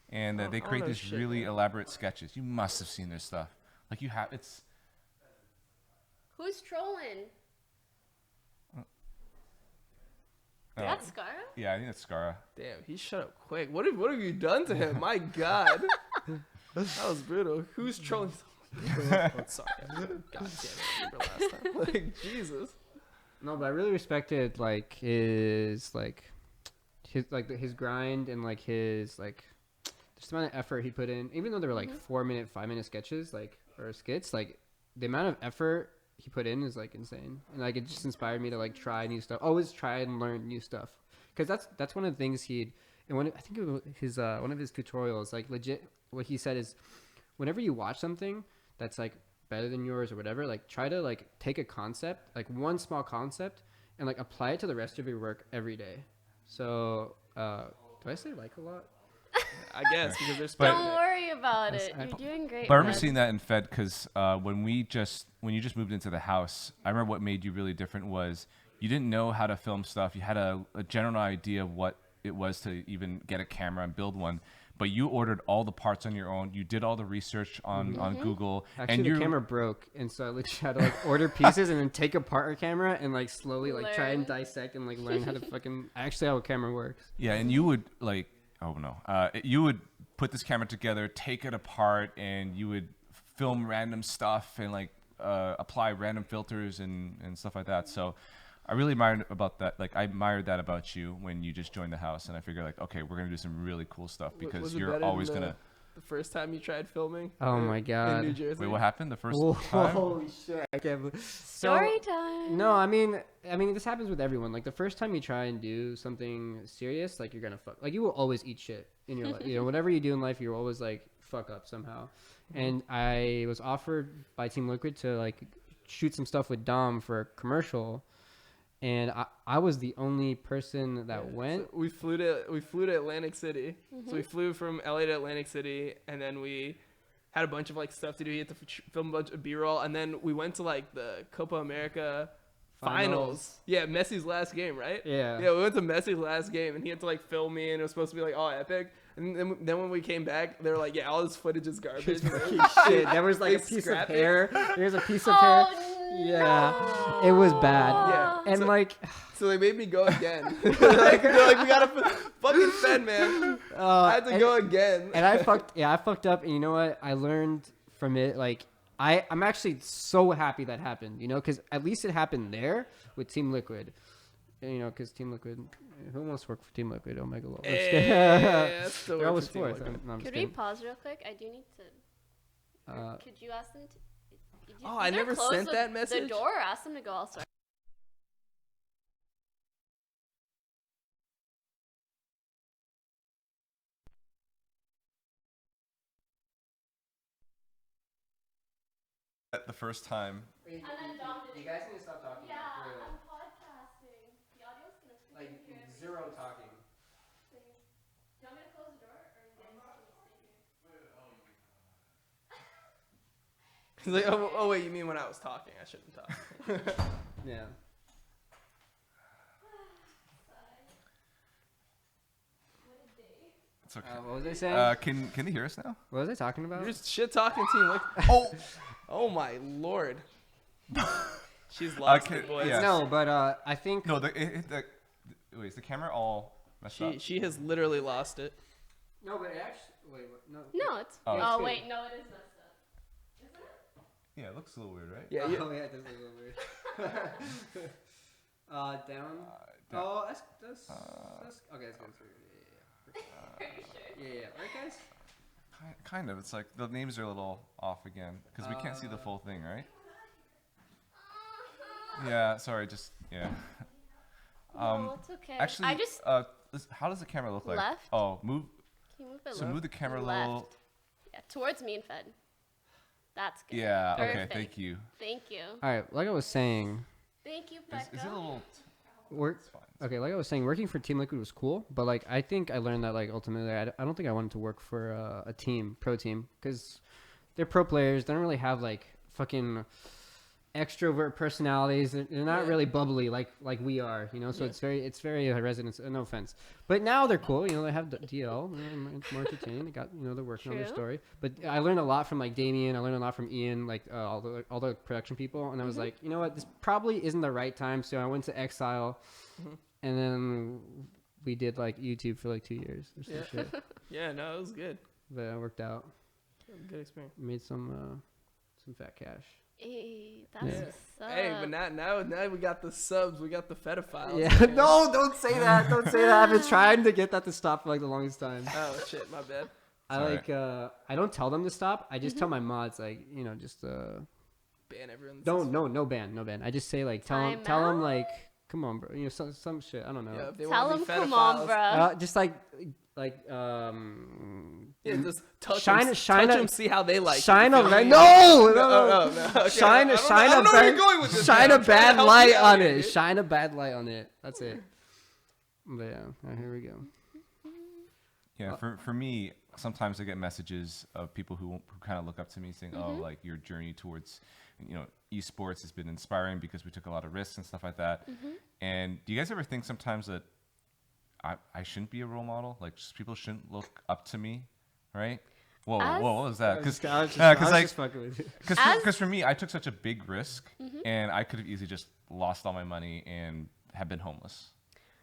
and I they don't create know these shit, really man. elaborate sketches. You must have seen their stuff. Like you have. It's. Who's trolling? Oh, That's Scara? yeah, I think that's Scara. Damn, he shut up quick. What have you done to him? My God, that was brutal. Who's trolling? Oh, sorry. God damn it, I remember last time. Like Jesus. No, but I really respected his grind and like his like just the amount of effort he put in. Even though they were like 4-minute, 5-minute sketches or skits, like the amount of effort he put in is like insane. And like it just inspired me to like try new stuff. Always try and learn new stuff. Because that's one of the things I think it was his one of his tutorials, like legit what he said is whenever you watch something that's like better than yours or whatever, like try to like take a concept, like one small concept, and like apply it to the rest of your work every day. So do I say like a lot? I guess because there's. Don't worry about That's- it. I- You're doing great. But I remember bud. seeing that in Fed because when you just moved into the house, I remember what made you really different was you didn't know how to film stuff. You had a general idea of what it was to even get a camera and build one. But you ordered all the parts on your own. You did all the research on Google. Actually, and the you camera broke, and so I literally had to like order pieces and then take apart a camera and like slowly like try and Learn. dissect and like learn how to fucking actually how a camera works. Yeah, and you would like, oh no, you would put this camera together, take it apart, and you would film random stuff and like apply random filters and stuff like that. So I really admired about that. Like I admired that about you when you just joined the house, and I figured like, okay, we're gonna do some really cool stuff because Was it you're better always than gonna. The first time you tried filming. Oh in- my God. In New Jersey. Wait, what happened the first Oh, time? holy shit! I can't believe. Story time. No, I mean, this happens with everyone. Like the first time you try and do something serious, like you're gonna fuck. Like you will always eat shit in your life. Whatever you do in life, you're always like fuck up somehow. And I was offered by Team Liquid to like shoot some stuff with Dom for a commercial, and I was the only person that went. So we flew to Atlantic City. So we flew from LA to Atlantic City, and then we had a bunch of like stuff to do. You had to film a bunch of B-roll, and then we went to like the Copa America finals. Yeah, Messi's last game, right? Yeah. Yeah, we went to Messi's last game, and he had to like film me, and it was supposed to be like all epic. And then when we came back, they were like, yeah, all this footage is garbage. Shit, there was like a They piece of scrapped it. hair. There's a piece of hair. Oh, Yeah, it was bad. Yeah. And So- like, So they made me go again. they're like, we gotta fucking Fed, man. I had to go again. and I fucked up. And you know what? I learned from it. Like, I'm actually so happy that happened. Because at least it happened there with Team Liquid. Because Team Liquid, who wants to work for Team Liquid? Omega Law. Yeah, that's the They're always Team fourth. Liquid. No, I'm just Could we kidding. pause real quick? I do need to. Could you ask them to? Did you Oh, I either never close sent that The message? door or ask them to go elsewhere. The first time. And then Dom did it. You guys need to stop talking. Yeah, I'm podcasting. The audio's gonna freaking hear everything. zero talking. Please. Do you want me to close the door or you guys just gonna stay here? He's like, oh wait, you mean when I was talking? I shouldn't talk. Yeah. What a day. It's okay. What was I saying? Can they hear us now? What was I talking about? You're just shit talking Team Liquid. Oh. Oh my lord. She's lost Okay, it, boys. yeah. No, but I think. No, wait, is the camera all messed up? She has literally lost it. No, but actually, wait, what? No. No, it's. Oh, Oh, it's wait, no, it is messed up. Isn't it? Yeah, it looks a little weird, right? Yeah. Oh yeah, it does look a little weird. Down. Down. Oh, that's okay. That's good. Yeah. Right, guys. Kind of. It's like the names are a little off again because we can't see the full thing, right? Yeah. Sorry. Just yeah. No, it's okay. Actually, I just how does the camera look like? Left. Oh, move. Can you move it So move the camera a left. little. Yeah, towards me and Fed. That's good. Yeah. Okay. Perfect. Thank you. Thank you. All right, like I was saying, Thank you, Is Becca. it a little? work. It's fine. Okay, like I was saying, working for Team Liquid was cool, but like I think I learned that like ultimately I don't think I wanted to work for a team, pro team, because they're pro players. They don't really have like fucking extrovert personalities. They're not really bubbly like we are, you know. So it's very residence. No offense, but now they're cool. You know, they have DL. You know, it's more entertaining. They got they're working on their True. story. But I learned a lot from like Damien. I learned a lot from Ian, like all the production people. And I was like, you know what, this probably isn't the right time. So I went to Exile, and then we did like YouTube for like 2 years or some shit. Yeah, no, it was good. But it worked out. Good experience. Made some fat cash. Hey, that's Yeah. what's up. Hey, but now we got the subs, we got the pedophiles. Yeah, no, don't say that. Don't say that. I've been trying to get that to stop for like the longest time. Oh shit, my bad. I don't tell them to stop. I just tell my mods like, just Ban everyone. no ban. I just say like tell them Time like come on, bro. some shit. I don't know. Yeah, if they Tell wanna them, be come on, pedophiles, bruh. Just like Yeah, just touch Shine- them, shine touch a- them, see how they like. shine it, a you feel light. me? No. Okay, Shine I a don't know where you're going with this, shine man. a I'm trying to bad help light you out on here, it. dude. Shine a bad light on it. That's it. But yeah, here we go. Yeah, for me, sometimes I get messages of people who kind of look up to me saying, "Oh, like your journey towards, esports has been inspiring because we took a lot of risks and stuff like that." And do you guys ever think sometimes that I shouldn't be a role model? Like, just people shouldn't look up to me, right? Whoa, As- what was that? I was Because just fucking with you. because for me, I took such a big risk, and I could have easily just lost all my money and have been homeless.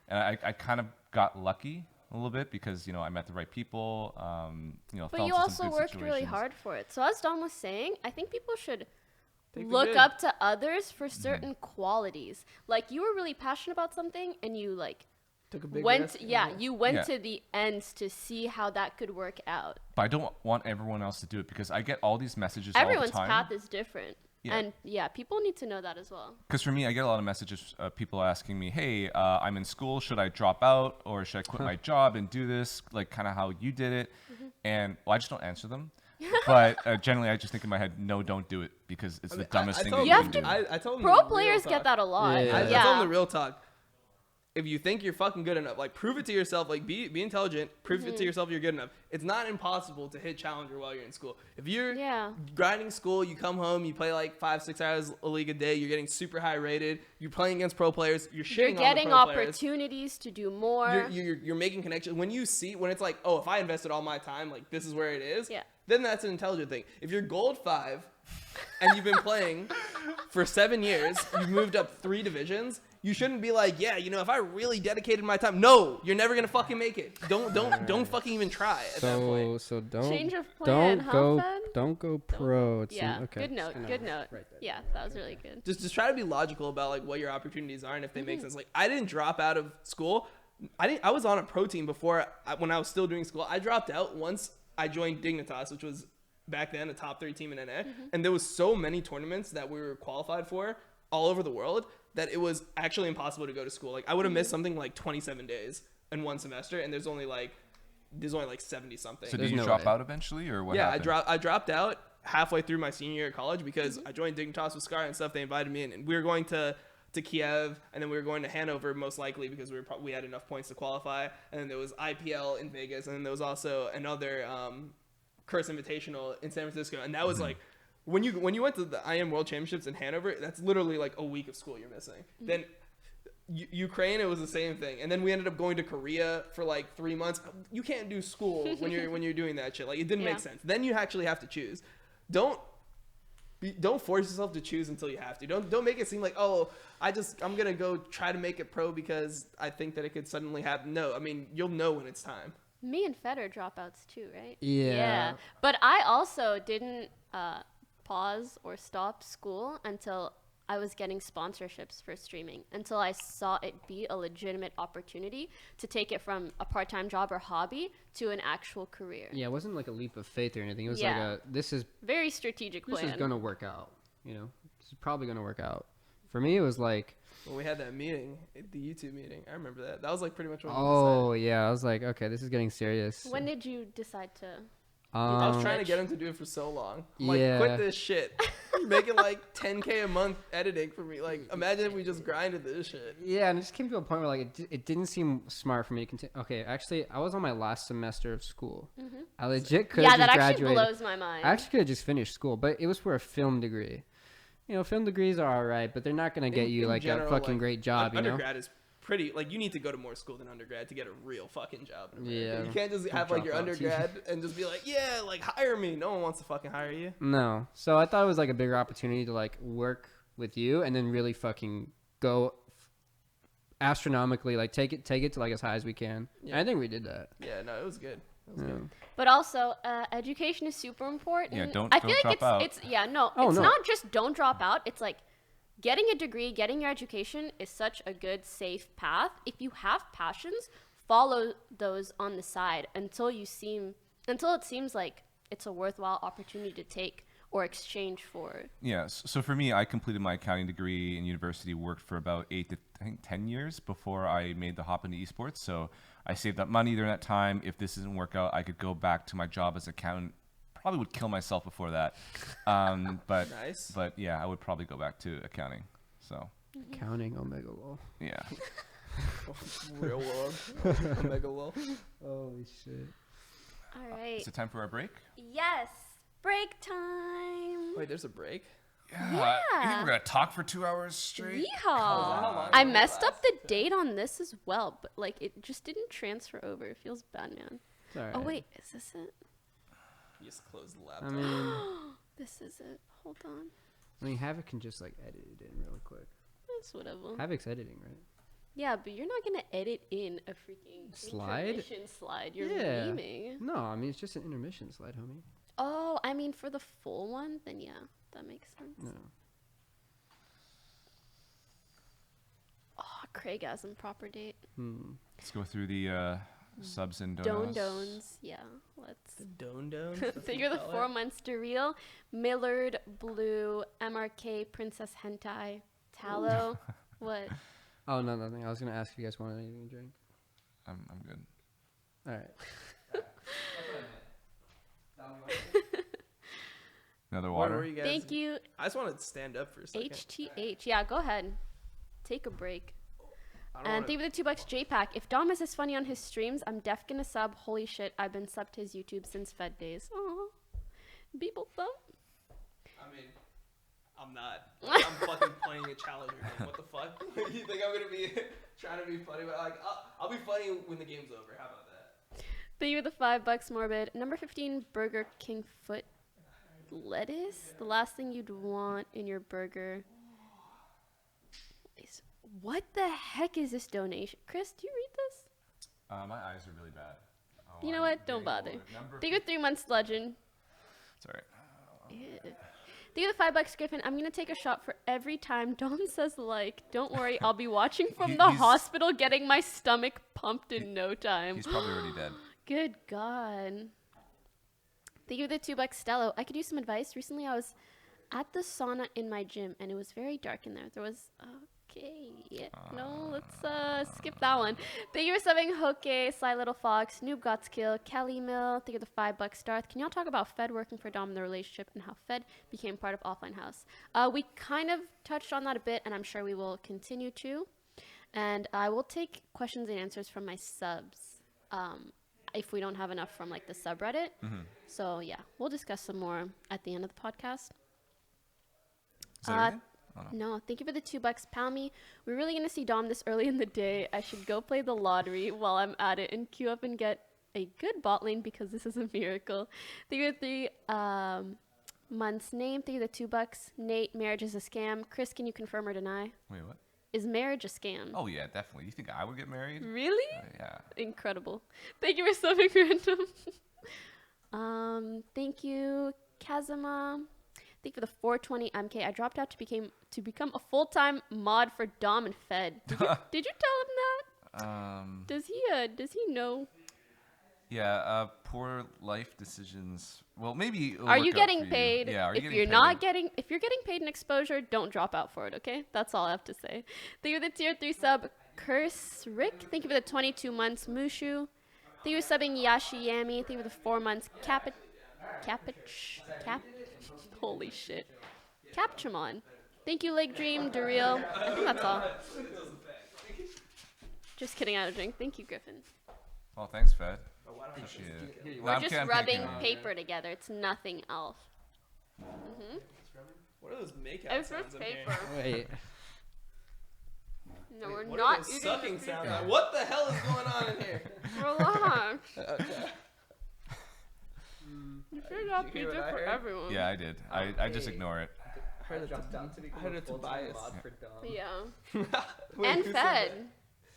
And I kind of got lucky a little bit because I met the right people. But fell you into some also good worked really situations. hard for it. So as Dom was saying, I think people should Take the look good. up to others for certain qualities. Like you were really passionate about something and you like Took a big went risk. you went Yeah. to the ends to see how that could work out. But I don't want everyone else to do it because I get all these messages Everyone's all the time. path is different. Yeah. And people need to know that as well. Because for me, I get a lot of messages, people asking me, "Hey, I'm in school. Should I drop out or should I quit my job and do this? Like kind of how you did it?" And I just don't answer them. But generally, I just think in my head, "No, don't do it because it's the dumbest thing that you can do." I told them Pro the real players talk. get that a lot. Yeah. I Yeah. told them the real talk. If you think you're fucking good enough, like prove it to yourself. Like be intelligent. Prove it to yourself you're good enough. It's not impossible to hit challenger while you're in school. If you're grinding school, you come home, you play like 5-6 hours a league a day. You're getting super high rated. You're playing against pro players. You're shitting You're on the getting pro players. opportunities to do more. You're making connections. When it's like, oh, if I invested all my time, like this is where it is. Yeah. Then that's an intelligent thing. If you're gold 5 and you've been playing for 7 years, you've moved up 3 divisions. You shouldn't be like, if I really dedicated my time. No, you're never gonna fucking make it. Don't fucking even try at that point. So don't Change of plan, don't go pro. It's Yeah. okay. Good note. I know. Good note. Right there. Yeah, that was really good. Just try to be logical about like what your opportunities are and if they make sense. Like I didn't drop out of school. I was on a pro team before when I was still doing school. I dropped out once I joined Dignitas, which was back then a top 3 team in NA, and there was so many tournaments that we were qualified for all over the world that it was actually impossible to go to school. Like I would have missed something like 27 days in one semester, and there's only like 70 something. So There's did you no drop way. out eventually, or what? Yeah, happened? I dropped out halfway through my senior year of college because I joined Dignitas with Scar and stuff. They invited me in, and we were going to Kiev, and then we were going to Hanover most likely because we had enough points to qualify. And then there was IPL in Vegas, and then there was also another Curse Invitational in San Francisco, and that was like when you went to the IM World Championships in Hanover, that's literally like a week of school you're missing. Then Ukraine, it was the same thing, and then we ended up going to Korea for like 3 months. You can't do school when you're doing that shit. Like it didn't make sense. Then you actually have to choose. Don't force yourself to choose until you have to. Don't make it seem like, oh, I'm gonna go try to make it pro because I think that it could suddenly happen. No, I mean you'll know when it's time. Me and Fed are dropouts too, right? Yeah. But I also didn't pause or stop school until I was getting sponsorships for streaming, until I saw it be a legitimate opportunity to take it from a part-time job or hobby to an actual career. Yeah, it wasn't like a leap of faith or anything. It was Yeah. like this is Very strategic plan. gonna work out. You know, this is probably gonna work out. For me, it was like, When we had that meeting, the YouTube meeting, I remember that. That was like pretty much what we oh yeah, I was like, okay, this is getting serious. When did you decide to? I was Um, trying to get him to do it for so long. I'm like, Yeah. quit this shit. You're making like 10K a month editing for me. Like, imagine if we just grinded this shit. Yeah, and it just came to a point where like it didn't seem smart for me to continue. Okay, actually, I was on my last semester of school. I legit could have Yeah, just that actually graduated. blows my mind. I actually could have just finished school, but it was for a film degree. You know, film degrees are alright, but they're not gonna get you In like general, a fucking like, great job. You know. Undergrad is pretty, like, you need to go to more school than undergrad to get a real fucking job in America. Yeah. You can't just have like your undergrad and just be like, yeah, like, hire me. No one wants to fucking hire you. No. So I thought it was like a bigger opportunity to like work with you and then really fucking go astronomically, like take it to like as high as we can. Yeah. And I think we did that. Yeah, no, it was good. It was Yeah. good. But also, education is super important. Yeah, don't I feel like drop out. it's yeah, no, Oh, it's no. not just don't drop out. It's like getting a degree, getting your education is such a good, safe path. If you have passions, follow those on the side until it seems like it's a worthwhile opportunity to take or exchange for. Yeah, so for me, I completed my accounting degree in university, worked for about 8 to I think 10 years before I made the hop into esports. So I saved up money during that time. If this doesn't work out, I could go back to my job as accountant. Probably would kill myself before that. But Nice. but yeah, I would probably go back to accounting. So Counting Omega Lol. yeah. Real world. Mega lol. Holy shit. All right. Is it time for our break? Yes. Break time. Wait, there's a break? You think we're Yeah. gonna talk for 2 hours straight? Yeehaw. I messed up the date on this as well, but like it just didn't transfer over. It feels bad, man. It's all right. Oh wait, is this it? You just close the I laptop. mean, This is it. Hold on. Havoc can just like edit it in really quick. That's whatever. Havoc's editing, right? Yeah, but you're not gonna edit in a freaking Slide? intermission slide. You're Yeah. memeing. No, I mean it's just an intermission slide, homie. Oh, I mean for the full one, then yeah, that makes sense. No. Oh, Craigasm proper date. Let's go through the subs and donos. Dones. Yeah, let's. Don Don. Figure the 4 months to real. Millard, Blue, MRK, Princess Hentai, Tallow. What? Oh no, nothing. I was gonna ask if you guys wanted anything to drink. I'm good. All right. Another What water. were you guys? Thank you, I just wanted to stand up for a second. HTH. Yeah, go ahead. Take a break. I don't And wanna- thank you for the $2 JPack. If Dom is this funny on his streams, I'm def gonna sub. Holy shit, I've been subbed to his YouTube since Fed days. Aww. People thump. I mean, I'm not. I'm fucking playing a challenger game. What the fuck? You think I'm gonna be trying to be funny? But like, I'll be funny when the game's over. How about that? Thank you for the $5 Morbid. Number 15, Burger King foot lettuce. The last thing you'd want in your burger is... What the heck is this donation? Chris, do you read this? My eyes are really bad. Oh, You know I'm what? Don't getting bother. older. Number Thank you for 3 months, Legend. Sorry. Ew. Thank you for the $5 Griffin. I'm gonna take a shot for every time Dom says like. Don't worry, I'll be watching from the He's- hospital, getting my stomach pumped in no time. He's probably already dead. Good God. Thank you for the $2 Stello. I could use some advice. Recently, I was at the sauna in my gym, and it was very dark in there. There was... Okay. Yeah. No, let's skip that one. Thank you for subbing Hoke, Sly Little Fox, Noob Got Skill, Kelly Mill. Thank you for the $5 Darth. Can y'all talk about Fed working for Dom in the relationship and how Fed became part of Offline House? We kind of touched on that a bit, and I'm sure we will continue to. And I will take questions and answers from my subs. If we don't have enough from like the subreddit. So yeah, we'll discuss some more at the end of the podcast. Is that everything? Oh, no. No, thank you for the $2, Palmy. We're really gonna see Dom this early in the day. I should go play the lottery while I'm at it and queue up and get a good bot lane because this is a miracle. Thank you for the 3 months name. Thank you for the $2. Nate, marriage is a scam. Chris, can you confirm or deny? Wait, what? Is marriage a scam? Oh yeah, definitely. You think I would get married? Really? Yeah. Incredible. Thank you for subbing random. Thank you, Kazuma. Thank you for the 420 MK. I dropped out to become a full-time mod for Dom and Fed. Did you tell him that? Does he know? Yeah, poor life decisions. Well, maybe. It'll Are work you out getting for you. paid? Yeah, are you if getting you're paid? not getting, if you're getting paid in exposure, don't drop out for it. Okay, that's all I have to say. Thank you for the tier 3 sub, Curse Rick. Thank you for the 22 months, Mushu. Thank you for subbing Yashiyami. Thank you for the 4 months, Holy shit, Captramon. Thank you, Lake Dream, Daryl. I think that's all. Just kidding, out of drink. Thank you, Griffin. Well, thanks, Fed. Appreciate it. We're I'm just kidding, I'm rubbing kidding. paper together. It's nothing else. What are those makeout It's sounds just I'm hearing? paper. Wait. No, we're What not are those eating sucking the sounds? paper. What the hell is going on in here? Relax. Okay. You should have Did you hear pizza what I for heard? everyone. Yeah, I did. I just ignore it. I heard it to Tobias. Yeah. Wait, And who said Fed.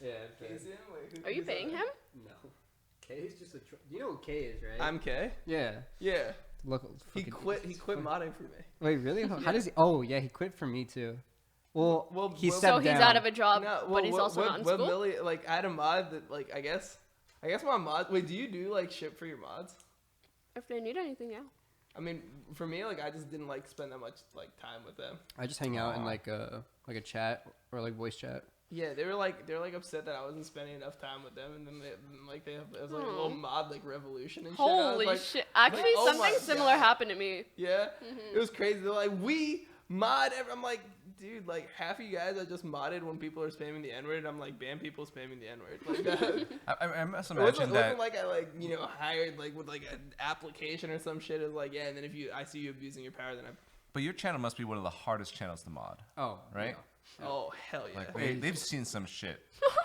Yeah. that? He's in? Wait, Are you who's that? paying him? No. K is just a. You know what K is, right? I'm K. Yeah. Yeah. Look. He quit modding for me. Wait, really? How does he? Oh, yeah, he quit for me too. Well, he well, stepped So he's down. out of a job, No, but he's also not in school? Millie, like, I had a mod that, like, I guess my mod. Wait, do you do like ship for your mods? If they need anything, yeah. I mean, for me, like, I just didn't like spend that much like time with them. I just hang out in like a chat or like voice chat. Yeah, they were like upset that I wasn't spending enough time with them, and then they have it was like a little mod like revolution and shit. And I was Holy like, shit. Actually, oh my something similar God. happened to me. Yeah, it was crazy. They're like, we mod. I'm like, dude, like half of you guys I just modded when people are spamming the N-word. I'm like, ban people spamming the N-word. Like that. I must It imagine that. wasn't like I like hired like with like an application or some shit. It was like, yeah, and then if I see you abusing your power, then But your channel must be one of the hardest channels to mod, Oh, right? oh hell yeah. Like they've seen some shit.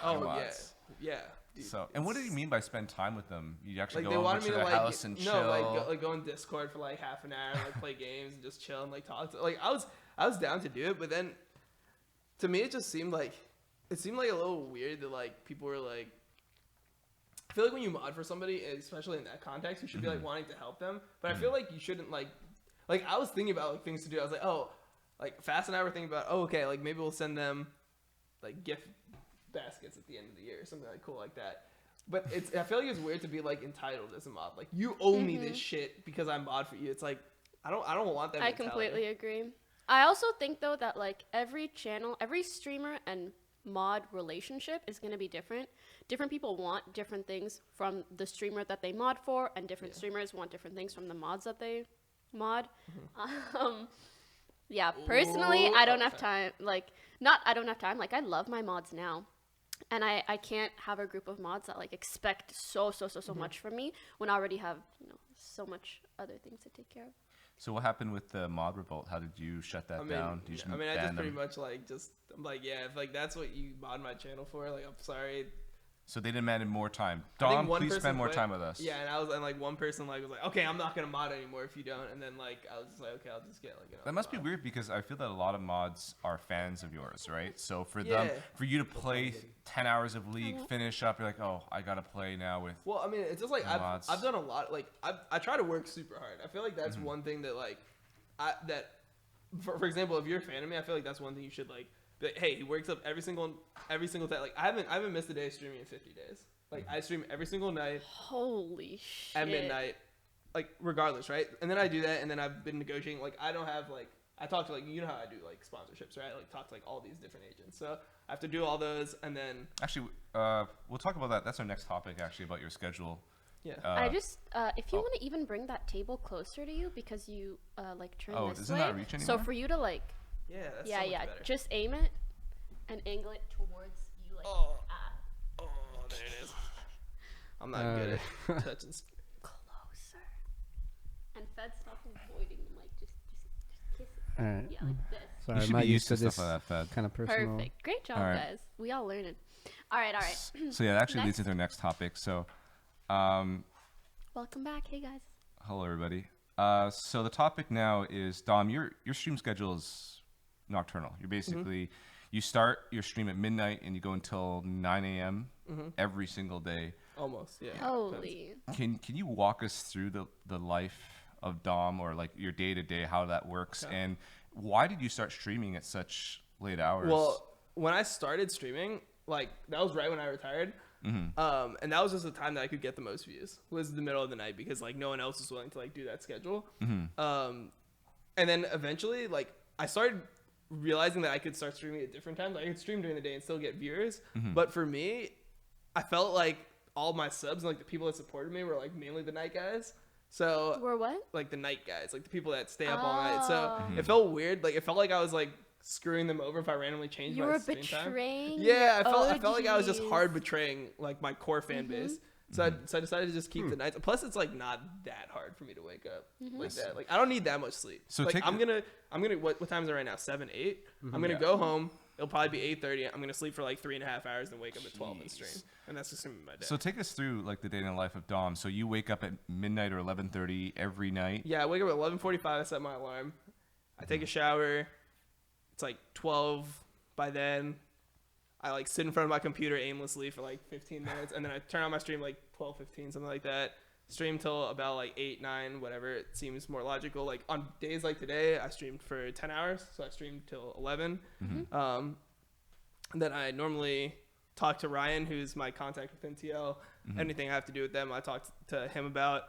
Oh your yeah, mods. yeah. Dude, So, and what do you mean by spend time with them? You actually like they go over wanted to me to their like house and chill. go on Discord for like half an hour, like play games and just chill and like talk. Like I was down to do it, but then to me it just seemed like a little weird that like people were like. I feel like when you mod for somebody, especially in that context, you should be like wanting to help them. But I feel like you shouldn't like I was thinking about like things to do. I was like, oh, like Fast and I were thinking about, oh, okay, like maybe we'll send them like gift baskets at the end of the year or something like cool like that. But I feel like it's weird to be like entitled as a mod. Like you owe me this shit because I mod for you. It's like I don't want that. I mentality. completely agree. I also think though that like every channel, every streamer and mod relationship is going to be different. Different people want different things from the streamer that they mod for, and different streamers want different things from the mods that they mod. Yeah, personally, I don't have time. Like, I don't have time. Like, I love my mods now. And I can't have a group of mods that like expect so much from me when I already have, so much other things to take care of. So what happened with the mod revolt? How did you shut that down? Did you just I ban just pretty them? much I'm like, yeah, if like that's what you mod my channel for, like I'm sorry. So they demanded more time. I think Dom, one please person spend more quit. time with us. Yeah, and like one person like was like, okay, I'm not gonna mod anymore if you don't. And then like I was just like, okay, I'll just get like another That must be mod. weird because I feel that a lot of mods are fans of yours, right? So for them, Yeah. for you to play 10 hours of League, finish up, you're like, oh, I gotta play now with. Well, I mean, it's just like The mods. I've done a lot. Like I try to work super hard. I feel like that's one thing that like for example, if you're a fan of me, I feel like that's one thing you should like. Be like, hey, he works up every single time. Like I haven't missed a day streaming in 50 days. Like I stream every single night Holy shit. at midnight, like regardless, right? And then I do that, and then I've been negotiating. Like I don't have like I talk to like how I do like sponsorships, right? Like talk to like all these different agents. So I have to do all those, and then Actually, we'll talk about that. That's our next topic, actually, about your schedule. yeah. I just, if you want to even bring that table closer to you because you like turn Oh, this doesn't way. that reach So anymore? for you to like, Yeah, that's yeah, so much yeah, better. just aim it and angle it towards you. Like, Oh, there it is. I'm not good at touching. closer. And Fed, stop avoiding the mic. Just kiss it. All right. Yeah, like this. Sorry, You I'm should not be used used to to this stuff like that, Fed. kind of personal. Perfect. Great job, All right. guys. We all learning. All right. So yeah, that actually leads Next. into our next topic. So, Welcome back. Hey, guys. hello everybody. So the topic now is Dom. Your stream schedule is nocturnal. You're basically you start your stream at midnight and you go until 9 a.m. Every single day. Almost, yeah. Holy. Can you walk us through the life of Dom, or like your day to day, how that works, Okay. and why did you start streaming at such late hours? Well, when I started streaming, like that was right when I retired. And that was just the time that I could get the most views, was the middle of the night, because like no one else was willing to like do that schedule. And then eventually, like I started realizing that I could start streaming at different times. Like, I could stream during the day and still get viewers. But for me, I felt like all my subs and like the people that supported me were like mainly the night guys. So We're what? like the night guys, like the people that stay up all night. So Oh. it felt weird. Like it felt like I was like screwing them over if I randomly changed You my were stream time. betraying. Yeah, your I felt like I was just OGs. hard betraying like my core fan base. So I decided to just keep the nights. Plus, it's like not that hard for me to wake up like that. Like I don't need that much sleep. So like take I'm gonna what time is it right now? 7, 8. I'm gonna go home. It'll probably be 8:30. I'm gonna sleep for like 3.5 hours, then wake up at 12 and stream. And that's just gonna be my day. So take us through like the day in the life of Dom. So you wake up at midnight or 11:30 every night. Yeah, I wake up at 11:45. I set my alarm. I take a shower. It's like 12 by then. I like sit in front of my computer aimlessly for like 15 minutes, and then I turn on my stream like 12:15, something like that. Stream till about like 8, 9, whatever it seems more logical. Like on days like today, I streamed for 10 hours, so I streamed till 11. And then I normally talk to Ryan, who's my contact with NTL. Anything I have to do with them, I talk to him about.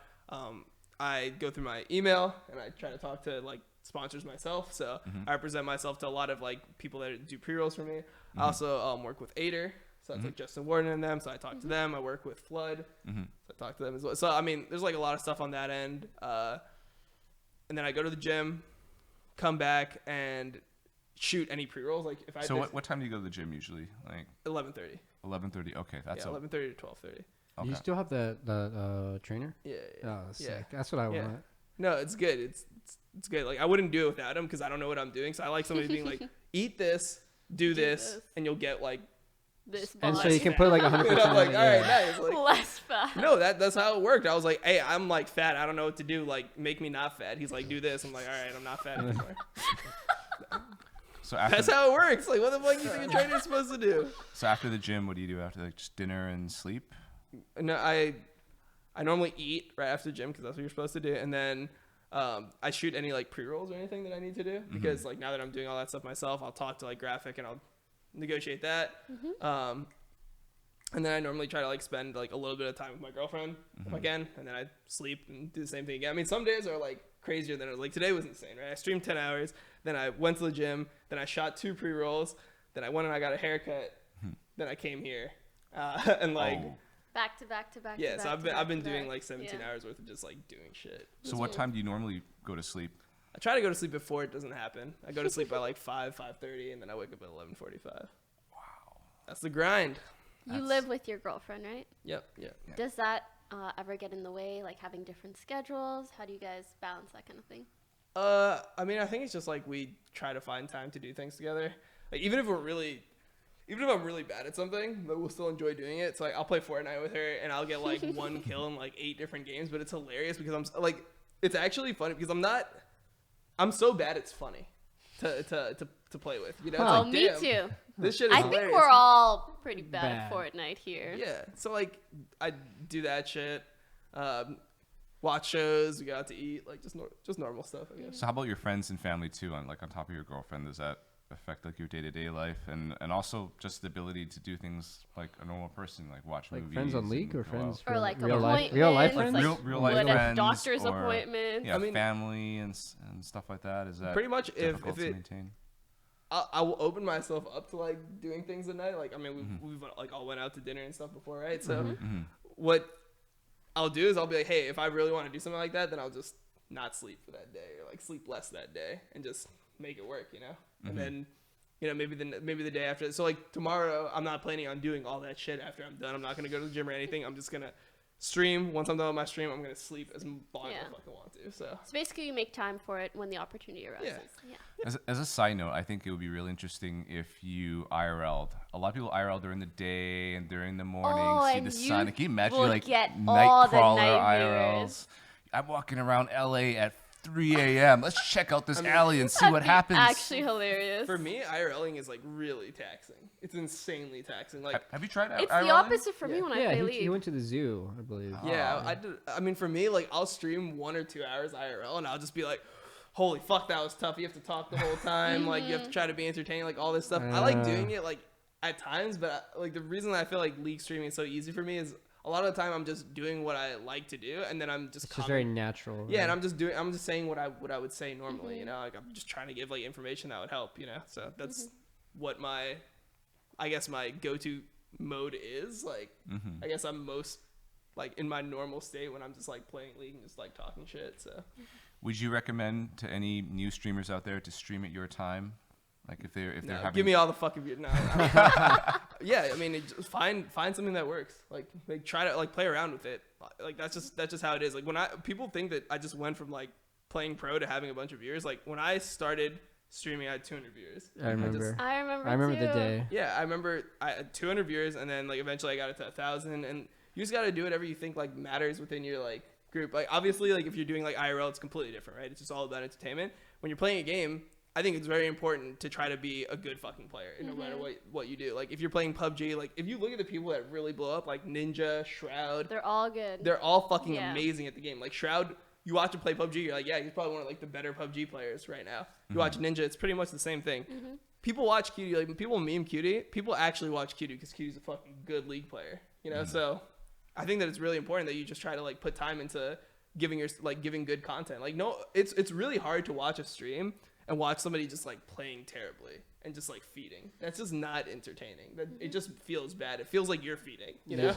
I go through my email and I try to talk to like sponsors myself. So I represent myself to a lot of like people that do pre-rolls for me. I also work with Ader. So it's like Justin Warden and them. So I talk to them. I work with Flood. So I talk to them as well. So I mean, there's like a lot of stuff on that end. And then I go to the gym, come back and shoot any pre-rolls. Like if I So what time do you go to the gym usually? Like 11:30. 11:30. Okay, that's Yeah, a 11:30 to 12:30. You okay. still have the trainer? Yeah. Oh, sick. That's what I Yeah. want. No, it's good. It's good. Like I wouldn't do it without him because I don't know what I'm doing. So I like somebody being like, eat this, do this, this. and you'll get like. This And boss. so you can put like 100%. And I'm like, all right, yeah. nice. Like, less fat. no, that's how it worked. I was like, hey, I'm like fat. I don't know what to do. Like, make me not fat. He's like, do this. I'm like, all right, I'm not fat anymore. So after That's how it works. Like, what the fuck do you think a trainer's supposed to do? so after the gym, what do you do after like just dinner and sleep? No, I normally eat right after the gym because that's what you're supposed to do, and then I shoot any like pre-rolls or anything that I need to do because like now that I'm doing all that stuff myself, I'll talk to like Graphic and I'll negotiate that. And then I normally try to like spend like a little bit of time with my girlfriend if I can, and then I sleep and do the same thing again. I mean, some days are like crazier than like today was insane, right? I streamed 10 hours, then I went to the gym, then I shot 2 pre-rolls, then I went and I got a haircut, then I came here, and like. Oh. Back to back to back. Yeah, to so back I've to been back. doing like 17 Yeah. hours worth of just like doing shit. So what time do you normally go to sleep? I try to go to sleep before it doesn't happen. I go to sleep by like 5:30, and then I wake up at 11:45. Wow, that's the grind. You live with your girlfriend, right? Yep. Does that ever get in the way, like having different schedules? How do you guys balance that kind of thing? I mean, I think it's just like we try to find time to do things together. Like even if I'm really bad at something, but we'll still enjoy doing it. So like I'll play Fortnite with her, and I'll get like 1 kill in like 8 different games. But it's hilarious because I'm like, it's actually funny because I'm so bad it's funny to play with. You know? It's Oh, like, me damn, too. This shit is I hilarious. think we're all pretty bad at Bad. Fortnite here. Yeah. So like I do that shit. Watch shows. We go out to eat. Like just normal stuff, I guess. So how about your friends and family too? On top of your girlfriend, does that affect like your day-to-day life and also just the ability to do things like a normal person, like watch Like movies? friends on and League or go friends? out? Or like real life, appointments. real life like friends? Real life what if friends doctor's or, appointments? Yeah, I mean- family and stuff like that. Is that Pretty much difficult if to it maintain? I will open myself up to like doing things at night. Like I mean, we've like all went out to dinner and stuff before, right? So what I'll do is I'll be like, hey, if I really want to do something like that, then I'll just not sleep for that day or like sleep less that day and just make it work, you know. And then maybe the day after. So like tomorrow, I'm not planning on doing all that shit after I'm done. I'm not gonna go to the gym or anything. I'm just gonna stream. Once I'm done with my stream, I'm gonna sleep as long as I fucking want to. So So basically, you make time for it when the opportunity arises. Yeah. As a side note, I think it would be really interesting if you IRL'd. A lot of people IRL during the day and during the morning, see and the you sun. Can you imagine will like get all the Nightcrawler night IRLs? viewers. I'm walking around LA at 3 a.m. Let's check out this alley and see what happens. Actually hilarious. For me, IRLing is like really taxing. It's insanely taxing. Like, Have you tried It's IRLing? the opposite for me when I Yeah, play he League. went to the zoo, I believe. yeah, I did. I mean, for me, like, I'll stream 1 or 2 hours IRL, and I'll just be like, "Holy fuck, that was tough." You have to talk the whole time. Like, you have to try to be entertaining. Like all this stuff. I like doing it like at times, but like the reason I feel like League streaming is so easy for me is a lot of the time I'm just doing what I like to do, and then I'm just It's just very natural. yeah, right? and I'm just saying what I would say normally, you know, like I'm just trying to give like information that would help, you know. So that's what I guess my go-to mode is. Like, I guess I'm most like in my normal state when I'm just like playing League and just like talking shit. So, Would you recommend to any new streamers out there to stream at your time? Like if they're no, having give me all the fucking no. Yeah, I mean, just find something that works. Like try to like play around with it. Like that's just how it is. Like when people think that I just went from like playing pro to having a bunch of viewers. Like when I started streaming, I had 200 viewers. I remember. I remember. I remember the too. day. Yeah, I remember I had 200 viewers, and then like eventually I got it to 1,000. And you just got to do whatever you think like matters within your like group. Like obviously, like if you're doing like IRL, it's completely different, right? It's just all about entertainment. When you're playing a game, I think it's very important to try to be a good fucking player, no matter what you do. Like if you're playing PUBG, like if you look at the people that really blow up, like Ninja, Shroud, They're all good. they're all fucking Yeah. amazing at the game. Like Shroud, you watch him play PUBG, you're like, yeah, he's probably one of like the better PUBG players right now. You watch Ninja, it's pretty much the same thing. People watch Cutie, like when people meme Cutie, people actually watch Cutie because Cutie's a fucking good League player, you know. So I think that it's really important that you just try to like put time into giving good content. Like no, it's really hard to watch a stream and watch somebody just like playing terribly and just like feeding. That's just not entertaining. It just feels bad. It feels like you're feeding, you know?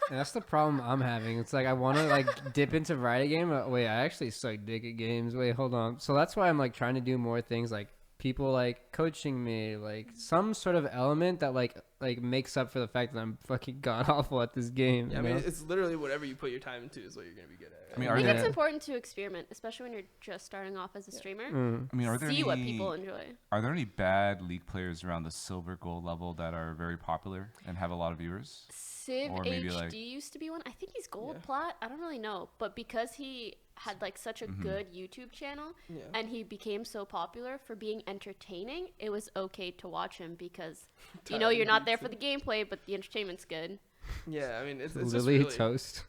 And that's the problem I'm having. It's like I want to like dip into write a game. Wait, I actually suck dick at games. Wait, hold on. So that's why I'm like trying to do more things like people like coaching me, like some sort of element that like makes up for the fact that I'm fucking god awful at this game. Yeah, I you mean, know? it's literally whatever you put your time into is what you're gonna be good at. I mean, I are think there? it's important to experiment, especially when you're just starting off as a streamer. I mean, are there See any? what people enjoy. Are there any bad League players around the silver gold level that are very popular and have a lot of viewers? Civ Or maybe, HD like- used to be one. I think he's gold Yeah. plat. I don't really know, but because he had like such a good YouTube channel Yeah. and he became so popular for being entertaining, it was okay to watch him because you know you're not there for the gameplay, but the entertainment's good. Yeah, I mean, it's Lily just really, toast.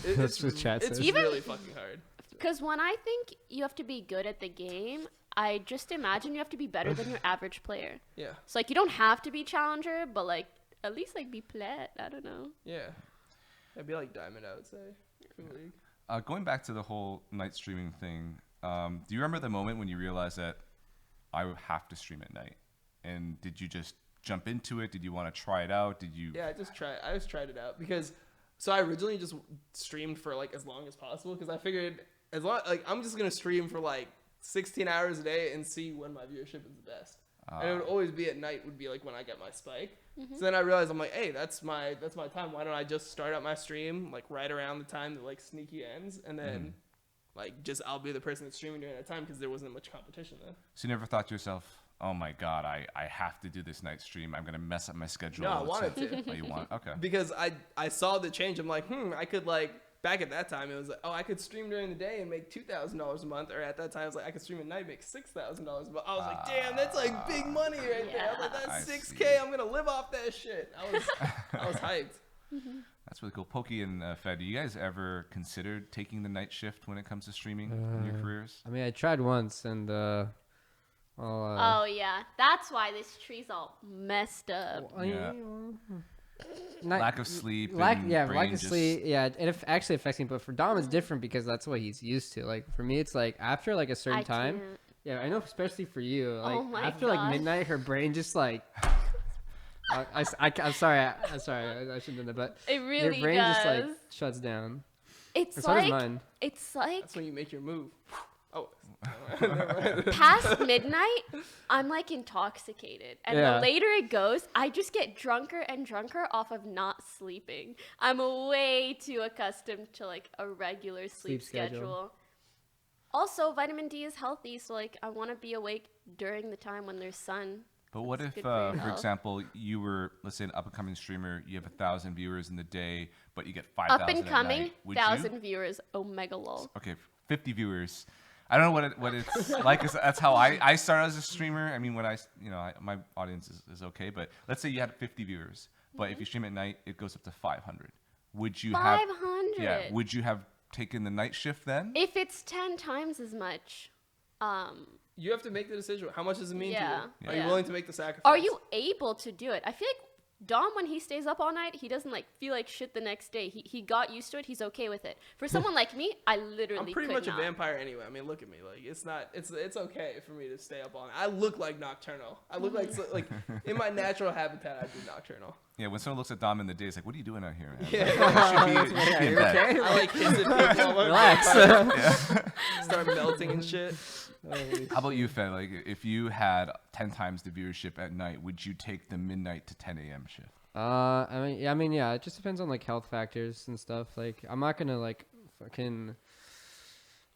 it's what chat it's says. really fucking hard. Because when I think you have to be good at the game, I just imagine you have to be better than your average player. Yeah, So like you don't have to be challenger, but like at least like be plat. I don't know. yeah. It'd be like Diamond, I would say, for League. Going back to the whole night streaming thing, do you remember the moment when you realized that I would have to stream at night? And did you just jump into it? Did you want to try it out? Did you? Yeah, I just tried it out because so I originally just streamed for like as long as possible because I figured as long like I'm just gonna stream for like 16 hours a day and see when my viewership is the best. And it would always be at night would be like when I get my spike. So then I realized I'm like, hey, that's my time. Why don't I just start out my stream like right around the time that like Sneaky ends, and then like just I'll be the person that's streaming during that time because there wasn't much competition then. So you never thought to yourself, oh my god, I have to do this night stream. I'm gonna mess up my schedule. No, I It's wanted like- to. Oh, you want? Okay. Because I saw the change. I'm like, I could like back at that time it was like, oh, I could stream during the day and make $2,000 a month, or at that time I was like I could stream at night and make $6,000 a month. I was like, damn, that's like big money right there. I was like, that's I 6K. see. I'm gonna live off that shit. I was hyped. That's really cool. Pokey and Fed, do you guys ever considered taking the night shift when it comes to streaming in your careers? I mean, I tried once and Oh yeah, that's why this tree's all messed up. Yeah. Not- Lack of sleep. lack and yeah brain lack of just- sleep, yeah, it actually affects me, but for Dom it's different because that's what he's used to. Like for me it's like after like a certain I time, can't. yeah, I know, especially for you, like Oh my after like gosh. midnight her brain just like I'm sorry I shouldn't have done that, but It your really brain does. just like shuts down. It's And so does like mine. it's like That's when you make your move. Oh, past midnight, I'm like intoxicated. And Yeah. the later it goes, I just get drunker and drunker off of not sleeping. I'm way too accustomed to like a regular sleep schedule. schedule. Also, vitamin D is healthy, so like I want to be awake during the time when there's sun. But what It's if, good for your for health. example, you were, let's say, an up-and-coming streamer, you have 1,000 viewers in the day, but you get 5,000 Up and at coming, night. Would 1,000 you? viewers, omega lol. Okay, 50 viewers. I don't know what it's like. 'Cause that's how I started as a streamer. I mean, when my audience is okay, but let's say you had 50 viewers, but if you stream at night, it goes up to 500. Would you 500. have? Yeah. Would you have taken the night shift then? If it's 10 times as much, You have to make the decision. How much does it mean Yeah. to you? Are you Yeah. willing to make the sacrifice? are you able to do it? I feel like Dom, when he stays up all night, he doesn't like feel like shit the next day. He got used to it. He's okay with it. For someone like me, I literally I'm pretty could much not. a vampire anyway. I mean, look at me. Like, it's okay for me to stay up all night. I look like nocturnal. I look like in my natural habitat, I'd be nocturnal. Yeah, when someone looks at Dom in the day, it's like, what are you doing out here, man? Yeah. You should be in bed. Okay. I like kissing people. Relax. Start melting and shit. How about you, Fed? Like, if you had 10 times the viewership at night, would you take the midnight to 10 a.m. shift? I mean, yeah. It just depends on like health factors and stuff. Like, I'm not gonna like fucking.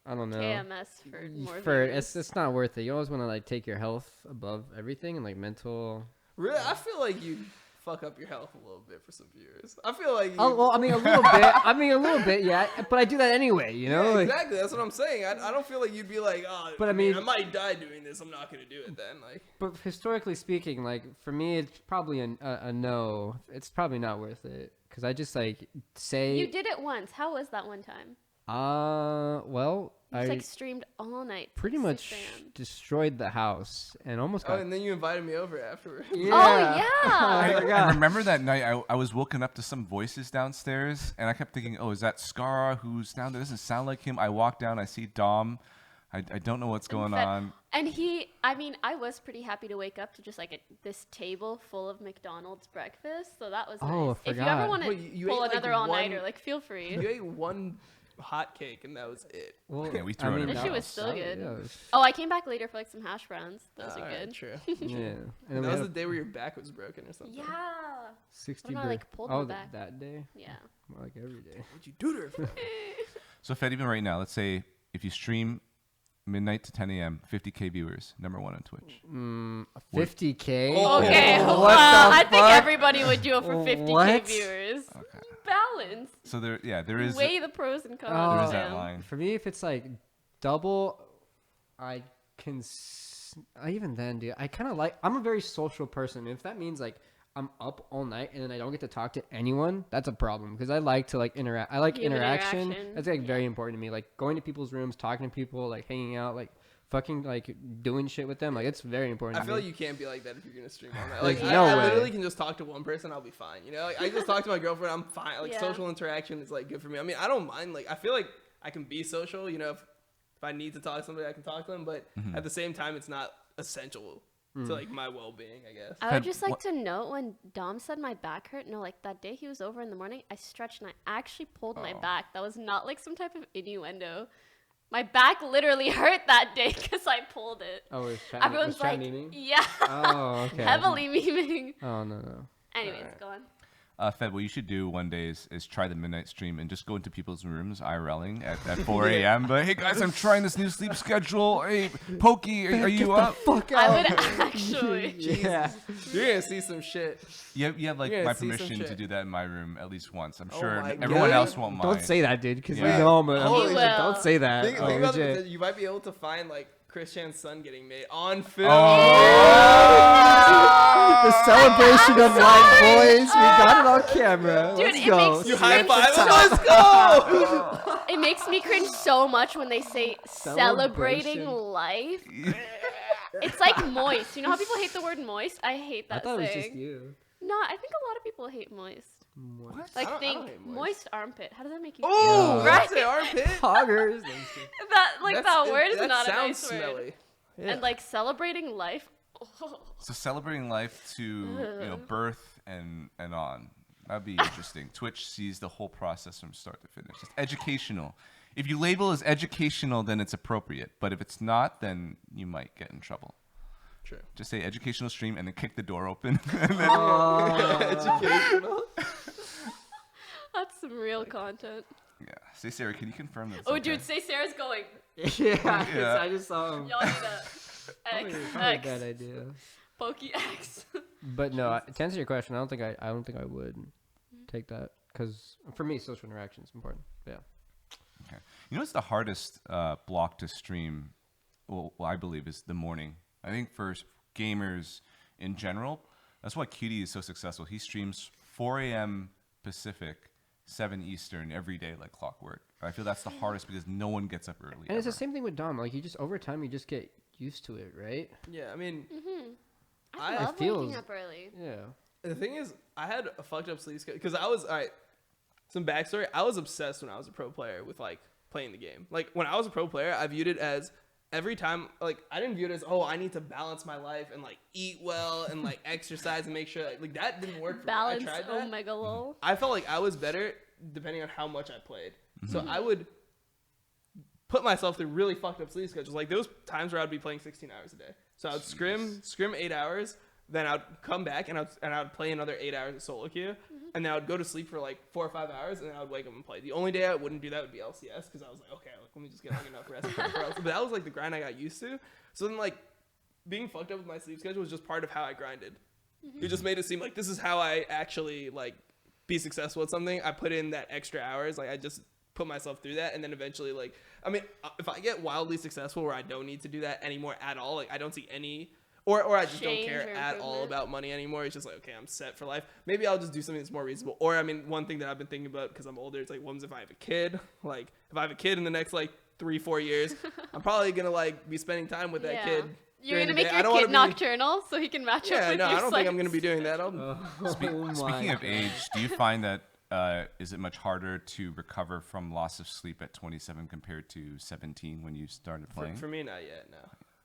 I don't know. KMS for more For viewers. it's not worth it. You always want to like take your health above everything and like mental. Really, I feel like you fuck up your health a little bit for some viewers. I feel like you. Oh well, I mean a little bit. I mean a little bit, yeah. But I do that anyway, you know. Yeah, Like, exactly. That's what I'm saying. I don't feel like you'd be like, oh, But I I mean- I might die doing this. I'm not gonna do it then. Like, but historically speaking, like for me, it's probably a no. It's probably not worth it because I just like say. You did it once. How was that one time? Well, You I just like streamed all night. till pretty 6 much a.m. destroyed the house and almost oh, got. and then you invited me over afterwards. Yeah. Oh, yeah. I I forgot. remember that night I was woken up to some voices downstairs, and I kept thinking, oh, is that Scar who's down there? Doesn't sound like him. I walk down, I see Dom. I don't know what's going Fed- on. And I was pretty happy to wake up to just like this table full of McDonald's breakfast. So that was Oh, nice. I If you ever forgot. want to Wait, you pull ate, like, another all-nighter, one- like feel free. You ate one hot cake and that was it. Well, Yeah, we threw it in That the shit was house. still good. Yeah, it was- Oh, I came back later for like some hash browns. Those are Alright, good. True. yeah. And then That we was had the day where your back was broken or something. Yeah. 60 when I, birth- like, pulled oh, my back. that day. Yeah. More like every day. What'd you do to her? For? So, Fed, even right now, let's say if you stream midnight to 10 a.m., 50K viewers, number one on Twitch. 50K. Oh. Okay. Oh, what Well, the I think fuck? everybody would do it for 50K What? viewers. Okay. Balance. So there is Weigh the pros and cons. Oh. there is that man. line. For me, if it's like double, I can. Even then, dude, I kind of like. I'm a very social person. If that means like I'm up all night and then I don't get to talk to anyone, that's a problem because I like to like interact. I like Human interaction. interaction. That's like very important to me. Like going to people's rooms, talking to people, like hanging out, like fucking like doing shit with them. Like it's very important. I to feel me. like you can't be like that if you're gonna stream all night. Like, Like, no I way. literally can just talk to one person, I'll be fine. You know, like I just talk to my girlfriend, I'm fine. Like Yeah. social interaction is like good for me. I mean, I don't mind. Like I feel like I can be social. You know, if I need to talk to somebody, I can talk to them. But at the same time, it's not essential to like my well-being, I guess. I would Fed, just like what- to note when Dom said my back hurt. No, like that day he was over in the morning, I stretched and I actually pulled my Oh. back. That was not like some type of innuendo. My back literally hurt that day because I pulled it. Oh, it's chat, Everyone's was chat like, memeing? yeah, Oh, okay. heavily memeing. Oh no. Anyways, go on. Fed, what you should do one day is try the midnight stream and just go into people's rooms IRLing at 4 a.m. But hey guys, I'm trying this new sleep schedule. Hey, Pokey, are you up? Fuck I would actually. Yeah. You're gonna see some shit. You have like You're my gonna see some permission to shit. do that in my room at least once. I'm Oh sure my everyone God. else won't mind. Don't say that, dude, because Yeah. you know I'm a, Holy shit. don't say that. Think, Oh, think about legit. it. You might be able to find like Chris Chan's son getting made on film. The celebration of live boys. We got it on camera. Dude, Let's it go. makes You me high cringe five. Let's go. It makes me cringe so much when they say celebrating Celebration. life. It's like moist. You know how people hate the word moist? I hate I that thought it was saying. just you. No, I think a lot of people hate moist. I Like don't think hate moist. moist. Armpit. How does that make you Oh, feel? right. Say armpit. Poggers. That like that word is that not a sounds nice smelly. word. Yeah. And like celebrating life. Oh. So celebrating life to birth and on. That'd be interesting. Twitch sees the whole process from start to finish. It's educational. If you label as educational, then it's appropriate. But if it's not, then you might get in trouble. True. Just say educational stream and then kick the door open. And then- Educational. That's some real content. yeah. Say, Sarah, can you confirm that? Oh, dude, say Sarah's going. Yeah, I just saw him. Y'all need a Probably X, a X, bad idea. Poki X. But no, to answer your question, I don't think I would take that because for me, social interaction is important. Yeah. You know what's the hardest block to stream? Well, I believe is the morning. I think for gamers in general, that's why Cutie is so successful. He streams 4 a.m. Pacific, 7 Eastern every day like clockwork. I feel that's the hardest because no one gets up early. And it's the same thing with Dom. Like you just over time, you just get used to it, right? Yeah, I mean, I I love feels- waking up early. Yeah. the thing is, I had a fucked up sleep schedule because I was all right. Some backstory: I was obsessed when I was a pro player with like playing the game. Like when I was a pro player, I viewed it as every time. Like I didn't view it as I need to balance my life and like eat well and like exercise and make sure like that didn't work for Balance me. I tried that. omega lol. I felt like I was better depending on how much I played. So I would put myself through really fucked up sleep schedules. Like those times where I'd be playing 16 hours a day. So I would scrim 8 hours, then I'd come back and I'd play another 8 hours of solo queue, and then I would go to sleep for like 4 or 5 hours, and then I would wake up and play. The only day I wouldn't do that would be LCS because I was like, okay, like, let me just get like enough rest. But that was like the grind I got used to. So then like being fucked up with my sleep schedule was just part of how I grinded. It just made it seem like this is how I actually like be successful at something. I put in that extra hours. Like I just put myself through that, and then eventually like I mean if I get wildly successful where I don't need to do that anymore at all, like I don't see any or I just don't Change care or at all improvement. about money anymore. It's just like, okay, I'm set for life. Maybe I'll just do something that's more reasonable. Or I mean, one thing that I've been thinking about because I'm older, it's like, what if I have a kid? Like if I have a kid in the next like 3-4 years, I'm probably gonna like be spending time with that Yeah. kid. You're during gonna the make day. I don't your kid wanna be- nocturnal so he can match up Yeah, with no, your I don't think I'm gonna be sites. doing that. Speaking of age, do you find that is it much harder to recover from loss of sleep at 27 compared to 17 when you started playing? For me, not yet. No.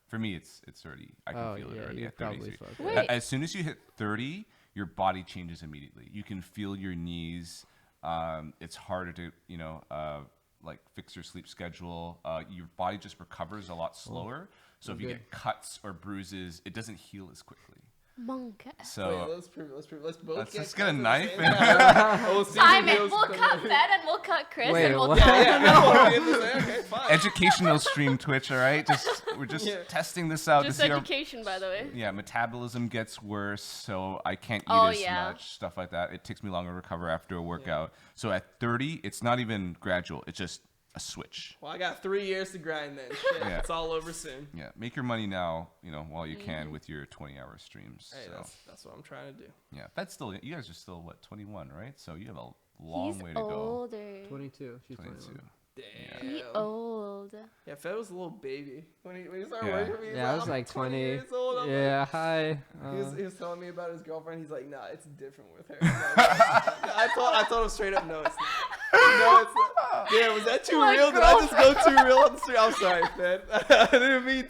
For me, it's already I can feel it already you're at probably 33. fucked. Wait. As soon as you hit 30, your body changes immediately. You can feel your knees. It's harder to like fix your sleep schedule. Your body just recovers a lot slower. So if you good. get cuts or bruises, it doesn't heal as quickly. Monk. So Wait, let's prove. Let's both let's get just get a cuts at the knife. same time. We'll see who Simon, heals we'll the cut most. Fed and we'll cut Chris Wait, and we'll what? do Yeah, no, okay, fine. Educational stream Twitch, all right? We're just Yeah. testing this out just to see our education, by the way. yeah, metabolism gets worse, so I can't eat Oh, as yeah. much, stuff like that. It takes me longer to recover after a workout. So at 30, it's not even gradual. It's just a switch. Well, I got 3 years to grind then. Shit, Yeah. it's all over soon. Yeah, make your money now, while you can with your 20-hour streams. Hey, so, that's what I'm trying to do. yeah, that's still, you guys are still, what, 21, right? So you have a long He's way to go. older. 22. She's 22. 21. Damn. He old. Yeah, Fed was a little baby when he started Yeah. working for me. He's Yeah, I was "I'm like 20. years old." I'm Yeah, hi. like, he was telling me about his girlfriend. He's like, nah, it's different with her. I told him straight up, no, it's not. No, it's not. Yeah, was that too My real? Did I just go too real on the street? I'm sorry, Fed. I didn't mean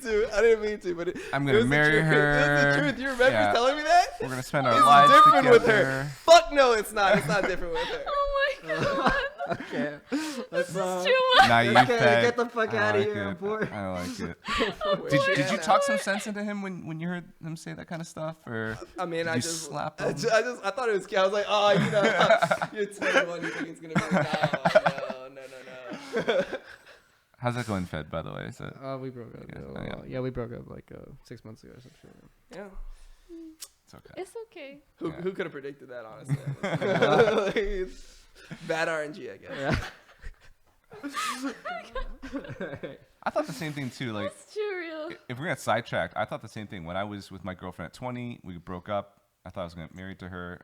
to. But I'm it gonna was the marry truth. It was her. the truth. You remember Yeah. telling me that? We're going to spend our It's lives different together. with her. Fuck no, it's not. It's not different with her. Oh my god. Okay. Let's, Too much. Naive okay, Fed. get the fuck I out of like here. I'm it. bored. I like it. Wait, Did you yeah, talk some sense into him when you heard him say that kind of stuff, or I mean, did I you just slap I him? thought it was cute. I was like, oh, you're 21. You think it's gonna be no. How's that going, Fed? By the way, is it? We broke up. Yeah, Yeah, we broke up like 6 months ago or some shit. Yeah. It's okay. It's okay. Who could have predicted that? Honestly, Like, it's bad RNG, I guess. Yeah. I thought the same thing too. Like, It's too real. if we're gonna sidetrack, I thought the same thing when I was with my girlfriend at 20. We broke up. I thought I was gonna get married to her.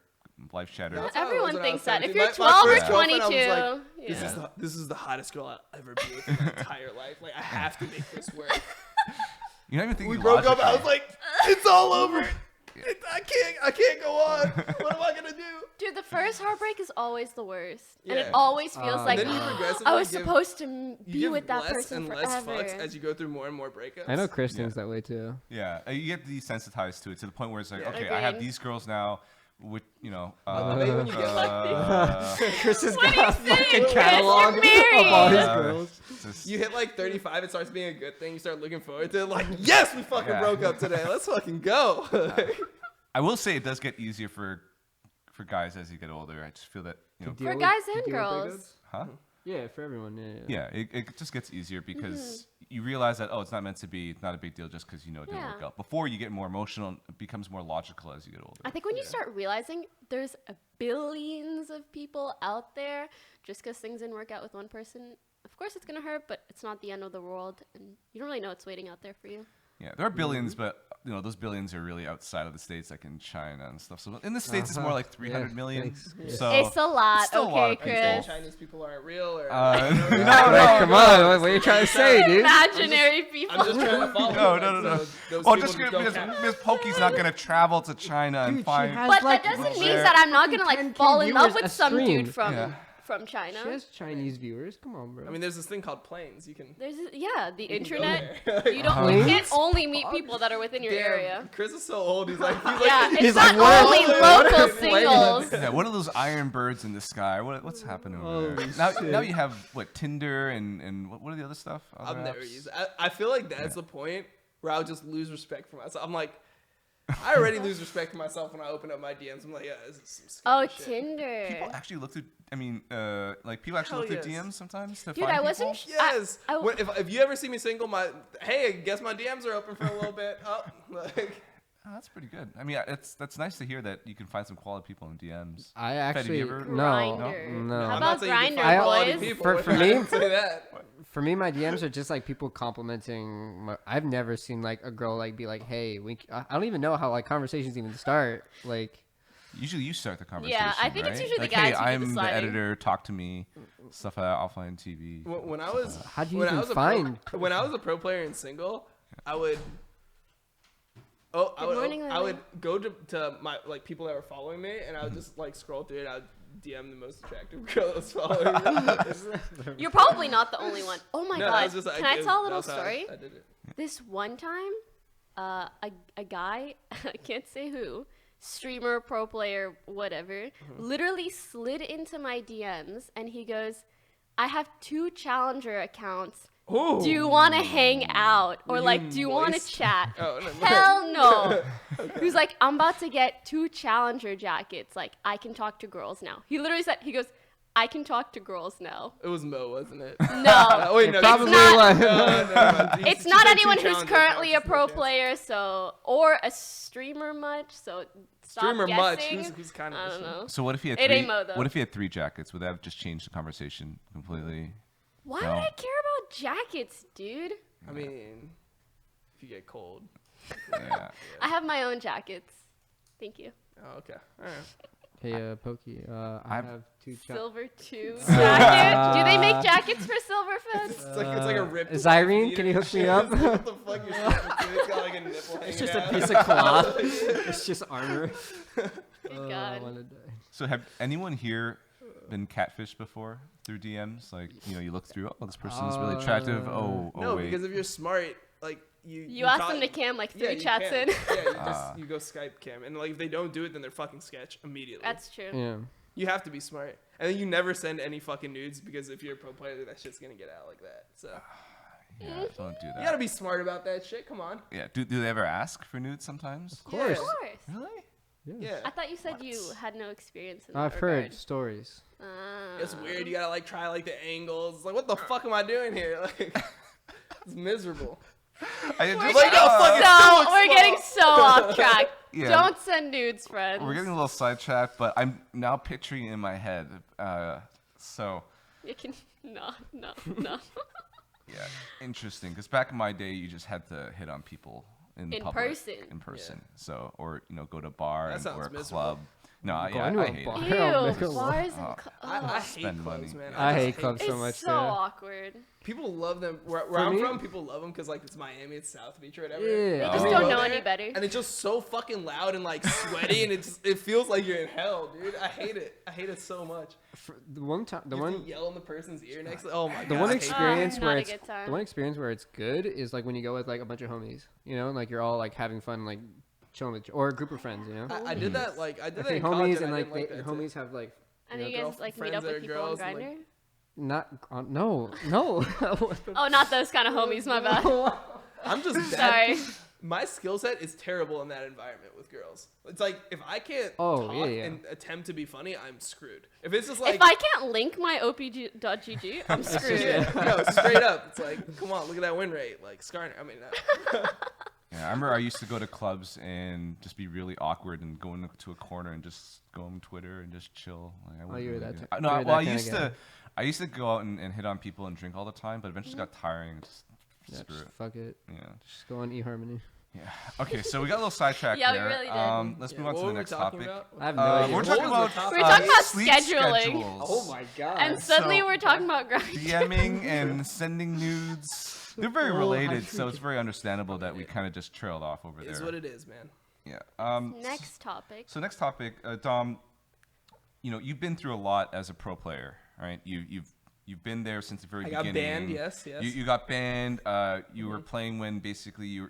Life shattered. That's how it was Everyone when I thinks was that. 17. If you're My 12 or first girlfriend, I was 22, like, yeah. This is the hottest girl I'll ever be with in my entire life. Like, I have to make this work. You're not even thinking We broke up. I was logically. like, it's all over. I can't go on. What am I gonna do? Dude, the first heartbreak is always the worst. And it Yeah. always feels like, then you progressively I was give- supposed to You be give with that less person and forever. less fucks as you go through more and more breakups. I know Chris Yeah. thinks that way too. Yeah, you get desensitized to it to the point where it's like, Yeah. okay, I have Agreed. these girls now. With Maybe when you get Chris has What are got you a saying, fucking Chris? catalog You're of all his married. girls. just- you hit like 35, it starts being a good thing. You start looking forward to it. Like, yes, we fucking Yeah. broke up today. Let's fucking go. I will say it does get easier for guys as you get older. I just feel that For guys and girls. huh? Yeah, for everyone. Yeah. Yeah, it just gets easier because you realize that it's not meant to be. It's not a big deal just because it didn't work Yeah. out. Before you get more emotional, it becomes more logical as you get older. I think when you start realizing there's billions of people out there, just because things didn't work out with one person, of course it's gonna hurt, but it's not the end of the world, and you don't really know what's waiting out there for you. Yeah, there are billions, but those billions are really outside of the States, like in China and stuff. So in the States, it's more like 300 million. So It's a lot, still a okay, lot of Are you saying Chris. Chinese people aren't real? Or no, Come on, what are you trying to say, dude? Imaginary people. I'm just trying to follow. No. Those Well, people just don't because count. Miss Poki's not gonna travel to China and Dude, she find. has But like that doesn't well, mean there- that I'm not gonna 10K like fall in love viewers a with some stream. dude from Yeah. China. She has Chinese viewers. Come on, bro. I mean, there's this thing called planes. You can. The can go internet. there. You don't. You can't only meet people that are within your Damn, area. Chris is so old. He's like. Yeah, it's He's not like, what? only What? local What? singles. Yeah, what are those iron birds in the sky? What's happening over there? Holy Now shit. you have what Tinder and what are the other stuff? I've Other never apps? used it. I feel like that's the point where I'll just lose respect for myself. I'm like, I already lose respect for myself when I open up my DMs. I'm like, yeah, this is some Oh, scary shit. Tinder. People actually look through. I mean, like people actually Hell look through yes. DMs sometimes to Dude, find I wasn't. people. Yes. I- If you ever see me single, hey, I guess my DMs are open for a little bit. Oh, like. Oh, that's pretty good. I mean, that's nice to hear that you can find some quality people in DMs. I Fed, have actually you ever- no. Grindr. How I'm about not saying you can Grindr, find quality boys? people, For- but for I me- didn't say that. For me, my DMs are just like people complimenting. I've never seen like a girl like be like, "Hey, I don't even know how like conversations even start." Like, Usually, you start the conversation. I think it's right? usually the like, guys hey, who do the I'm the sliding. editor. Talk to me. Stuff I'll find TV. When I was how do you when I even was a find? when I was a pro player in single, I would. Oh, Good morning, I would Lily. go to my like people that were following me, and I would just like scroll through it. I'd DM the most attractive girl that was following me. You're probably not the only one. Oh my No, that god! was just, Can I tell a little that's how story? I did it. This one time, a guy, I can't say who, streamer, pro player, whatever, literally slid into my DMs and he goes, "I have 2 challenger accounts. Ooh. Do you want to hang out? Or Were like, you do you want to moist? chat?" Oh, no, Hell no. He was like, "I'm about to get 2 challenger jackets. Like, I can talk to girls now." He literally said, he goes, "I can talk to girls now." It was Mo, wasn't it? No. Wait, no, Probably not- was. no. It's She not said anyone 2 who's challenger currently a accounts, pro no chance. player, so or a streamer much. So stop Streamer much. guessing. Who's kind of I don't know. So what if he had It three? ain't Mo, though. What if he had 3 jackets? Would that have just changed the conversation completely? Why No. would I care about jackets, dude? I mean, if you get cold. Yeah. I have my own jackets. Thank you. Oh, okay. All right. Hey, Poki, I I've- have 2 Silver 2 jacket. Do they make jackets for silver feds? It's like a rip. Is Irene? Can you hook me up? What the fuck? You're it's got like a nipple hanging It's just a out. piece of cloth. It's just armor. Good I God. wanna die. So have anyone here been catfished before through DMs? Like, you look through, oh, this person's really attractive. Oh, No, wait. because if you're smart, like You ask them to cam like 3 you chats can. in. Yeah, you go Skype cam, and like if they don't do it, then they're fucking sketch immediately. That's true. Yeah. You have to be smart, and then you never send any fucking nudes because if you're a pro player, that shit's gonna get out like that. So Yeah, don't do that. you gotta be smart about that shit. Come on. Yeah, do they ever ask for nudes sometimes? Of course. Of course. Really? Yeah. I thought you said you had no experience in I've that heard regard. stories. It's weird. You gotta like try like the angles. It's like, what the fuck am I doing here? Like, it's miserable. I We're just, like, getting, oh, fucking so, so we're getting so off track. Yeah. Don't send nudes, friends. we're getting a little sidetracked, but I'm now picturing in my head. So, You can no. yeah, interesting. Because back in my day, you just had to hit on people in In public, person. In person. So, or go to a bar That or a sounds miserable. club. No, Going yeah, to I a hate bar. it. Ew, Oh, make a bars and I hate Spend clubs, money. man. I just hate clubs it's so much. so Yeah. awkward. People love them. Where For I'm me- from, people love them because like it's Miami, it's South Beach or whatever. Yeah. They Oh. just You don't go know there, any better. And it's just so fucking loud and like sweaty, and it feels like you're in hell, dude. I hate it. I hate it so much. The one time, You have to yell in the person's ear next. Oh my god. the I one hate it. experience Not where a it's good time. the one experience where it's good is like when you go with like a bunch of homies, and like you're all like having fun, like chilling with, or a group of friends, I did that like I did I that in think college, homies and I like didn't your that too. homies have like And then Yeah, you guys like meet girlfriends up that with are people on girls and, Grindr. like- not no. Oh, not those kind of homies. My bad. I'm just Sorry. bad. My skill set is terrible in that environment with girls. It's like if I can't Oh, talk yeah, yeah. and attempt to be funny, I'm screwed. If it's just like If I can't link my OPG.GG, I'm screwed. yeah, no, straight up. It's like, come on, look at that win rate. Like Skarner. I mean, no. Yeah, I remember I used to go to clubs and just be really awkward and go into a corner and just go on Twitter and just chill. Like, I wasn't you were really that good. ty- No, you were well, that kinda guy. I used to go out and hit on people and drink all the time, but eventually got tiring. And just Yeah, screw just it. fuck it. Yeah. Just go on eHarmony. Yeah. Okay, so we got a little sidetracked Yeah, we there. really did. Let's Yeah, move on what to the were we next talking topic. about? I have no idea. We're What talking was about the topic? We're talking about sleep scheduling. schedules. Oh my god. And suddenly So- we're talking about grinding. DMing and sending nudes. They're very Oh, related, how so it's very understandable that we kind of just trailed off over It's there. what it is, man. Yeah. Next topic. So next topic, Dom. You know, you've been through a lot as a pro player, right? You've been there since the very I got beginning. banned, yes. You got banned. You were playing when basically you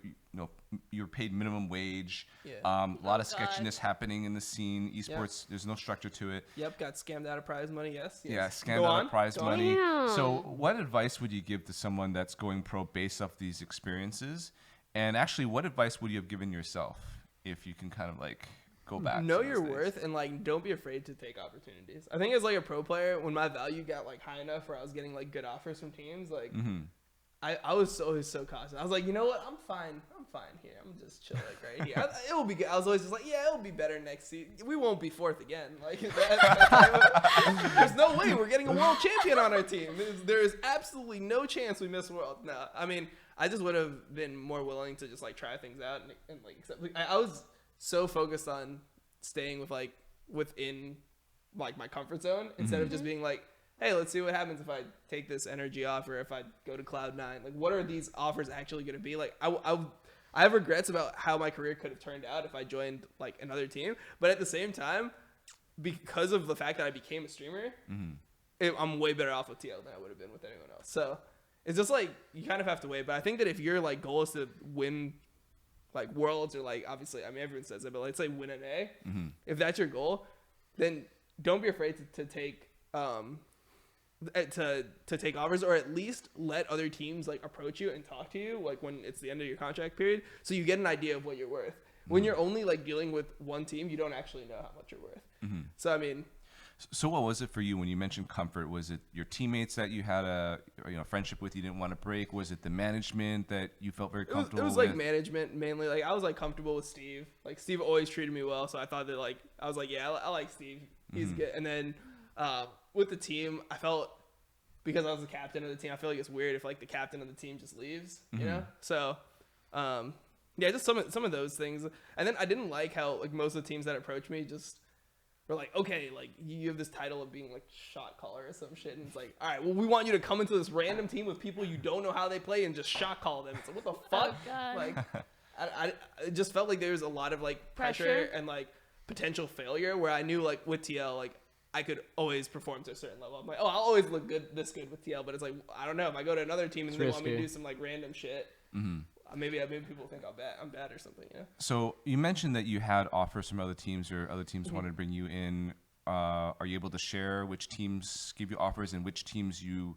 were paid minimum wage. Yeah. A lot of Oh, God. sketchiness happening in the scene. Esports, there's no structure to it. Yep, got scammed out of prize money, yes. Yeah, yes. scammed Go out on, of prize go on. money. Damn. So, what advice would you give to someone that's going pro based off these experiences? And actually, what advice would you have given yourself if you can kind of like go back? Know to your those days? worth and like don't be afraid to take opportunities. I think as like a pro player, when my value got like high enough where I was getting like good offers from teams, like I was always so cautious. I was like, you know what, I'm fine here. I'm just chill like right here. It will be good. I was always just like, yeah, it'll be better next season. We won't be fourth again. Like there's no way we're getting a world champion on our team. There is absolutely no chance we miss world. No, I mean, I just would have been more willing to just like try things out and like accept. Like, I was so focused on staying with like within like my comfort zone instead of just being like, hey, let's see what happens if I take this energy off or if I go to Cloud9. Like, what are these offers actually going to be? Like, I have regrets about how my career could have turned out if I joined like another team. But at the same time, because of the fact that I became a streamer, I'm way better off with TL than I would have been with anyone else. So it's just like you kind of have to wait. But I think that if your like goal is to win like worlds or like obviously, I mean everyone says it, but let's say win an A. If that's your goal, then don't be afraid to take to take offers, or at least let other teams like approach you and talk to you like when it's the end of your contract period, so you get an idea of what you're worth. When you're only like dealing with one team, you don't actually know how much you're worth. So I mean, So what was it for you when you mentioned comfort? Was it your teammates that you had a friendship with you didn't want to break? Was it the management that you felt very comfortable it was with? like management mainly. Like I was like comfortable with Steve. Like Steve always treated me well, so I thought that like I was like, yeah, I like Steve. He's good. And then with the team, I felt, because I was the captain of the team, I feel like it's weird if like the captain of the team just leaves, you know? So yeah, just some of those things. And then I didn't like how like most of the teams that approached me just were like, okay, like you have this title of being like shot caller or some shit, and it's like, all right, well, we want you to come into this random team with people you don't know how they play and just shot call them. It's like, what the fuck? God. Like I it just felt like there was a lot of like pressure and like potential failure, where I knew like with TL, like I could always perform to a certain level. I'm like, oh, I'll always look good with TL, but it's like, I don't know, if I go to another team and It's they want me to risky. do some like random shit, maybe people think I'm bad or something, you know? So you mentioned that you had offers from other teams, or other teams wanted to bring you in. Are you able to share which teams give you offers and which teams you,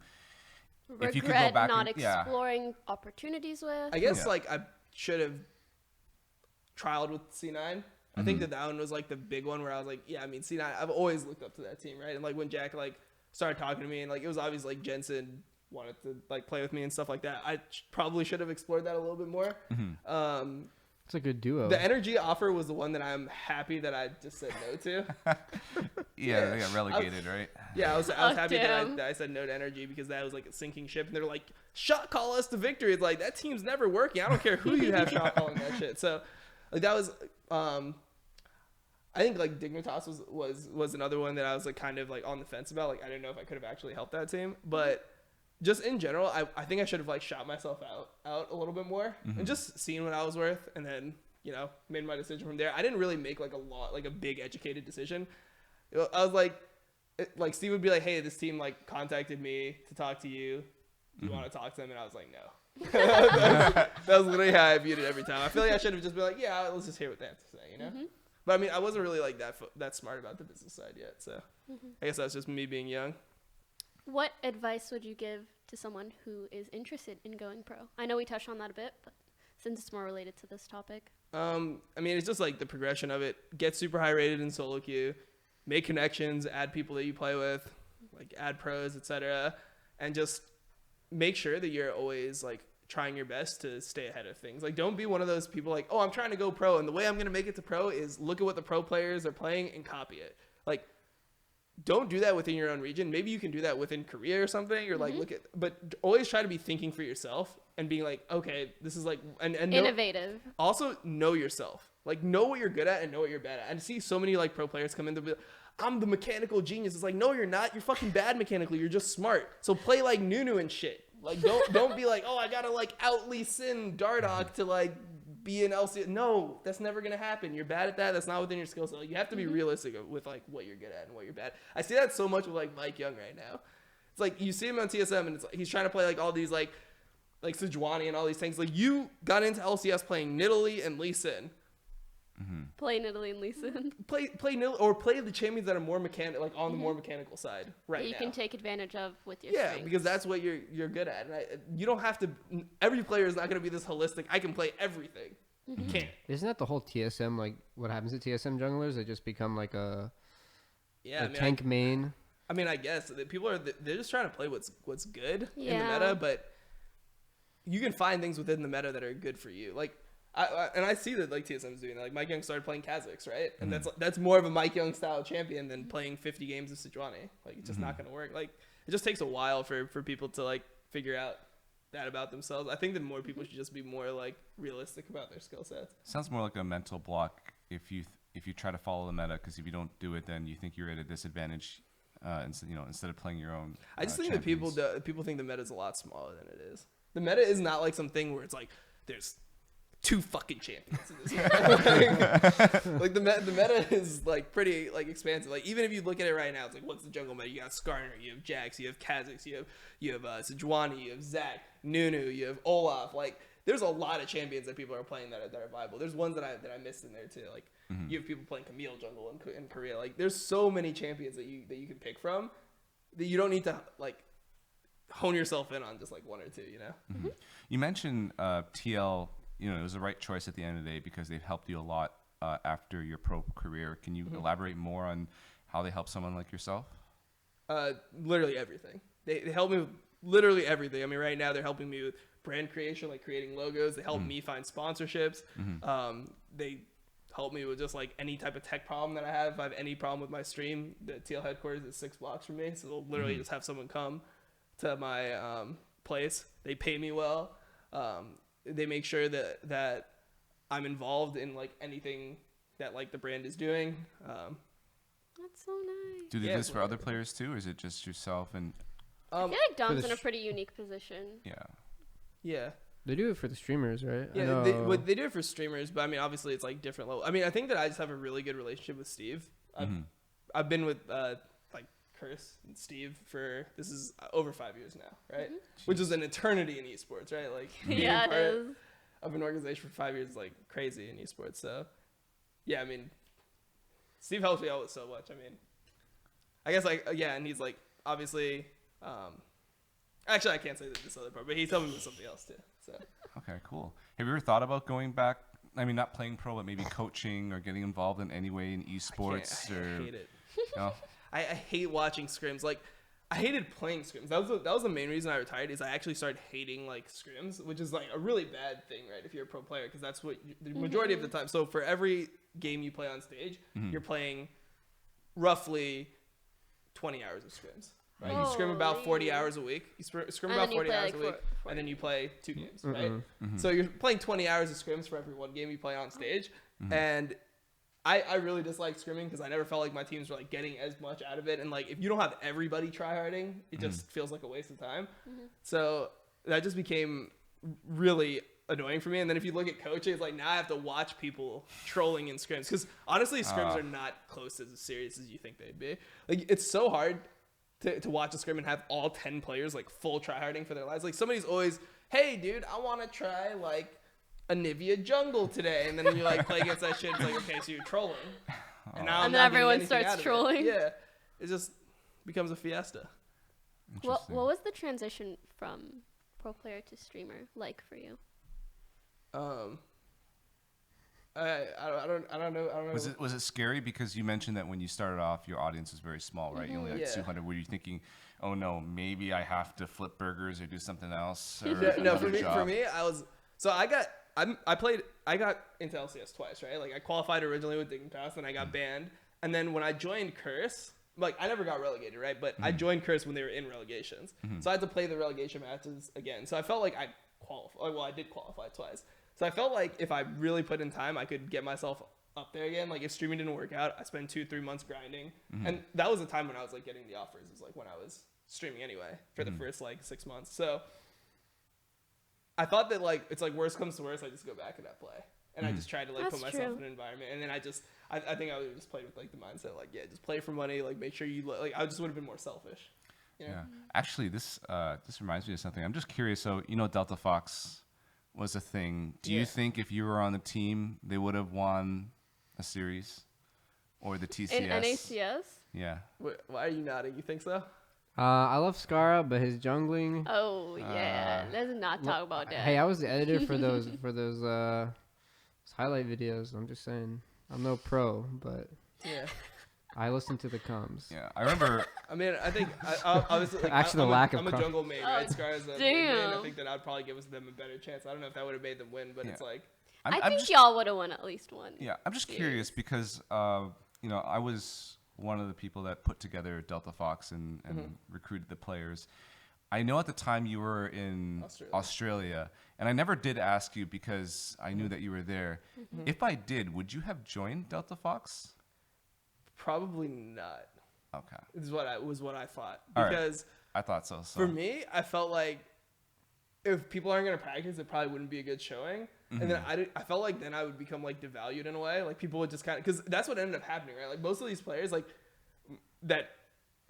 if you could go Regret back not and, yeah. exploring opportunities with. I guess Yeah. like I should have trialed with C9. I think that one was like the big one where I was like, yeah, I mean C9, I've always looked up to that team, right? And like when Jack like started talking to me, and like it was obvious like Jensen wanted to like play with me and stuff like that. I probably should have explored that a little bit more. It's a good duo. The energy offer was the one that I'm happy that I just said no to. Yeah, they got relegated, right? Yeah, I was Oh, happy damn. that I said no to energy, because that was like a sinking ship, and they're like, shot call us to victory. It's like, that team's never working. I don't care who you have shot calling that shit. So like that was I think like Dignitas was another one that I was like kind of like on the fence about. Like I didn't know if I could have actually helped that team, but just in general, I think I should have like shot myself out a little bit more and just seen what I was worth, and then made my decision from there. I didn't really make like a big educated decision. I was like Steve would be like, hey, this team like contacted me to talk to you. Do you want to talk to them? And I was like, no. that was literally how I viewed it every time. I feel like I should have just been like, yeah, let's just hear what they have to say, you know? But I mean, I wasn't really like that smart about the business side yet, so I guess that's just me being young. What advice would you give to someone who is interested in going pro? I know we touched on that a bit, but since it's more related to this topic. I mean, it's just like the progression of it. Get super high rated in solo queue, make connections, add people that you play with, like add pros, etc., and just make sure that you're always like trying your best to stay ahead of things. Like, don't be one of those people like, oh, I'm trying to go pro, and the way I'm going to make it to pro is look at what the pro players are playing and copy it. Like, don't do that within your own region. Maybe you can do that within Korea or something, or like look at, but always try to be thinking for yourself and being like, okay, this is like, and Innovative. also know yourself. Like, know what you're good at and know what you're bad at. And I see so many like pro players come in to be like, I'm the mechanical genius. It's like, no, you're not. You're fucking bad mechanically. You're just smart. So play like Nunu and shit. Like, don't be like, oh, I gotta like out Lee Sin Dardoch to like be an LC. No, that's never gonna happen. You're bad at that. That's not within your skill set. Like, you have to be realistic with like what you're good at and what you're bad. I see that so much with like Mike Young right now. It's like you see him on TSM and it's like he's trying to play like all these like Sejuani and all these things. Like, you got into LCS playing Nidalee and Lee Sin. Play Nidalee and Lee Sin. Play Nidalee or play the champions that are more mechanical, like on the more mechanical side right That you now. can take advantage of with your Yeah, strengths. because that's what you're good at. And you don't have to. Every player is not going to be this holistic. I can play everything. You can't. Isn't that the whole TSM? Like, what happens to TSM junglers? They just become like a tank main. I mean, I guess that people they're just trying to play what's good in the Yeah. meta, but you can find things within the meta that are good for you. Like, I see that like TSM is doing that. Like, Mike Young started playing Kha'Zix, right? And that's more of a Mike Young style champion than playing 50 games of Sejuani. Like, it's just not going to work. Like, it just takes a while for people to like figure out that about themselves. I think that more people should just be more like realistic about their skill sets. Sounds more like a mental block if you try to follow the meta, because if you don't do it, then you think you're at a disadvantage. Instead of playing your own. I just think champions. that people think the meta is a lot smaller than it is. The meta is not like something where it's like there's 2 fucking champions in this meta. Like the meta is like pretty like expansive. Like, even if you look at it right now, it's like, what's the jungle meta? You got Skarner, you have Jax, you have Kha'Zix, you have Sejuani, you have Zac, Nunu, you have Olaf. Like, there's a lot of champions that people are playing that are viable. There's ones that I missed in there too. Like, you have people playing Camille jungle in Korea. Like, there's so many champions that you can pick from that you don't need to like hone yourself in on just like 1 or 2. You know. You mentioned TL. It was the right choice at the end of the day because they've helped you a lot after your pro career. Can you elaborate more on how they help someone like yourself? Literally everything. They help me with literally everything. I mean, right now they're helping me with brand creation, like creating logos. They help me find sponsorships. They help me with just like any type of tech problem that I have. If I have any problem with my stream, the TL headquarters is 6 blocks from me, so they'll literally just have someone come to my place. They pay me well. They make sure that I'm involved in like anything that like the brand is doing. That's so nice. Do they do this for other players too, or is it just yourself? And I feel like Dom's in a pretty unique position. Yeah. They do it for the streamers, right? Yeah, they do it for streamers, but I mean, obviously it's like different level. I mean, I think that I just have a really good relationship with Steve. I've been with like Curse and Steve for this is over 5 years now, right? Which is an eternity in esports, right? Like, Yeah, it is. of an organization for 5 years is like crazy in esports. So yeah, I mean, Steve helps me out with so much. I mean, I guess like and he's like obviously. Actually, I can't say this other part, but he's helping me with something else too. So okay, cool. Have you ever thought about going back? I mean, not playing pro, but maybe coaching or getting involved in any way in esports? I hate it. No? I hate watching scrims. Like, I hated playing scrims. That was the main reason I retired. Is I actually started hating like scrims, which is like a really bad thing, right? If you're a pro player, because that's what the majority of the time. So for every game you play on stage, you're playing roughly 20 hours of scrims. Right? You scrim about 40 hours a week. You scrim about 40 hours a week, and then you play 2 games, right? So you're playing 20 hours of scrims for every 1 game you play on stage. And I really dislike scrimming because I never felt like my teams were like getting as much out of it. And like, if you don't have everybody tryharding, it just feels like a waste of time. So that just became really annoying for me. And then if you look at coaching, it's like now I have to watch people trolling in scrims because honestly, scrims are not close as serious as you think they'd be. Like, it's so hard to watch a scrim and have all 10 players like full tryharding for their lives. Like, somebody's always, hey dude, I want to try like a Nivea jungle today, and then you like play against that shit. It's like, okay, so you're trolling, and now And then everyone starts trolling. Yeah, it just becomes a fiesta. What was the transition from pro player to streamer like for you? I don't know. Was it scary because you mentioned that when you started off, your audience was very small, right? You only had Yeah. 200. Were you thinking, oh no, maybe I have to flip burgers or do something else? Or No, another for job? me, I was so I got into LCS twice, right? Like I qualified originally with Dignitas, and I got banned, and then when I joined Curse, like I never got relegated, right? But I joined Curse when they were in relegations, so I had to play the relegation matches again. So I felt like I qualified. Well, I did qualify twice, so I felt like if I really put in time, I could get myself up there again. Like if streaming didn't work out, I spent 2-3 months grinding, and that was the time when I was like getting the offers. Is like when I was streaming anyway for the first like 6 months. So I thought that like it's like worst comes to worst, I just go back and I play, and I just try to like That's put myself true. in an environment, and then I think I would have just played with like the mindset like just play for money, like make sure you like I just would have been more selfish. You know? Yeah. Actually, this reminds me of something. I'm just curious. So Delta Fox was a thing. Do you Yeah. think if you were on the team, they would have won a series or the TCS? In NACS? Yeah. Why are you nodding? You think so? I love Scara, but his jungling. Oh, yeah. Let's not talk about that. Hey, I was the editor for those highlight videos. I'm just saying, I'm no pro, but Yeah. I listen to the comms. Yeah. I remember. I mean, I think I was like, Actually, the lack of I'm a jungle main, right? Scar's a main, damn. I think that I'd probably give them a better chance. I don't know if that would have made them win, but it's Yeah. like I'm I think just, y'all would have won at least one. Yeah, I'm just series. curious because I was one of the people that put together Delta Fox and recruited the players. I know at the time you were in Australia, and I never did ask you because I knew that you were there. If I did, would you have joined Delta Fox? probably not. Okay, Is what I thought, All right. because I thought so. for me, I felt like if people aren't gonna practice, it probably wouldn't be a good showing. And then I felt like then I would become like devalued in a way. Like people would just kind of, because that's what ended up happening, right? Like most of these players, like that,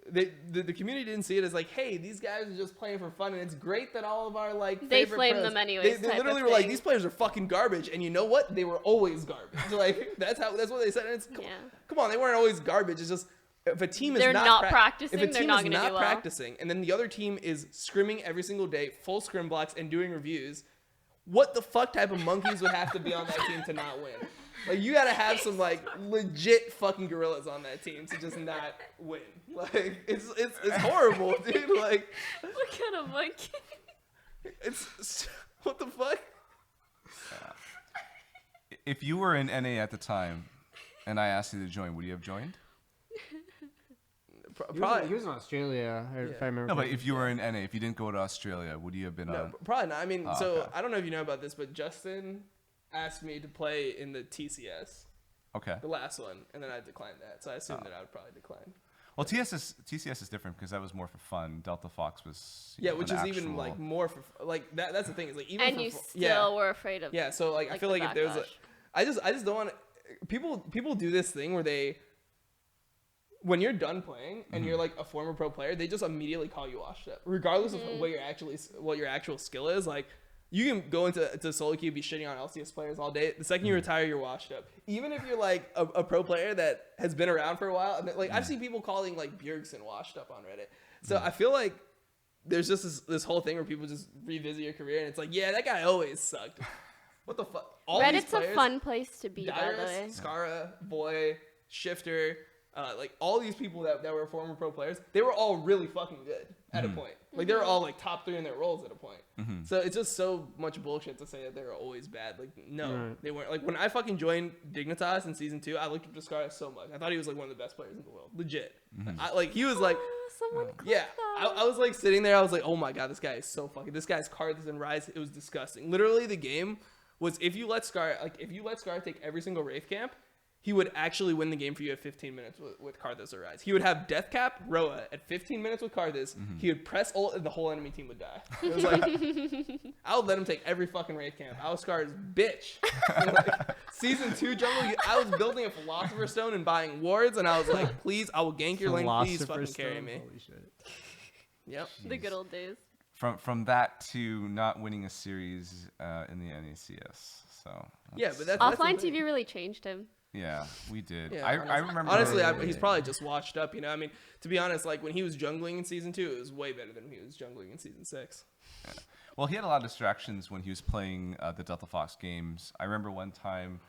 the community didn't see it as like, hey, these guys are just playing for fun, and it's great that all of our like They favorite flame pros, them anyways They type literally of were like, thing. these players are fucking garbage, and you know what? They were always garbage. Like that's what they said. And it's come on, they weren't always garbage. It's just if a team is They're not practicing, if a they're team not is gonna not do well. practicing, and then the other team is scrimming every single day, full scrim blocks, and doing reviews, what the fuck type of monkeys would have to be on that team to not win? Like you gotta have some like legit fucking gorillas on that team to just not win. Like it's horrible, dude. Like What kind of monkey? it's what the fuck? If you were in NA at the time, and I asked you to join, would you have joined? Probably. He was in Australia, if I remember. No, but correctly. if you were in NA, if you didn't go to Australia, would you have been No, on? probably not. I mean, Oh, so okay. I don't know if you know about this, but Justin asked me to play in the TCS, Okay. the last one, and then I declined that. So I assumed that I would probably decline. Well, TCS is different because that was more for fun. Delta Fox was Yeah, which an is even actual- like more for like that. That's the thing is like even And for you fu- still were afraid of. yeah. So like I like, feel the like if there was a, backlash. I just don't want people do this thing where they when you're done playing and you're like a former pro player, they just immediately call you washed up, regardless of what your actual skill is. Like you can go into solo queue, be shitting on LCS players all day. The second you retire, you're washed up. Even if you're like a pro player that has been around for a while, and like I've seen people calling like Bjergsen washed up on Reddit. So I feel like there's just this whole thing where people just revisit your career, and it's like, yeah, that guy always sucked. What the fuck? All these Reddit's a players, fun place to be, by the Dyrus, way. Scara, Boy, Shifter, like all these people that were former pro players, they were all really fucking good at a point. Like they were all like top 3 in their roles at a point. So it's just so much bullshit to say that they were always bad. Like no, they weren't. Like when I fucking joined Dignitas in season 2, I looked up to Scara so much. I thought he was like one of the best players in the world, legit. He was like. Oh, someone Yeah, clicked I was like sitting there. I was like, "Oh my god, this guy is so fucking." This guy's Karthus and Rise. It was disgusting. Literally, the game was if you let Scar take every single Wraith camp, he would actually win the game for you at 15 minutes with Karthus or Rise. He would have Death Cap Roa at 15 minutes with Karthus. He would press ult and the whole enemy team would die. It was like I would let him take every fucking Wraith camp. I was Scar's bitch. Like, season 2 jungle, I was building a Philosopher's Stone and buying wards, and I was like, "Please, I will gank your lane. Please, fucking Philosopher's carry Stone? me." Holy shit. Yep. The good old days. From that to not winning a series in the NACS. So Yeah, but that's Offline the thing. TV really changed him. yeah, we did. Yeah, I remember. Honestly, he's probably just washed up. You know, I mean, to be honest, like when he was jungling in season 2, it was way better than when he was jungling in season 6. Well, he had a lot of distractions when he was playing the Delta Fox games. I remember one time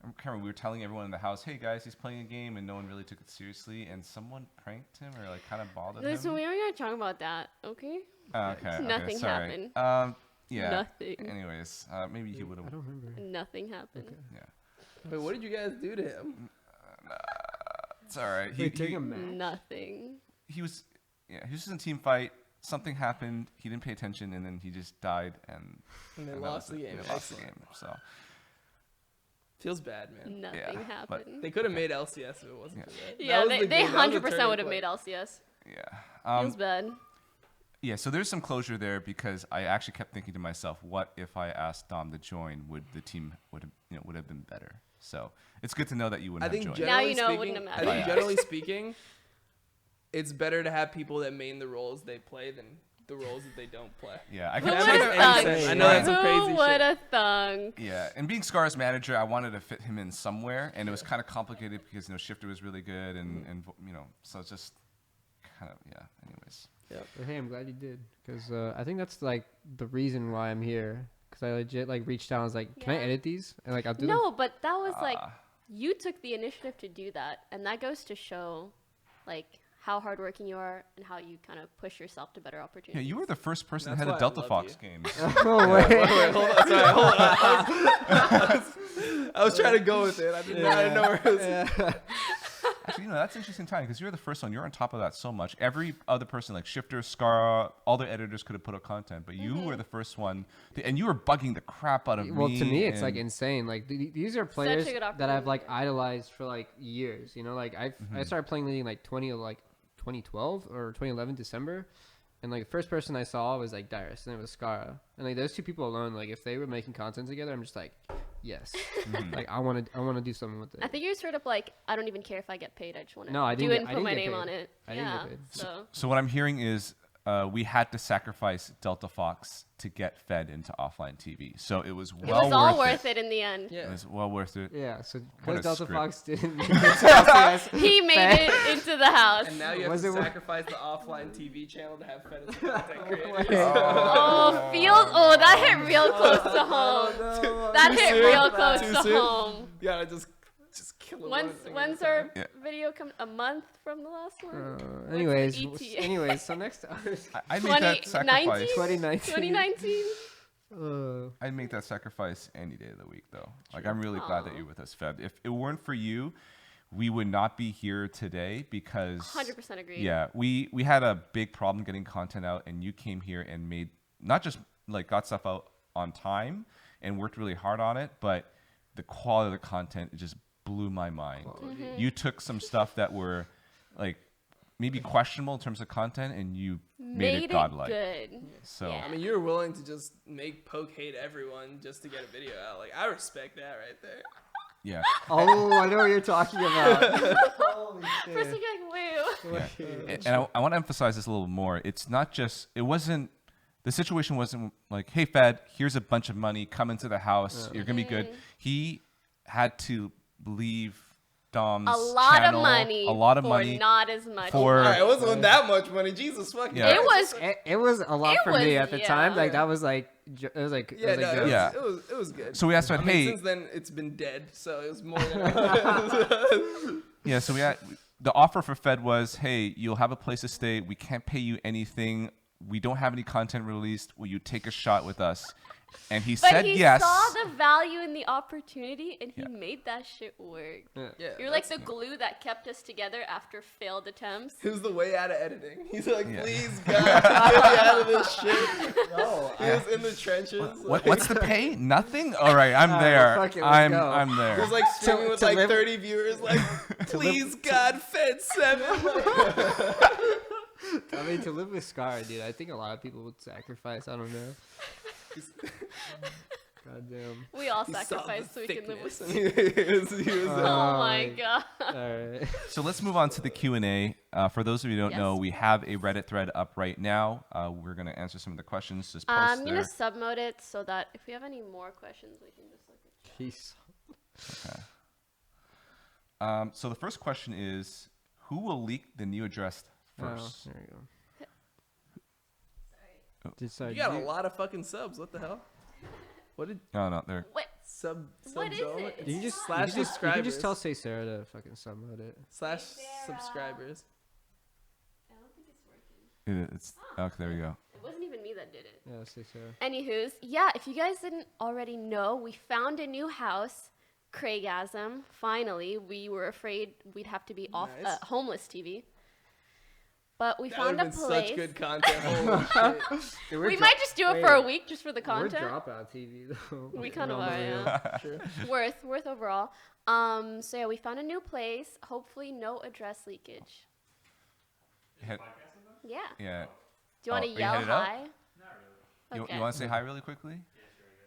I can't remember, we were telling everyone in the house, hey guys, he's playing a game, and no one really took it seriously, and someone pranked him or like kind of bothered Listen, him. we aren't gonna talk about that, okay? Okay. Nothing sorry. happened. Yeah. Nothing. Anyways, maybe he would I have. don't remember. Nothing happened. Yeah. Wait, what did you guys do to him? It's all right. Wait, take a match. Nothing. He was just in a team fight. Something happened. He didn't pay attention, and then he just died, and And they that lost was the it. game. They lost the Excellent. game. So Feels bad, man. Nothing Yeah, but- happened. They could have made LCS if it wasn't for that. Yeah, That was they the game. That was the 100% turning would have point. made LCS. yeah. Feels bad. Yeah, so there's some closure there because I actually kept thinking to myself, what if I asked Dom to join? Would the team would have been better? So it's good to know that you wouldn't I think have joined. Now generally you know it speaking, wouldn't have I mattered. think generally speaking, it's better to have people that main the roles they play than the roles that they don't play. Yeah, I Who can That would makes have any thunk? sense. I know that's some crazy Who shit. would have thunk? Yeah, and being Scar's manager, I wanted to fit him in somewhere, and it was kind of complicated because Shifter was really good, and so it's just kind of Anyways, But hey, I'm glad you did, because I think that's like the reason why I'm here. Because I legit like reached out and was like, "Can I Yeah. edit these?" And like I'll do them. No, but that was like you took the initiative to do that, and that goes to show like how hardworking you are and how you kind of push yourself to better yeah, opportunities. you were the first person That's that had a why I Delta love Fox you. game. Oh wait. Wait, hold on. Sorry, hold on. I was trying to go with it. I didn't know where it was. Actually, that's interesting time because you're the first one. You're on top of that so much. Every other person, like Shifter, Scar, all their editors could have put up content, but you were the first one, and you were bugging the crap out of me. Well, to me, it's like and- insane. Like these are players a good that I've like opportunity. idolized for like years. You know, like I started playing League in like 2012 or 2011 December, and like the first person I saw was like Dyrus, and it was Skara, and like those two people alone, like if they were making content together, I'm just like, yes, like I want to do something with it. I think you're straight up like I don't even care if I get paid. I just want to No, I do didn't it get- and I put didn't my get name paid. on it. I didn't yeah. get paid. So So what I'm hearing is we had to sacrifice Delta Fox to get Fed into offline TV. So it was it well was all worth worth it in the end. It Yeah. was well worth it. Yeah, so What because a Delta script. Fox didn't make it to LCS, He made it into the house. And now you have Was to it wor- sacrifice the offline TV channel to have Fed as a content creator. Oh, that hit real close to home. That hit soon? real close Too to soon? home. You gotta just kill it. When's our Yeah. video come? A month from the last one? anyways, ETA? so next I'd make that 2019? sacrifice. 2019. 2019? I'd make that sacrifice any day of the week, though. Like, I'm really glad that you're with us, Fed. If it weren't for you, we would not be here today because 100% agree. Yeah, we had a big problem getting content out, and you came here and made not just like got stuff out on time and worked really hard on it, but the quality of the content just blew my mind. You took some stuff that were like maybe questionable in terms of content, and you made it godlike. good. So Yeah. I mean, you were willing to just make Poke hate everyone just to get a video out. Like, I respect that right there. yeah. Oh, I know what you're talking about. Holy shit. First, you're like, wait. And I want to emphasize this a little more. It's not just, it wasn't, the situation wasn't like, hey, Fed, here's a bunch of money, come into the house, you're going to be good. He had to leave Dom's A lot channel, of money. a lot of for money not as much. for- All right, it wasn't that much money. Jesus fucking Yeah. It was. It was a lot It for me was- at the yeah. time. Like Yeah. that was like, it was like, Yeah, no, it was, Yeah. it was good. So we asked Fed, I mean, hey, since then it's been dead, so it was more than. yeah, so the offer for Fed was, hey, you'll have a place to stay. We can't pay you anything. We don't have any content released. Will you take a shot with us? And he But said he yes. saw the value in the opportunity, and he Yeah. made that shit work. Yeah, You're like the glue that kept us together after failed attempts. He was the way out of editing. He's like, Yeah. please, God, get me out of this shit. no, He was in the trenches. What's the pay? Nothing? All right, I'm All right, there. well, fuck it, let's go. I'm He there. was like streaming with to like live- 30 viewers, like, please, God, Fed 7. I mean, to live with Scar, dude, I think a lot of people would sacrifice. I don't know. God damn. We all He saw sacrificed the so we can live with. thickness. He was, Oh my god. All right. So let's move on to the Q&A. For those of you who don't know, Yes. we have a Reddit thread up right now. We're going to answer some of the questions. Just post I'm there. gonna submode it so that if we have any more questions, we can just look at. Peace. Okay. So the first question is, who will leak the new address first? Oh, there you go. Sorry, you got a lot of fucking subs. What the hell? What did? Oh, no, there. Wait, What is subs- it? You can just Slash you can subscribers. just tell Say Sarah to fucking submit it. Slash Sarah. subscribers. I don't think it's working. It's okay. There we go. It wasn't even me that did it. Yeah, Say Sarah. Anywho's, yeah, if you guys didn't already know, we found a new house, Craigasm. Finally, we were afraid we'd have to be off Nice. homeless TV. But we That found would a have been place. such good content. Holy shit. Dude, We might just do it for a week just for the We're content. dropout TV though. We kind of No, are, no, yeah. True. worth overall. So yeah, we found a new place. Hopefully, no address leakage. Head- Yeah. yeah. Do you want Oh, to are you yell headed out? hi? You Okay. want to say hi really quickly?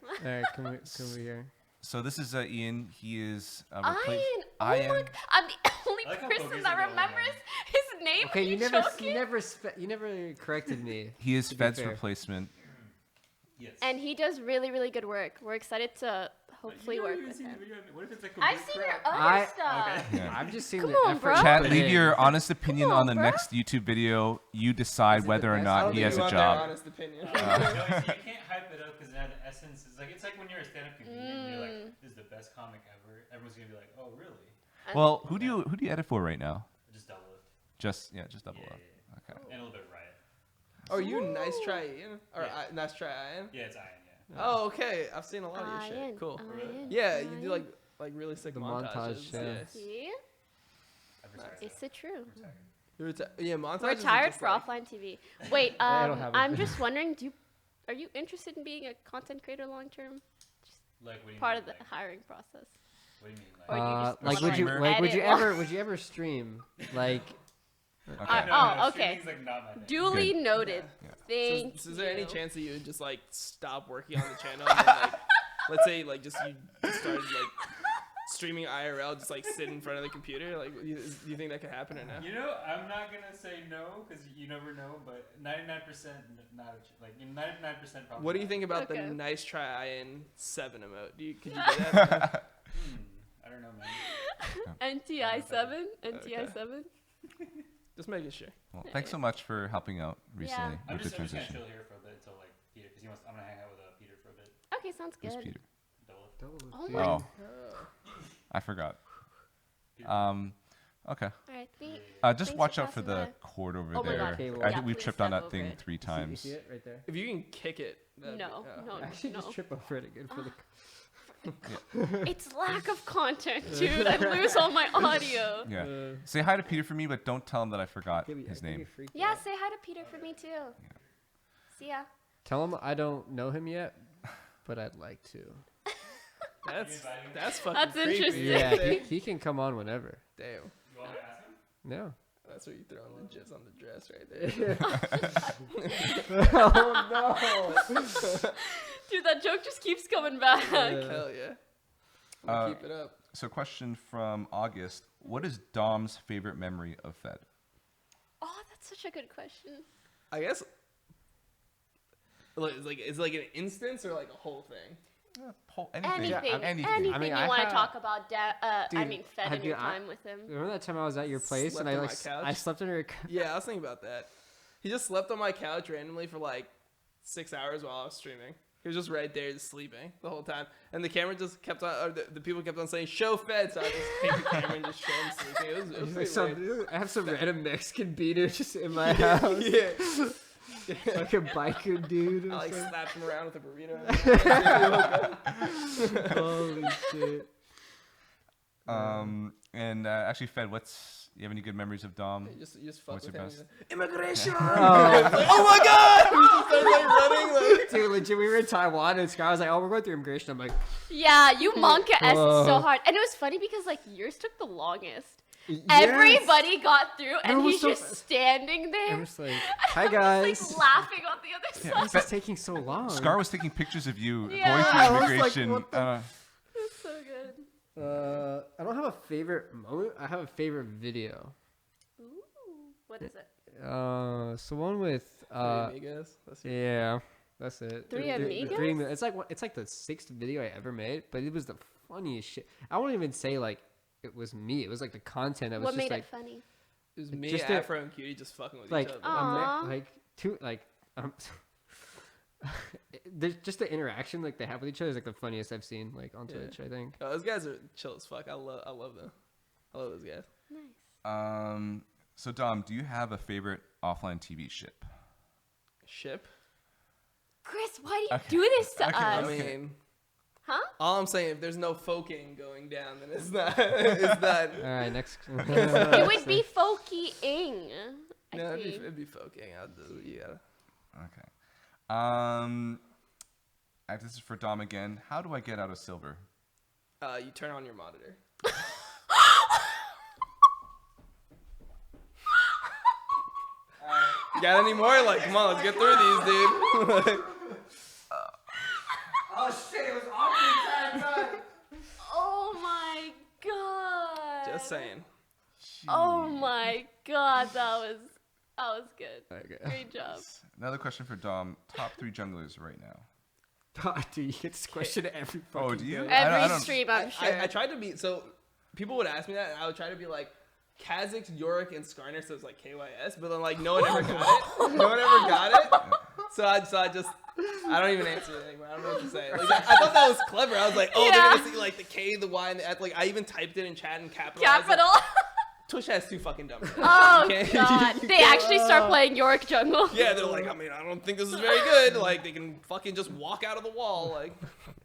All right, come over here. So this is Ian. He is Ian. Oh Ian. my! I'm the only I like how person Poki's that like, oh, remembers man. his name. Okay, Are you joking? never corrected me. He is To be Fed's fair. replacement. Yes. And he does really, really good work. We're excited to hopefully work with him. What if it's like I've seen your other I- stuff. Okay. Yeah. I've just seen Come the on, effort. bro. you Chat, put leave in. your honest opinion Come on on, the bro. next YouTube video. You decide it whether the or best? I not don't he think has you a want their job. honest opinion. No, you can't hype it up because in essence, it's like when you're a stand-up comedian, you're like, "This is the best comic ever." Everyone's gonna be like, "Oh, really?" Well, who do you edit for right now? Just double it. Just double Yeah, up. Okay. And a little bit of riot. Oh, you nice try Ian? Or Yeah. nice try Ian? Yeah, it's Ian. Yeah. Oh, okay. I've seen a lot of your Ian, shit. Cool. Ian, Yeah, you do Ian. like really sick The montages. montage, yeah. See? I've retired Is that. it true? Yeah, montages. We're are tired just for like, offline TV. Wait, I don't have I'm it. just wondering, are you interested in being a content creator long term? Like, what do you Part mean, of the like, hiring process. What do you mean? Or Like, you just Like wanna, would you streamer? like would you edit ever stream like Okay. oh, okay. streaming's, like, not my thing. Duly Good. noted. Yeah. Thank So is there any you. chance that you would just like stop working on the channel and then, like, let's say like just you just started like streaming IRL, just like sit in front of the computer? Like, do you think that could happen or not? You know, I'm not gonna say no because you never know, but 99% not like 99% probably. What do you think about Okay. the nice try in 7 emote? Could you do that? I don't know, man. NTI7? NTI7? Just making sure. Well, thanks so much for helping out recently I'm with the just gonna transition. chill here for a bit until like Peter, because I'm gonna hang out with Peter for a bit. Okay, sounds Who's good. Peter? Double it. Oh my. Oh, I forgot. Okay. Alright, Just Thanks watch for out for passing the by. cord over Oh my there. God. Okay, well, I yeah, think we please tripped on step that over thing it. 3 you times. see it right there? If you can kick it. that'd be- No, oh. no. Actually, just trip over it again for the. It's lack of content, dude. I lose all my audio. Yeah. Uh, Say hi to Peter for me, but don't tell him that I forgot Give me- his give me name. freak Yeah, out. say hi to Peter for me too. See ya. Tell him I don't know him yet, but I'd like to. That's fucking That's creepy. interesting. Yeah, right there. he can come on whenever. Damn. You want me to ask him? No. That's where you throw in the jizz on the dress right there. Oh Dude, that joke just keeps coming back. Hell yeah. Uh, Keep it up. So, question from August: what is Dom's favorite memory of Fed? Oh, that's such a good question. I guess. Like, is it like an instance or like a whole thing? Anything, Yeah, anything I mean, you I want to have- talk about, I Dude, mean, Fed have and your you- I- time with him. Remember that time I was at your place Slept and I on like my couch? I slept under your Yeah, I was thinking about that. He just slept on my couch randomly for like 6 hours while I was streaming. He was just right there, just sleeping the whole time, and the camera just kept on. Or the people kept on saying "Show Fed," so I just take the camera and just show him sleeping. It was He's pretty like weird. I have some random Mexican beater just in my house. Yeah. Like a biker dude. I or like something. slapped him around with a burrito. Holy shit. And actually, Fed, you have any good memories of Dom? You just fuck What's with your him. best? He's like, Immigration! Oh. It's like, oh my god! We just started like running. Like, Dude, legit, we were in Taiwan and Sky was like, oh, we're going through immigration. I'm like, Yeah, you Monka S so Whoa. hard. And it was funny because, like, yours took the longest. yes. Everybody got through, and Everyone was he's so just fast. standing there. I'm just like, I hi was, guys. like, laughing on the other Yeah, side. This is taking so long. Scar was taking pictures of you Yeah. going I through was like, immigration. what the It's so good. I don't have a favorite moment. I have a favorite video. Ooh, what is it? So one with Amigas. That's your- yeah, that's it. Three The Amigas? it's like the 6th video I ever made, but it was the funniest shit. I won't even say like it was me. It was like the content that was What just made like it funny? It was me, Just a- Afro, and Cutie just fucking with like each other. Aw. like two like There's just the interaction like they have with each other is like the funniest I've seen like on Twitch. I think. Oh, those guys are chill as fuck. I love them. I love those guys. Nice. So Dom, do you have a favorite offline TV ship? Ship. Chris, why do you do this to I us? mean, Huh? all I'm saying, if there's no foking going down, then it's not. It's not. All right, next. It would be Poki-ing. No, it'd be foking. I'll do. Yeah. Okay. This is for Dom again. How do I get out of silver? You turn on your monitor. You got any more? Like, come on, let's get through these, dude. Oh shit! It was on the entire time. Oh my god. Just saying. Oh my god, that was good. Okay. Great job. Another question for Dom. Top 3 junglers right now. Dude, you get this question every fucking Oh, do you? day. I Every don't- stream, I'm sure. I tried to be so. People would ask me that, and I would try to be like Kha'Zix, Yorick, and Skarner, so it's like KYS. But then like no one ever got it. No one ever got it. So I just. I don't even answer anything. I don't know what to say. Like, I thought that was clever. I was like, oh, Yeah. they're gonna see like the K, the Y, and the F. Like I even typed it in chat and capitalized it. Capital. Twitch has too fucking dumb. for that. Oh You can't- god. you They can't- actually start playing York Jungle. Yeah, they're like, I mean, I don't think this is very good. Like they can fucking just walk out of the wall. Like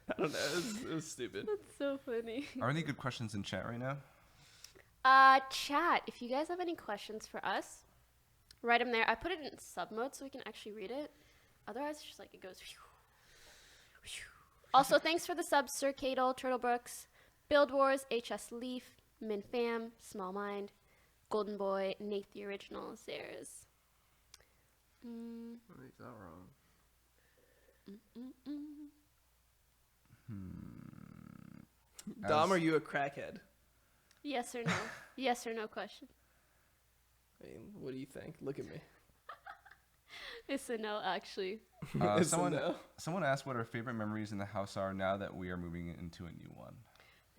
I don't know. It was stupid. That's so funny. Are any good questions in chat right now? Chat, if you guys have any questions for us, write them there. I put it in sub mode so we can actually read it. Otherwise, it's just like it goes. Phew, phew. Also, thanks for the subs, Sir Cadle, Turtle Brooks, Build Wars, HS Leaf, Min Fam, Small Mind, Golden Boy, Nate the Original, Zares. Is that wrong? Dom, are you a crackhead? Yes or no? Yes or no question. I mean, what do you think? Look at me. It's a no, actually. It's a no. Someone asked what our favorite memories in the house are now that we are moving into a new one.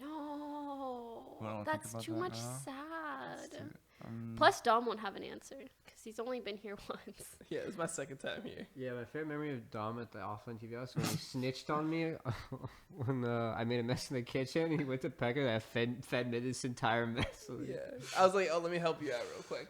No, Well, I don't think that's about too that much now. sad. Plus, Dom won't have an answer because he's only been here once. Yeah, it's my second time here. Yeah, my favorite memory of Dom at the offline TV house when he snitched on me when I made a mess in the kitchen. He went to Pekka and I fed me this entire mess. Yeah, I was like, oh, let me help you out real quick.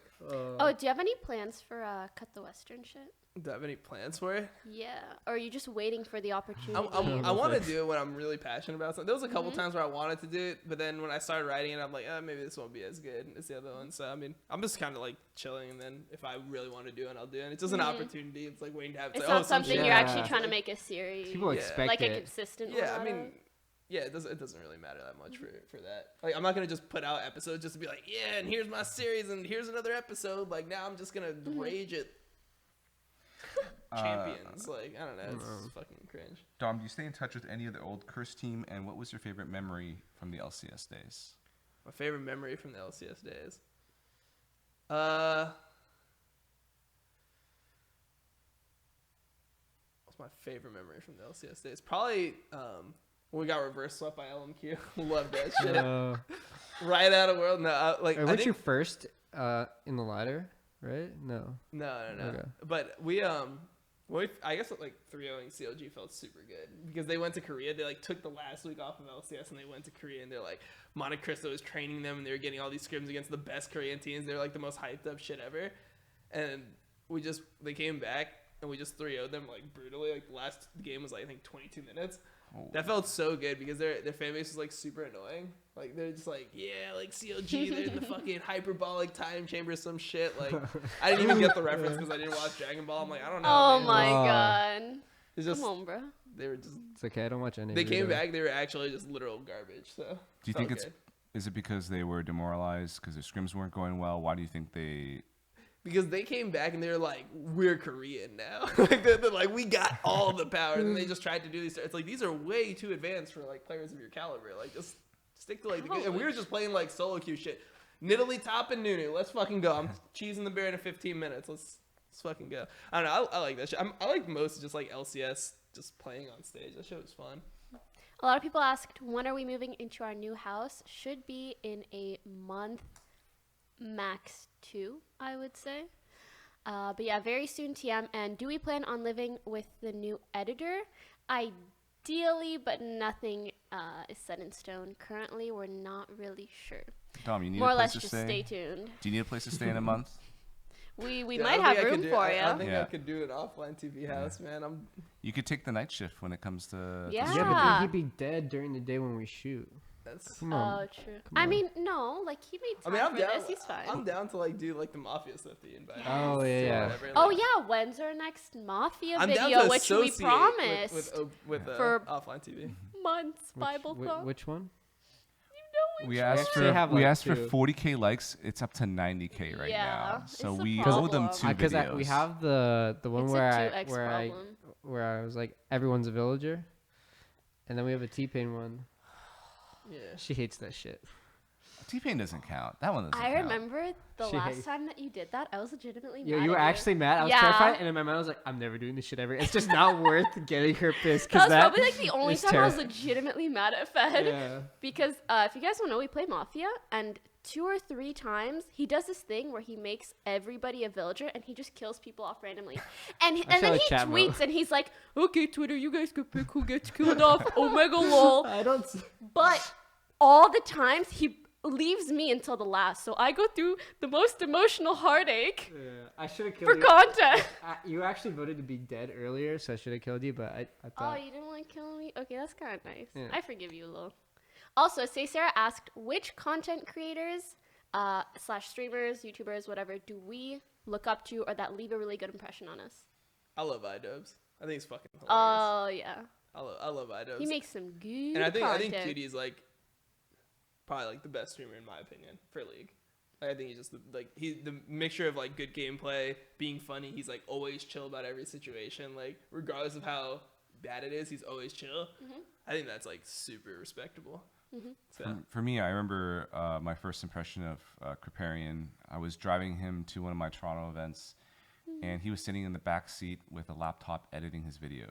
Oh, do you have any plans for Cut the Western shit? Do I have any plans for it? Yeah, or are you just waiting for the opportunity? I want to do it when I'm really passionate about something. There was a couple times where I wanted to do it, but then when I started writing it, I'm like, maybe this won't be as good as the other one. So I mean, I'm just kind of like chilling, and then if I really want to do it, I'll do it. And it's just an opportunity. It's like waiting to have. It's like, not some something shit. you're actually Yeah. trying to make a series, People Yeah. expect like it. a consistent. Yeah, one I out mean, of. yeah, it doesn't really matter that much for that. Like, I'm not gonna just put out episodes just to be like, yeah, and here's my series, and here's another episode. Like now, I'm just gonna rage it. Champions, like I don't know, it's fucking cringe. Dom, do you stay in touch with any of the old Curse team? And what was your favorite memory from the LCS days? My favorite memory from the LCS days. What's my favorite memory from the LCS days? Probably when we got reverse swept by LMQ. Love that shit. Right out of world. No, like I weren't think, you first in the ladder, right? No. No. Okay. But I guess like 3-0ing CLG felt super good because they went to Korea. They like took the last week off of LCS and they went to Korea and they're like Monte Cristo was training them and they were getting all these scrims against the best Korean teams. They're like the most hyped up shit ever. And they came back and we just 3-0'd them like brutally. Like the last game was like I think 22 minutes. Oh. That felt so good because their fan base was like super annoying. Like they're just like, yeah, like CLG, they're in the fucking hyperbolic time chamber, some shit. Like I didn't even get the reference because I didn't watch Dragon Ball. I'm like, I don't know. Oh man. my Oh. god! It's just Come on, bro. they were just It's okay. I don't watch any. they of it came either. back. They were actually just literal garbage. So Do you felt think good. is it because they were demoralized because their scrims weren't going well? Why do you think they? Because they came back and they're like, we're Korean now. Like they're like, we got all the power. And then they just tried to do these. It's like these are way too advanced for like players of your caliber. Like just stick to like the good. And we were just playing like solo queue shit. Nidalee top and Nunu. Let's fucking go. I'm cheesing the bear in 15 minutes. Let's fucking go. I don't know. I like that shit. I like most just like LCS just playing on stage. That shit was fun. A lot of people asked, when are we moving into our new house? Should be in a month, max 2, I would say. But yeah, very soon TM. And do we plan on living with the new editor? Ideally, but nothing is set in stone. Currently, we're not really sure. Dom, you need More a or place less, to just stay? stay tuned. Do you need a place to stay in a month? We Dude, might I don't have think I room could for I you. think I Yeah. could do an offline TV house, man. You could take the night shift when it comes to. Yeah. Yeah, but then he'd be dead during the day when we shoot. That's. Come on. Oh, true. I mean, no, like he made I time mean, I'm for down. this. He's fine. I'm down to like do like the mafia stuff that you invited. Oh, yeah, or yeah. whatever, Oh like, yeah, when's our next Mafia I'm down video, to which we associate promised with for offline TV. months? Bible thought. Which one? You know We which asked actually for have, we like, asked for two. 40K likes. It's up to 90K right Yeah, now. it's So a we owe them problem. 2 Because videos. we have the one It's where a 2x where problem. I was like everyone's a villager, and then we have a T-Pain one. Yeah. She hates that shit. T-Pain doesn't count. That one doesn't I count. remember the She last hates- time that you did that. I was legitimately Yo, mad. you were at actually mad. I was Yeah. terrified, and in my mind I was like, I'm never doing this shit ever. It's just not worth getting her pissed. That Cause was probably like the only is time I was terrible. legitimately mad at Fed. Yeah. Because if you guys don't know, we play Mafia, and 2 or 3 times he does this thing where he makes everybody a villager and he just kills people off randomly. And I then saw a he chat tweets mode. and he's like, "Okay, Twitter, you guys can pick who gets killed off. Omega lol." I don't. But all the times he leaves me until the last, so I go through the most emotional heartache I should have killed for you. content. You actually voted to be dead earlier, so I should have killed you. But I Oh, thought. you didn't want to kill me? Okay, that's kind of nice. Yeah. I forgive you, Lil. Also, Say Sarah asked, which content creators, / streamers, YouTubers, whatever, do we look up to or that leave a really good impression on us? I love iDubbbz. I think it's fucking hilarious. Oh, yeah. I love iDubbbz. He makes some good and I think content. Cutie is like probably like the best streamer in my opinion for League. Like, I think he's just the mixture of like good gameplay, being funny. He's like always chill about every situation. Like regardless of how bad it is, he's always chill. Mm-hmm. I think that's like super respectable. So For me, I remember my first impression of Kriparian. I was driving him to one of my Toronto events, and he was sitting in the back seat with a laptop editing his video.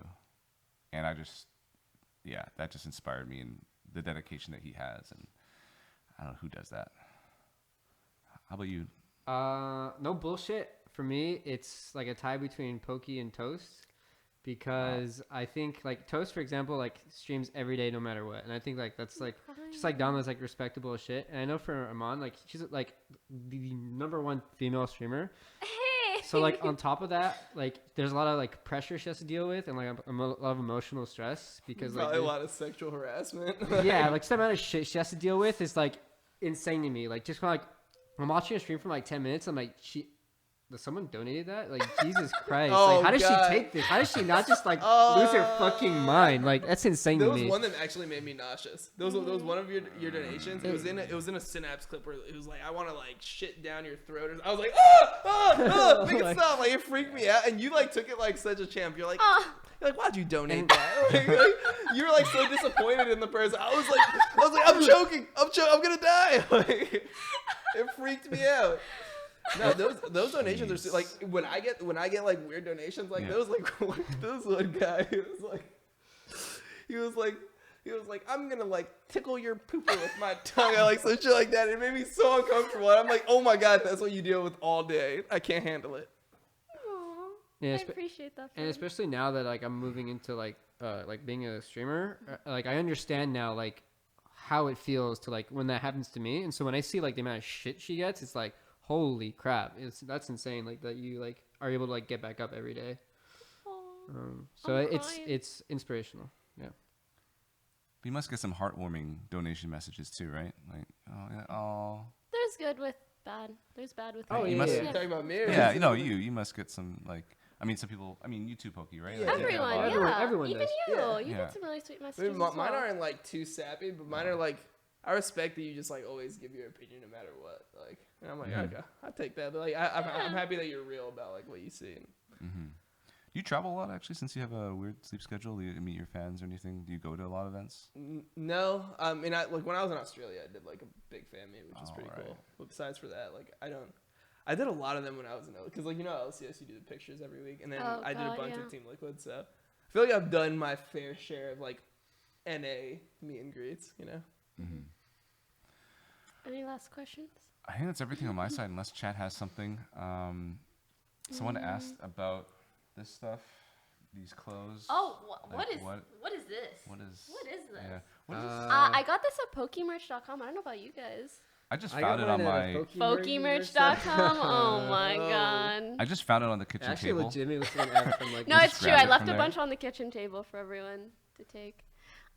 And that just inspired me and the dedication that he has. And I don't know who does that. How about you? No bullshit. For me, it's like a tie between Poki and Toast, because I think like Toast, for example, like streams every day no matter what, and I think like that's like just like Dom is like respectable as shit. And I know for Amon, like she's like the #1 female streamer. Hey! So like on top of that, like there's a lot of like pressure she has to deal with, and like a lot of emotional stress because like probably a lot of sexual harassment. yeah, like the amount of shit she has to deal with is like insane to me. Like just kind of like I'm watching a stream for like 10 minutes. I'm like, does someone donated that? Like Jesus Christ! Oh, like how does God. she take this? How does she not just like lose her fucking mind? Like that's insane There to was me. one that actually made me nauseous. There was one of your donations. It was in a Synapse clip where it was like, I want to like shit down your throat. I was like, make it stop. Like it freaked me out. And you like took it like such a champ. You're like, why'd you donate that? Like, you were like so disappointed in the person. I was like, I'm choking. I'm gonna die. Like, it freaked me out. No, those donations are like when I get like weird donations like those like this one guy he was like I'm gonna like tickle your pooper with my tongue or like some shit like that. It made me so uncomfortable. I'm like, oh my god, that's what you deal with all day. I can't handle it. Aw, Yeah, I espe- appreciate that. And Fed. especially now that like I'm moving into like being a streamer, like I understand now like how it feels to like when that happens to me. And so when I see like the amount of shit she gets, it's like holy crap, that's insane. Like that you like are able to like get back up every day. Aw. So I'm it's crying. inspirational. Yeah. You must get some heartwarming donation messages too, right? Like, oh yeah, oh. There's good with bad. There's bad with Oh, good. yeah, must- You're talking about me? Or Yeah, is you it- know, you must get some like. I mean, some people. I mean, you too, Poki, right? Yeah. Like, you get a Everyone, lot of- yeah. Everyone Even does. you. Yeah. You Yeah. get some really sweet I messages. mean, as mine well. aren't like too sappy, but mine are like I respect that you just like always give your opinion no matter what. Like, and I'm like, okay, I'll take that. But like, I'm happy that you're real about like what you see. Do you travel a lot actually? Since you have a weird sleep schedule, do you meet your fans or anything? Do you go to a lot of events? No, and I like when I was in Australia, I did like a big fan meet, which was Oh, pretty right. cool. But besides for that, like I did a lot of them when I was in because like at LCS you do the pictures every week, and then Oh, I did a God, bunch yeah. with Team Liquid, so I feel like I've done my fair share of like NA meet and greets, you know. Any last questions? I think that's everything on my side, unless chat has something. Someone asked about this stuff, these clothes. Oh, Like, what is what- what is this? What is? What is this? Yeah. What is this? I got this at Pokimerch.com. I don't know about you guys. I just I found got it on mine at my. a Pokimerch.com. Oh my Oh. god. I just found it on the kitchen Actually, table. legitimately looks like an ad from like. No, just it's true. grab I it left from a there. bunch on the kitchen table for everyone to take.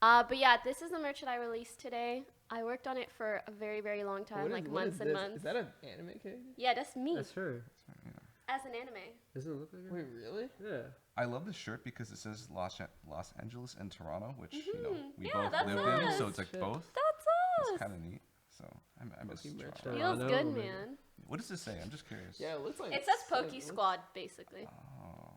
But yeah, this is the merch that I released today. I worked on it for a very, very long time, What like what months and this? months. Is that an anime character? Yeah, that's me That's her. as an anime. Doesn't it look like her? Wait, really? Yeah. I love this shirt because it says Los Angeles and Toronto, which you know we Yeah, both that's lived in, so us. it's like Shit. both. That's It's us. kind of neat. So I miss Poki merch. Toronto. Feels Toronto, good, man. man. What does this say? I'm just curious. Yeah, it looks like It says it Poki looks- Squad, basically. Oh,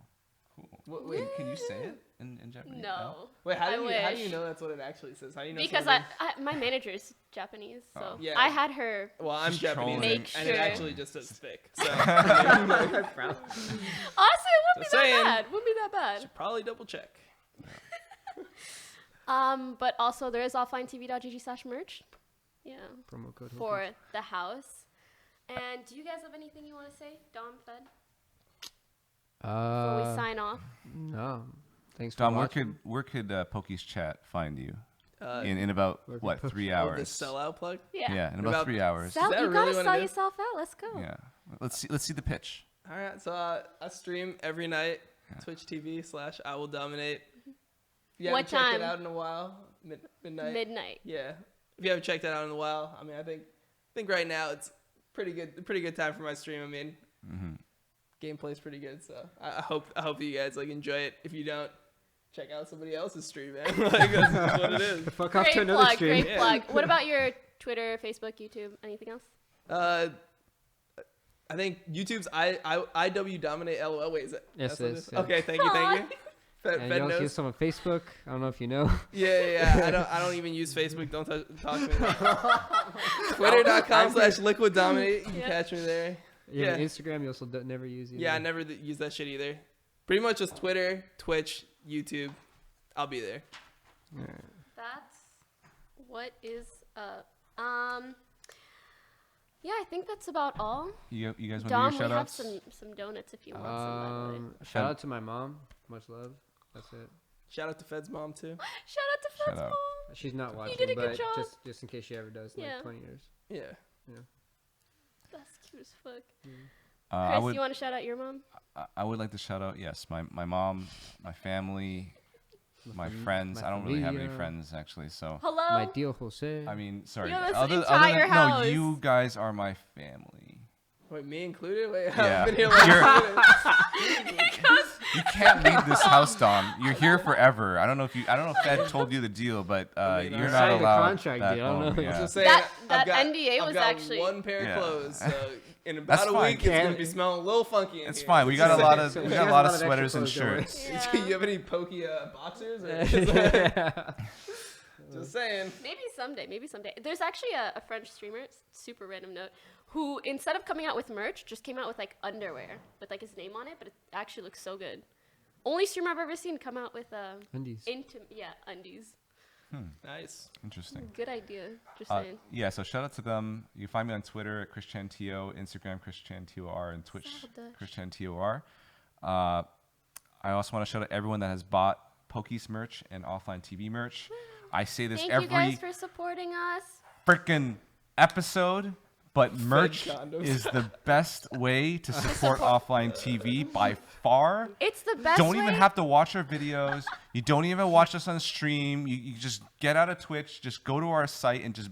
cool. What, wait, Can you say it in Japanese? No. wait, how I do you wish. know that's what it actually says? How do you know? Because something- my manager's Japanese, so Oh. Yeah. I had her. well, I'm Just Japanese, trolling. Make and it sure. actually just says thick. So Honestly, it wouldn't be Just that saying. bad. Wouldn't be that bad. should probably double check. But also there is offlinetv.gg/merch. Yeah. Promo code. For the house. And do you guys have anything you want to say, Dom, Fed, before we sign off? No. Thanks for Tom, watching. where could Poki's chat find you? Uh, In about where could what Poki- 3 oh, hours? this sellout plug. Yeah. In about 3 hours. Sell, that you really gotta what it sell is? yourself out. Let's go. Yeah. Let's see the pitch. All right, so I stream every night, Twitch TV/IWillDominate. If you What haven't checked time? it out in a while, midnight. Midnight. Yeah, if you haven't checked that out in a while, I mean, I think right now it's pretty good time for my stream. I mean, gameplay's pretty good, so I hope you guys like enjoy it. If you don't, check out somebody else's stream, man. Like that's just what it is. Fuck off to Great another plug. stream. Great Yeah. plug. What about your Twitter, Facebook, YouTube? Anything else? I think YouTube's IWDominate LOL. Wait, is that? Yes, that's what it it is, is? yeah. Okay, thank you. Fed And you also knows. use some on Facebook. I don't know if you know. Yeah. I don't even use Facebook. Don't talk to me. Twitter.com/LiquidDominate. You can Yeah. catch me there. Yeah. Yeah. Instagram you also never use. Either. Yeah, I never use that shit either. Pretty much just Twitter, Twitch, YouTube. I'll be there. That's what is up. Yeah, I think that's about all. You guys want Dom, to we do your have shout outs? some donuts if you want some, by the way. Shout out to my mom. Much love. That's it. Shout out to Fed's mom too. Shout out to Shout Fed's out. mom. She's not watching, did a good but job. just in case she ever does, in Yeah. like 20 years. Yeah. That's cute as fuck. I Chris, would you want to shout out your mom? I would like to shout out my mom, my family, my friends. my I don't really have any familia. friends actually, so Hello. My deal, Jose. I mean, sorry. Yo, that's other, the other entire than, house. No, you guys are my family. Wait, me included? Wait, Yeah. I've been here like You can't leave this house, Dom. You're here forever. I don't know if Fed told you the deal, but mean, you're I not signed the allowed contract back deal. I don't home. know. Yeah. just saying, That I've got, NDA I've was got actually- one pair of Yeah. clothes. So in That's about a fine. week, it's gonna Can't- be smelling a little funky. In It's here. fine. We got a lot of So we she got has a lot of extra sweaters and clothes, don't worry. shirts. Yeah. You have any Poki boxers? Or just saying. Maybe someday. There's actually a French streamer, super random note, who instead of coming out with merch, just came out with like underwear with like his name on it, but it actually looks so good. Only streamer I've ever seen come out with Undies. undies. Nice. Interesting. Good idea. Just saying. Yeah, so shout out to them. You can find me on Twitter at ChrisChanTO, Instagram ChrisChanTOR, and Twitch Saldash. ChrisChanTOR. I also want to shout out everyone that has bought Poki's merch and offline TV merch. I say this Thank you every guys for supporting us. freaking episode, but merch condoms. is the best way to support offline TV by far. It's the best Don't way. even have to watch our videos. You don't even watch us on stream. You just get out of Twitch, just go to our site and just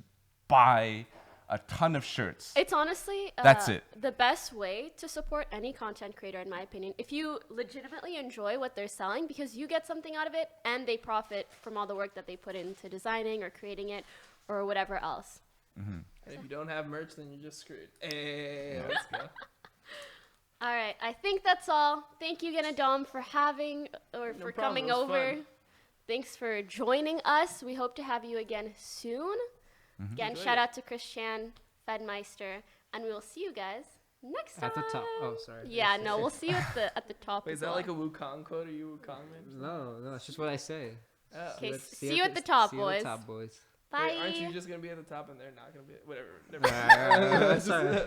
buy a ton of shirts. It's honestly That's it. the best way to support any content creator, in my opinion. If you legitimately enjoy what they're selling, because you get something out of it and they profit from all the work that they put into designing or creating it or whatever else. And if you don't have merch, then you're just screwed. Hey, let's go. All right, I think that's all. Thank you again, Dom, for having or for problem, coming it was over. fun. Thanks for joining us. We hope to have you again soon. Again, Enjoyed shout it. out to Chris Chan, Fedmyster, and we will see you guys next time. At the top. Oh, sorry. Yeah, no, we'll see you at the top. Wait, as is that well. like a Wukong quote? Are you Wukong, man? No, it's just what I say. Oh. Okay, Let's see you at the top, see you at boys. the top, boys. Bye. Wait, aren't you just gonna be at the top and they're not gonna be? Whatever. Never mind. Sorry.